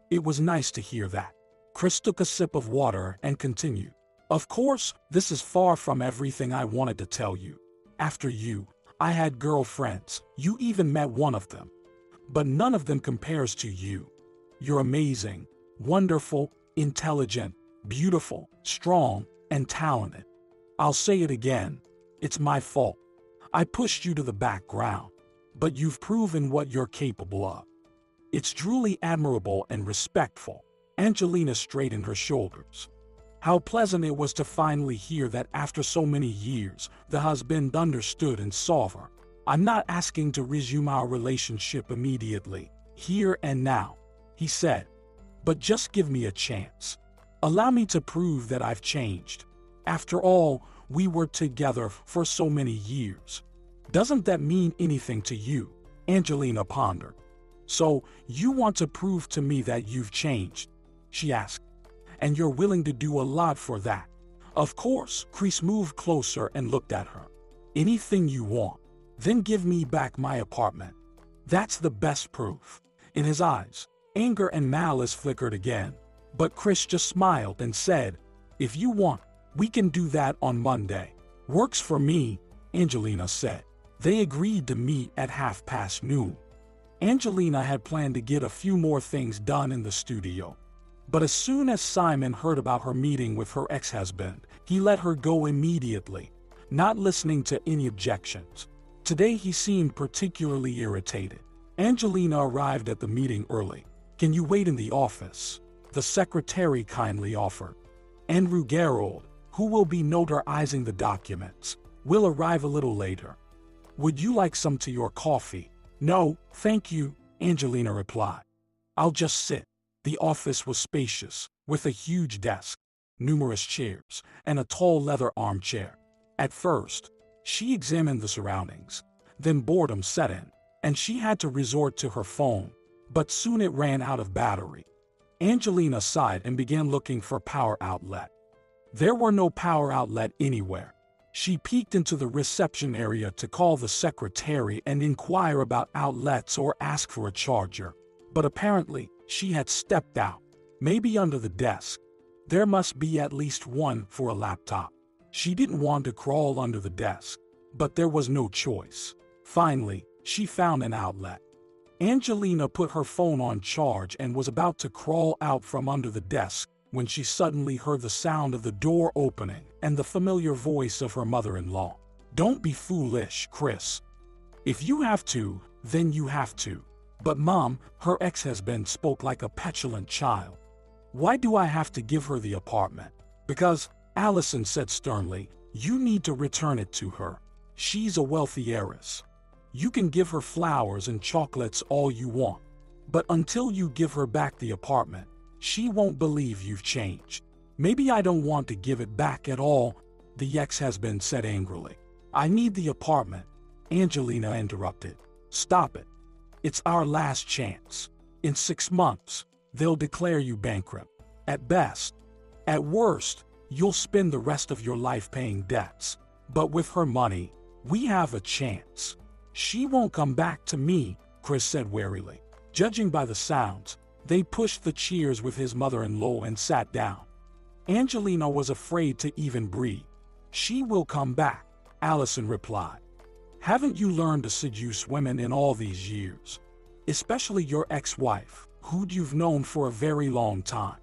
It was nice to hear that. Chris took a sip of water and continued. Of course, this is far from everything I wanted to tell you. After you, I had girlfriends. You even met one of them. But none of them compares to you. You're amazing, wonderful, intelligent, beautiful, strong, and talented. I'll say it again. It's my fault. I pushed you to the background. But you've proven what you're capable of. It's truly admirable and respectful. Angelina straightened her shoulders. How pleasant it was to finally hear that after so many years, the husband understood and saw her. I'm not asking to resume our relationship immediately, here and now, he said. But just give me a chance. Allow me to prove that I've changed. After all, we were together for so many years. Doesn't that mean anything to you? Angelina pondered. So, you want to prove to me that you've changed? She asked. And you're willing to do a lot for that. Of course, Chris moved closer and looked at her. Anything you want. Then give me back my apartment. That's the best proof. In his eyes, anger and malice flickered again. But Chris just smiled and said, if you want, we can do that on Monday. Works for me, Angelina said. They agreed to meet at noon. Angelina had planned to get a few more things done in the studio. But as soon as Simon heard about her meeting with her ex-husband, he let her go immediately, not listening to any objections. Today he seemed particularly irritated. Angelina arrived at the meeting early. Can you wait in the office? The secretary kindly offered. Andrew Gerald, who will be notarizing the documents, will arrive a little later. Would you like some to your coffee? No, thank you, Angelina replied. I'll just sit. The office was spacious, with a huge desk, numerous chairs, and a tall leather armchair. At first, she examined the surroundings. Then boredom set in, and she had to resort to her phone. But soon it ran out of battery. Angelina sighed and began looking for a power outlet. There were no power outlet anywhere. She peeked into the reception area to call the secretary and inquire about outlets or ask for a charger. But apparently, she had stepped out. Maybe under the desk. There must be at least one for a laptop. She didn't want to crawl under the desk, but there was no choice. Finally, she found an outlet. Angelina put her phone on charge and was about to crawl out from under the desk when she suddenly heard the sound of the door opening and the familiar voice of her mother-in-law. Don't be foolish, Chris. If you have to, then you have to. But Mom, her ex-husband spoke like a petulant child. Why do I have to give her the apartment? Because, Allison said sternly, you need to return it to her. She's a wealthy heiress. You can give her flowers and chocolates all you want. But until you give her back the apartment, she won't believe you've changed. Maybe I don't want to give it back at all, the ex-husband said angrily. I need the apartment, Angelina interrupted. Stop it. It's our last chance. In 6 months, they'll declare you bankrupt. At best. At worst, you'll spend the rest of your life paying debts. But with her money, we have a chance. She won't come back to me, Chris said warily. Judging by the sounds, they pushed the chairs with his mother-in-law and sat down. Angelina was afraid to even breathe. She will come back, Allison replied. Haven't you learned to seduce women in all these years? Especially your ex-wife, who you've known for a very long time.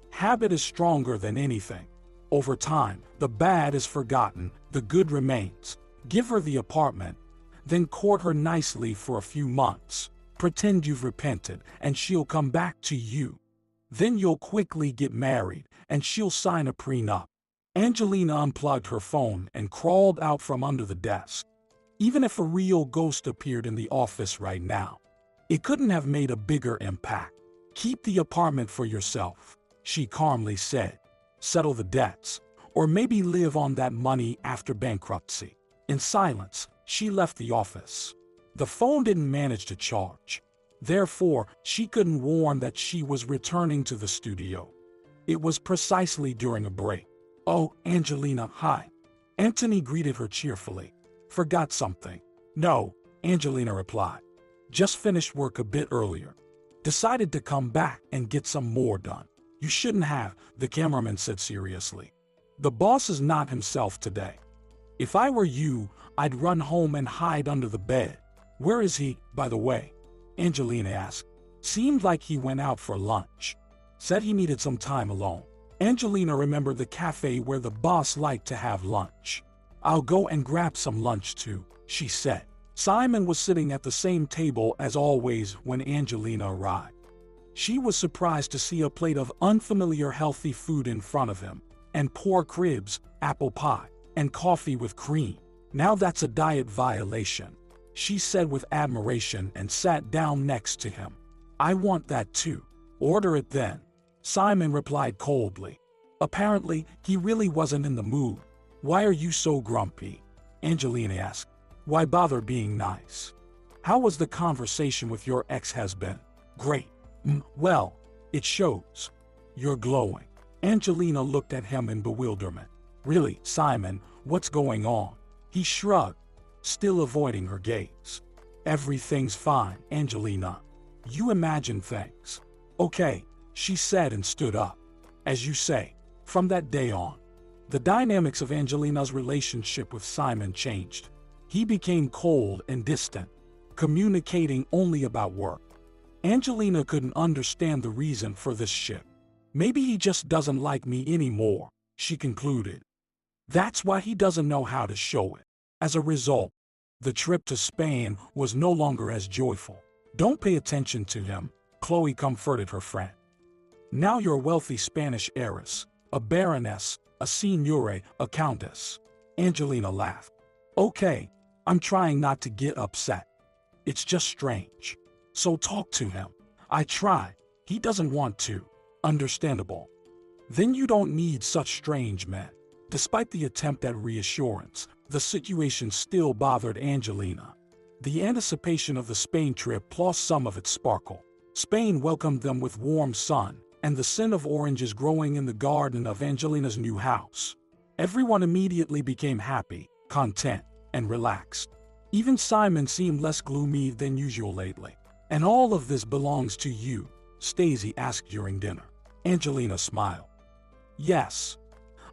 Habit is stronger than anything. Over time, the bad is forgotten, the good remains. Give her the apartment, then court her nicely for a few months. Pretend you've repented, and she'll come back to you. Then you'll quickly get married, and she'll sign a prenup. Angelina unplugged her phone and crawled out from under the desk. Even if a real ghost appeared in the office right now, it couldn't have made a bigger impact. Keep the apartment for yourself, she calmly said. Settle the debts, or maybe live on that money after bankruptcy. In silence, she left the office. The phone didn't manage to charge. Therefore, she couldn't warn that she was returning to the studio. It was precisely during a break. "Oh, Angelina, hi." Anthony greeted her cheerfully. "Forgot something?" "No," Angelina replied. "Just finished work a bit earlier. Decided to come back and get some more done." "You shouldn't have," the cameraman said seriously. "The boss is not himself today. If I were you, I'd run home and hide under the bed." "Where is he, by the way?" Angelina asked. "Seemed like he went out for lunch. Said he needed some time alone." Angelina remembered the cafe where the boss liked to have lunch. "I'll go and grab some lunch too," she said. Simon was sitting at the same table as always when Angelina arrived. She was surprised to see a plate of unfamiliar healthy food in front of him, and pork ribs, apple pie, and coffee with cream. "Now that's a diet violation," she said with admiration and sat down next to him. "I want that too." "Order it then," Simon replied coldly. Apparently, he really wasn't in the mood. "Why are you so grumpy?" Angelina asked. "Why bother being nice? How was the conversation with your ex-husband?" "Great." "Well, it shows. You're glowing." Angelina looked at him in bewilderment. "Really, Simon, what's going on?" He shrugged, still avoiding her gaze. "Everything's fine, Angelina. You imagine things." "Okay," she said and stood up. "As you say." From that day on, the dynamics of Angelina's relationship with Simon changed. He became cold and distant, communicating only about work. Angelina couldn't understand the reason for this shift. "Maybe he just doesn't like me anymore," she concluded. "That's why he doesn't know how to show it." As a result, the trip to Spain was no longer as joyful. "Don't pay attention to him," Chloe comforted her friend. "Now you're a wealthy Spanish heiress, a baroness, a signore, a countess." Angelina laughed. "Okay, I'm trying not to get upset. It's just strange. So talk to him." "I try. He doesn't want to." "Understandable. Then you don't need such strange men." Despite the attempt at reassurance, the situation still bothered Angelina. The anticipation of the Spain trip lost some of its sparkle. Spain welcomed them with warm sun, and the scent of oranges growing in the garden of Angelina's new house. Everyone immediately became happy, content, and relaxed. Even Simon seemed less gloomy than usual lately. "And all of this belongs to you?" Stacey asked during dinner. Angelina smiled. "Yes.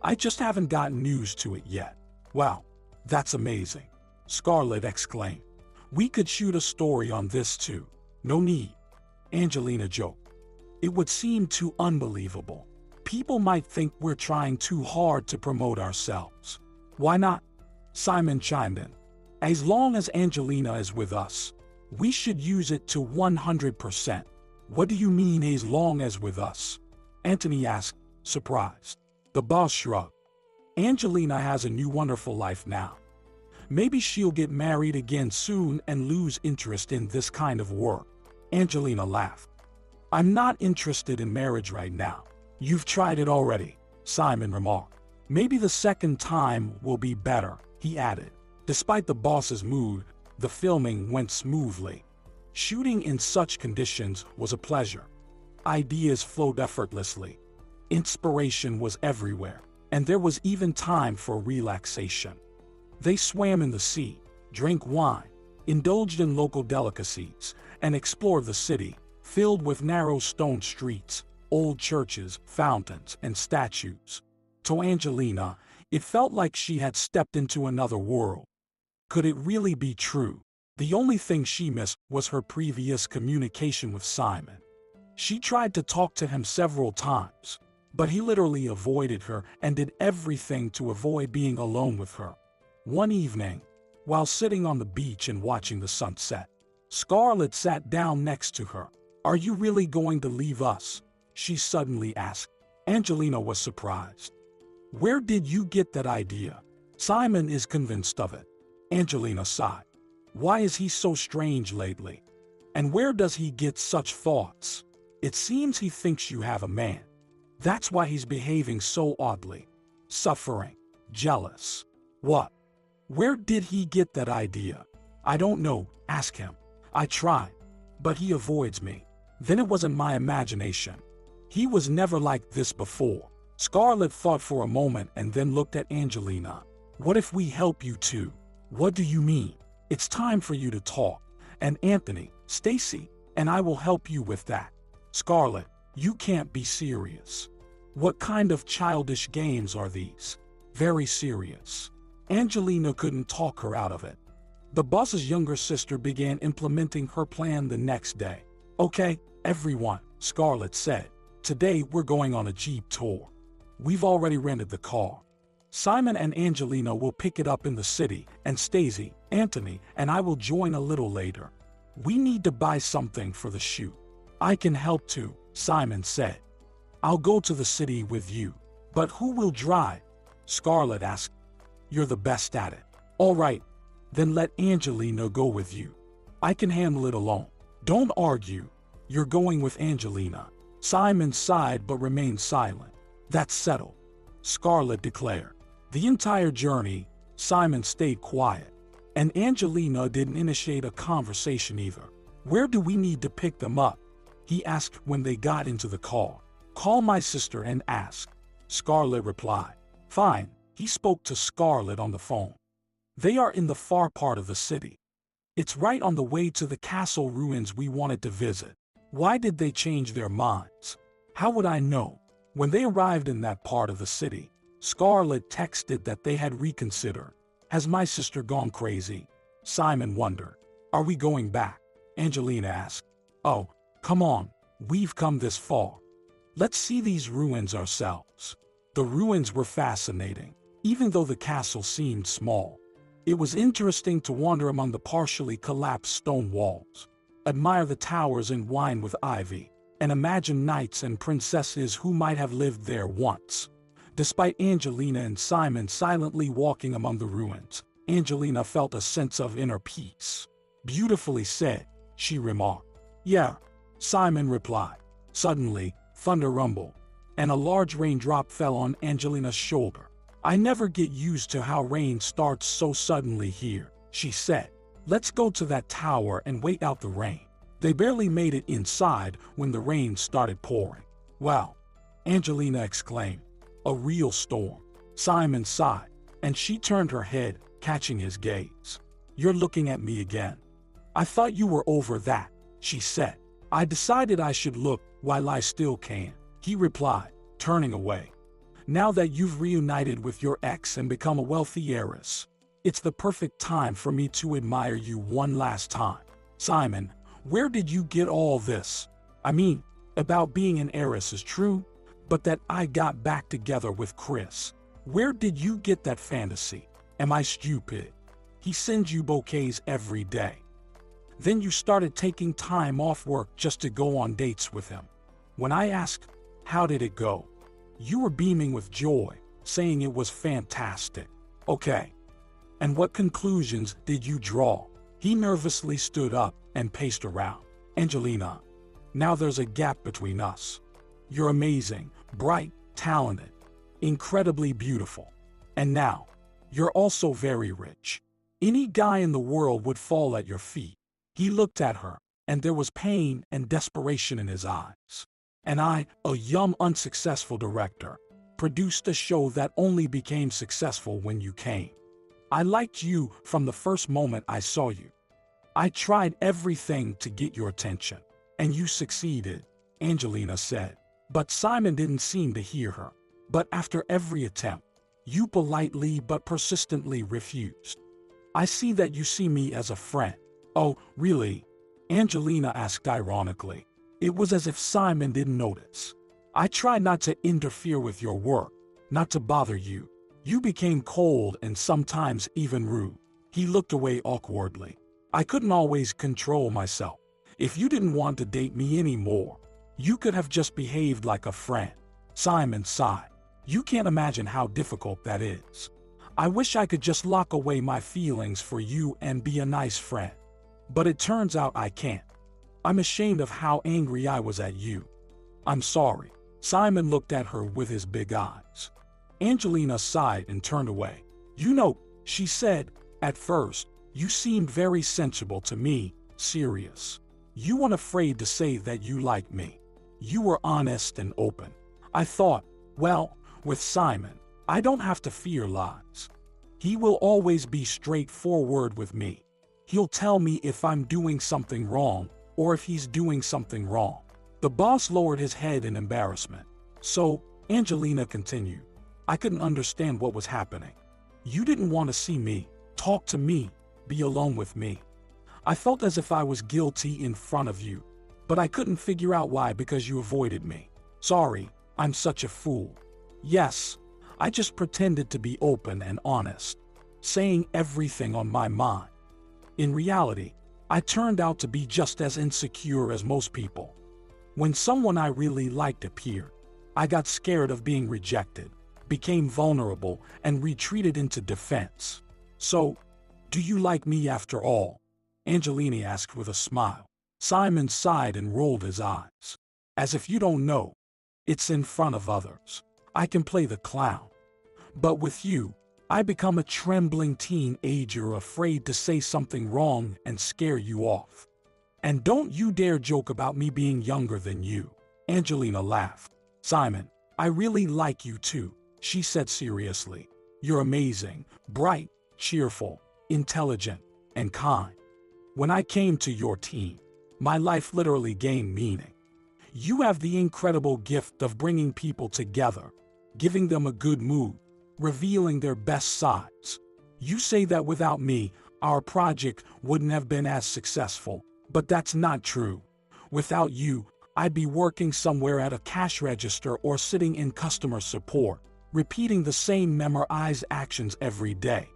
I just haven't gotten news to it yet." "Wow, that's amazing," Scarlett exclaimed. "We could shoot a story on this too." "No need," Angelina joked. "It would seem too unbelievable. People might think we're trying too hard to promote ourselves." "Why not?" Simon chimed in. "As long as Angelina is with us, we should use it to 100%. "What do you mean as long as with us?" Anthony asked, surprised. The boss shrugged. "Angelina has a new wonderful life now. Maybe she'll get married again soon and lose interest in this kind of work." Angelina laughed. "I'm not interested in marriage right now." "You've tried it already," Simon remarked. "Maybe the second time will be better," he added. Despite the boss's mood, the filming went smoothly. Shooting in such conditions was a pleasure. Ideas flowed effortlessly. Inspiration was everywhere, and there was even time for relaxation. They swam in the sea, drank wine, indulged in local delicacies, and explored the city, filled with narrow stone streets, old churches, fountains, and statues. To Angelina, it felt like she had stepped into another world. Could it really be true? The only thing she missed was her previous communication with Simon. She tried to talk to him several times, But he literally avoided her and did everything to avoid being alone with her. One evening, while sitting on the beach and watching the sunset, Scarlett sat down next to her. "Are you really going to leave us?" she suddenly asked. Angelina was surprised. "Where did you get that idea?" "Simon is convinced of it." Angelina sighed. "Why is he so strange lately? And where does he get such thoughts?" "It seems he thinks you have a man. That's why he's behaving so oddly. Suffering. Jealous." "What? Where did he get that idea?" "I don't know, ask him. I tried. But he avoids me." "Then it wasn't my imagination. He was never like this before." Scarlett thought for a moment and then looked at Angelina. "What if we help you too?" "What do you mean?" "It's time for you to talk. And Anthony, Stacy, and I will help you with that." "Scarlett, you can't be serious. What kind of childish games are these?" "Very serious." Angelina couldn't talk her out of it. The boss's younger sister began implementing her plan the next day. "Okay, everyone," Scarlett said. "Today we're going on a Jeep tour. We've already rented the car. Simon and Angelina will pick it up in the city, and Stacy, Anthony, and I will join a little later. We need to buy something for the shoot." "I can help too," Simon said. "I'll go to the city with you." "But who will drive?" Scarlett asked. "You're the best at it." "All right, then let Angelina go with you. I can handle it alone." "Don't argue. You're going with Angelina." Simon sighed but remained silent. "That's settled," Scarlett declared. The entire journey, Simon stayed quiet, and Angelina didn't initiate a conversation either. "Where do we need to pick them up?" he asked when they got into the car. "Call my sister and ask," Scarlett replied. "Fine," he spoke to Scarlett on the phone. "They are in the far part of the city. It's right on the way to the castle ruins we wanted to visit." "Why did they change their minds?" "How would I know?" When they arrived in that part of the city, Scarlett texted that they had reconsidered. "Has my sister gone crazy?" Simon wondered. "Are we going back?" Angelina asked. "Oh, come on, we've come this far. Let's see these ruins ourselves." The ruins were fascinating, even though the castle seemed small. It was interesting to wander among the partially collapsed stone walls, admire the towers entwined with ivy, and imagine knights and princesses who might have lived there once. Despite Angelina and Simon silently walking among the ruins, Angelina felt a sense of inner peace. "Beautifully said," she remarked. "Yeah," Simon replied. Suddenly, thunder rumbled, and a large raindrop fell on Angelina's shoulder. "I never get used to how rain starts so suddenly here," she said. "Let's go to that tower and wait out the rain." They barely made it inside when the rain started pouring. "Wow," Angelina exclaimed. "A real storm." Simon sighed, and she turned her head, catching his gaze. "You're looking at me again." "I thought you were over that," she said. "I decided I should look while I still can," he replied, turning away. "Now that you've reunited with your ex and become a wealthy heiress, it's the perfect time for me to admire you one last time." "Simon, where did you get all this?" "I mean, about being an heiress is true, but that I got back together with Chris. Where did you get that fantasy? Am I stupid? He sends you bouquets every day. Then you started taking time off work just to go on dates with him. When I asked, how did it go? You were beaming with joy, saying it was fantastic. Okay. And what conclusions did you draw?" He nervously stood up and paced around. "Angelina, now there's a gap between us. You're amazing, bright, talented, incredibly beautiful. And now, you're also very rich. Any guy in the world would fall at your feet." He looked at her, and there was pain and desperation in his eyes. "And I, a young unsuccessful director, produced a show that only became successful when you came. I liked you from the first moment I saw you. I tried everything to get your attention, and you succeeded," Angelina said. But Simon didn't seem to hear her. "But after every attempt, you politely but persistently refused. I see that you see me as a friend." "Oh, really?" Angelina asked ironically. It was as if Simon didn't notice. I tried not to interfere with your work, not to bother you. You became cold and sometimes even rude. He looked away awkwardly. I couldn't always control myself. If you didn't want to date me anymore, you could have just behaved like a friend. Simon sighed. You can't imagine how difficult that is. I wish I could just lock away my feelings for you and be a nice friend. But it turns out I can't. I'm ashamed of how angry I was at you. I'm sorry. Simon looked at her with his big eyes. Angelina sighed and turned away. You know, she said, at first, you seemed very sensible to me, serious. You weren't afraid to say that you liked me. You were honest and open. I thought, well, with Simon, I don't have to fear lies. He will always be straightforward with me. He'll tell me if I'm doing something wrong or if he's doing something wrong. The boss lowered his head in embarrassment. So, Angelina continued, I couldn't understand what was happening. You didn't want to see me, talk to me, be alone with me. I felt as if I was guilty in front of you, but I couldn't figure out why because you avoided me. Sorry, I'm such a fool. Yes, I just pretended to be open and honest, saying everything on my mind. In reality, I turned out to be just as insecure as most people. When someone I really liked appeared, I got scared of being rejected, became vulnerable, and retreated into defense. So, do you like me after all? Angelina asked with a smile. Simon sighed and rolled his eyes. As if you don't know, it's in front of others. I can play the clown. But with you, I become a trembling teenager afraid to say something wrong and scare you off. And don't you dare joke about me being younger than you. Angelina laughed. Simon, I really like you too, she said seriously. You're amazing, bright, cheerful, intelligent, and kind. When I came to your team, my life literally gained meaning. You have the incredible gift of bringing people together, giving them a good mood, revealing their best sides. You say that without me, our project wouldn't have been as successful, but that's not true. Without you, I'd be working somewhere at a cash register or sitting in customer support, repeating the same memorized actions every day.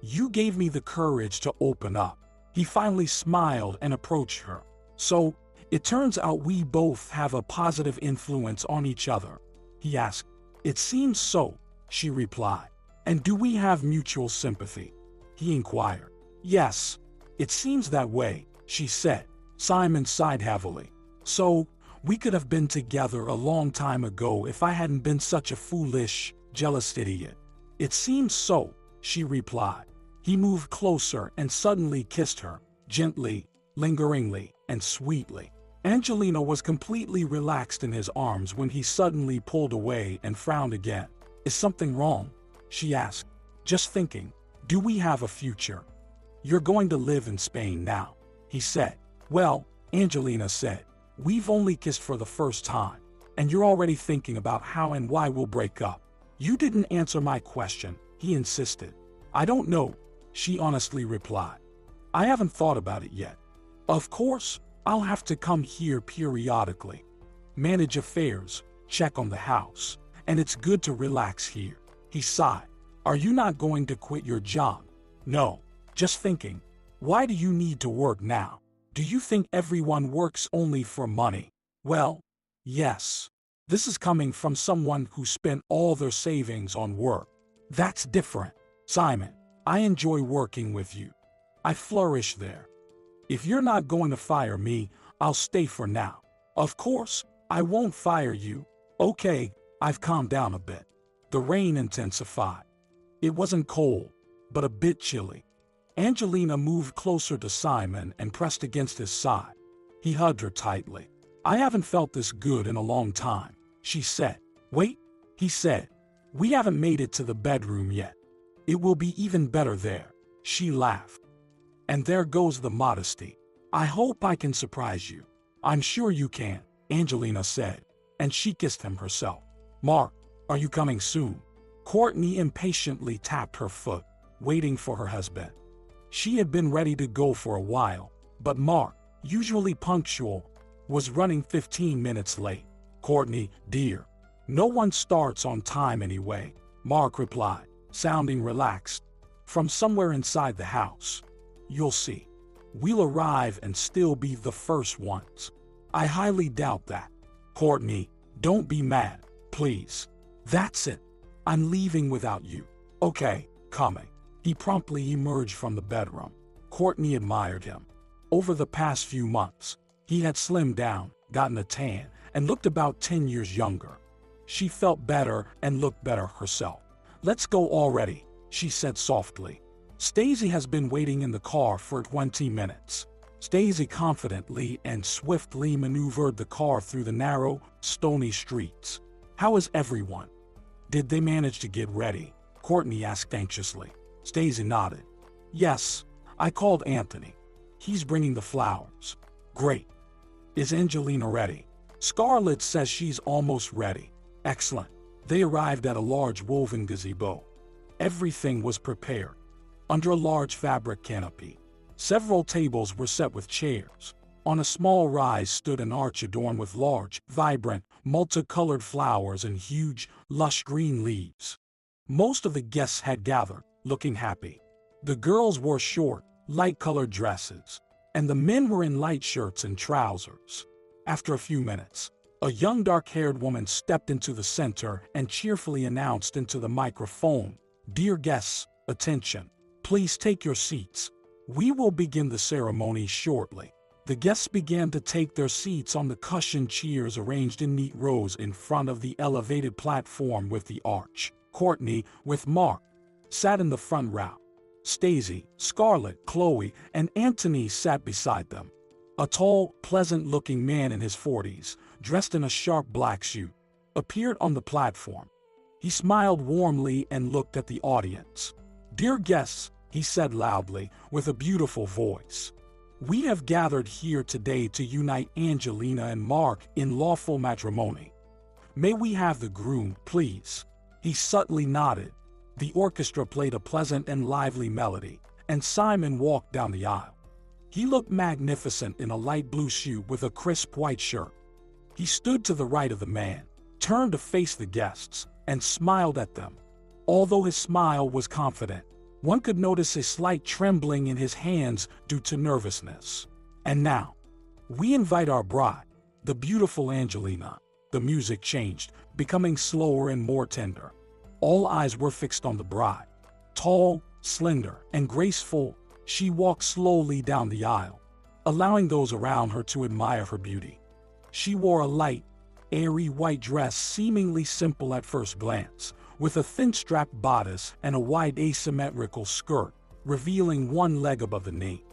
You gave me the courage to open up. He finally smiled and approached her. So, it turns out we both have a positive influence on each other, he asked. It seems so, she replied. And do we have mutual sympathy? He inquired. Yes, it seems that way, she said. Simon sighed heavily. So, we could have been together a long time ago if I hadn't been such a foolish, jealous idiot. It seems so, she replied. He moved closer and suddenly kissed her, gently, lingeringly, and sweetly. Angelina was completely relaxed in his arms when he suddenly pulled away and frowned again. Is something wrong? She asked. Just thinking, do we have a future? You're going to live in Spain now, he said. Well, Angelina said, we've only kissed for the first time, and you're already thinking about how and why we'll break up. You didn't answer my question, he insisted. I don't know, she honestly replied. I haven't thought about it yet. Of course, I'll have to come here periodically, manage affairs, check on the house, and it's good to relax here. He sighed. Are you not going to quit your job? No, just thinking. Why do you need to work now? Do you think everyone works only for money? Well, yes. This is coming from someone who spent all their savings on work. That's different. Simon, I enjoy working with you. I flourish there. If you're not going to fire me, I'll stay for now. Of course, I won't fire you. Okay, I've calmed down a bit. The rain intensified. It wasn't cold, but a bit chilly. Angelina moved closer to Simon and pressed against his side. He hugged her tightly. I haven't felt this good in a long time, she said. Wait, he said. We haven't made it to the bedroom yet. It will be even better there, she laughed. And there goes the modesty. I hope I can surprise you. I'm sure you can, Angelina said, and she kissed him herself. Mark, are you coming soon? Courtney impatiently tapped her foot, waiting for her husband. She had been ready to go for a while, but Mark, usually punctual, was running 15 minutes late. Courtney, dear. No one starts on time anyway, Mark replied, sounding relaxed. From somewhere inside the house. You'll see. We'll arrive and still be the first ones. I highly doubt that. Courtney, don't be mad, please. That's it. I'm leaving without you. Okay, coming. He promptly emerged from the bedroom. Courtney admired him. Over the past few months, he had slimmed down, gotten a tan, and looked about 10 years younger. She felt better and looked better herself. Let's go already, she said softly. Stacey has been waiting in the car for 20 minutes. Stacey confidently and swiftly maneuvered the car through the narrow, stony streets. How is everyone? Did they manage to get ready? Courtney asked anxiously. Stacey nodded. Yes, I called Anthony. He's bringing the flowers. Great. Is Angelina ready? Scarlett says she's almost ready. Excellent. They arrived at a large woven gazebo. Everything was prepared. Under a large fabric canopy, several tables were set with chairs. On a small rise stood an arch adorned with large, vibrant, multicolored flowers and huge, lush green leaves. Most of the guests had gathered, looking happy. The girls wore short, light-colored dresses, and the men were in light shirts and trousers. After a few minutes, a young dark-haired woman stepped into the center and cheerfully announced into the microphone, "Dear guests, attention. Please take your seats. We will begin the ceremony shortly." The guests began to take their seats on the cushioned chairs arranged in neat rows in front of the elevated platform with the arch. Courtney, with Mark, sat in the front row. Stacey, Scarlett, Chloe, and Anthony sat beside them. A tall, pleasant-looking man in his 40s, dressed in a sharp black suit, appeared on the platform. He smiled warmly and looked at the audience. "Dear guests," he said loudly, with a beautiful voice. "We have gathered here today to unite Angelina and Mark in lawful matrimony. May we have the groom, please?" He subtly nodded. The orchestra played a pleasant and lively melody, and Simon walked down the aisle. He looked magnificent in a light blue suit with a crisp white shirt. He stood to the right of the man, turned to face the guests, and smiled at them. Although his smile was confident, one could notice a slight trembling in his hands due to nervousness. "And now, we invite our bride, the beautiful Angelina." The music changed, becoming slower and more tender. All eyes were fixed on the bride. Tall, slender, and graceful, she walked slowly down the aisle, allowing those around her to admire her beauty. She wore a light, airy white dress seemingly simple at first glance, with a thin-strapped bodice and a wide asymmetrical skirt, revealing one leg above the knee.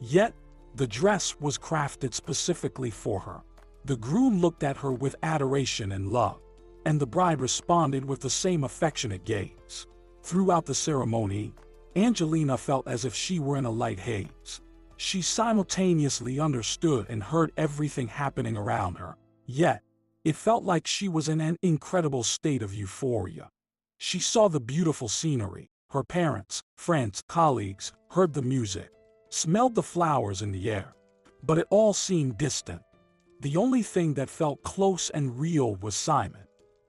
Yet, the dress was crafted specifically for her. The groom looked at her with adoration and love, and the bride responded with the same affectionate gaze. Throughout the ceremony, Angelina felt as if she were in a light haze. She simultaneously understood and heard everything happening around her, yet, it felt like she was in an incredible state of euphoria. She saw the beautiful scenery, her parents, friends, colleagues, heard the music, smelled the flowers in the air, but it all seemed distant. The only thing that felt close and real was Simon.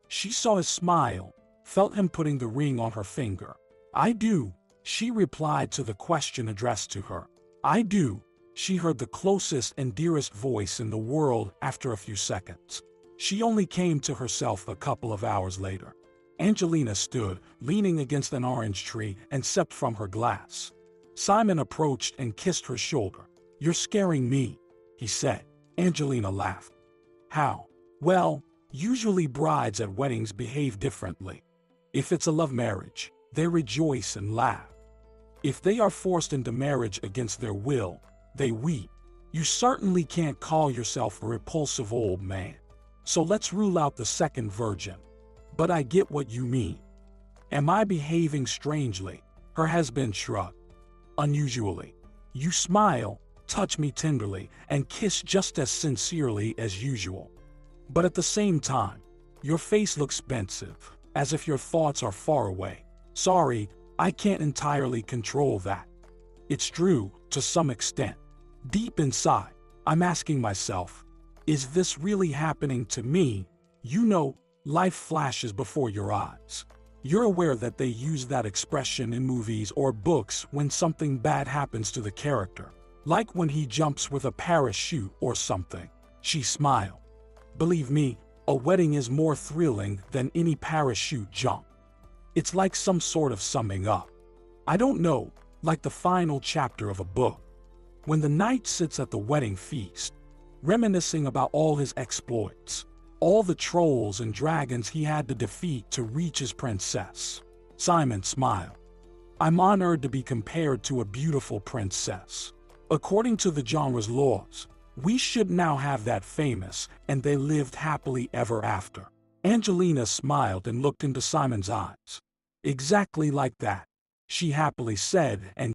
She saw his smile, felt him putting the ring on her finger. "I do," she replied to the question addressed to her. "I do." She heard the closest and dearest voice in the world after a few seconds. She only came to herself a couple of hours later. Angelina stood, leaning against an orange tree, and sipped from her glass. Simon approached and kissed her shoulder. "You're scaring me," he said. Angelina laughed. "How?" "Well, usually brides at weddings behave differently. If it's a love marriage, they rejoice and laugh. If they are forced into marriage against their will, they weep. You certainly can't call yourself a repulsive old man. So let's rule out the second virgin. But I get what you mean. Am I behaving strangely?" Her husband shrugged. "Unusually. You smile, touch me tenderly, and kiss just as sincerely as usual. But at the same time, your face looks pensive, as if your thoughts are far away. Sorry, I can't entirely control that. It's true, to some extent. Deep inside, I'm asking myself, is this really happening to me, You know, life flashes before your eyes. You're aware that they use that expression in movies or books when something bad happens to the character, like when he jumps with a parachute or something. She smiled. Believe me, a wedding is more thrilling than any parachute jump. It's like some sort of summing up. I don't know, like the final chapter of a book. When the knight sits at the wedding feast, reminiscing about all his exploits, all the trolls and dragons he had to defeat to reach his princess. Simon smiled. I'm honored to be compared to a beautiful princess. According to the genre's laws, we should now have that famous, and they lived happily ever after. Angelina smiled and looked into Simon's eyes. Exactly like that, she happily said and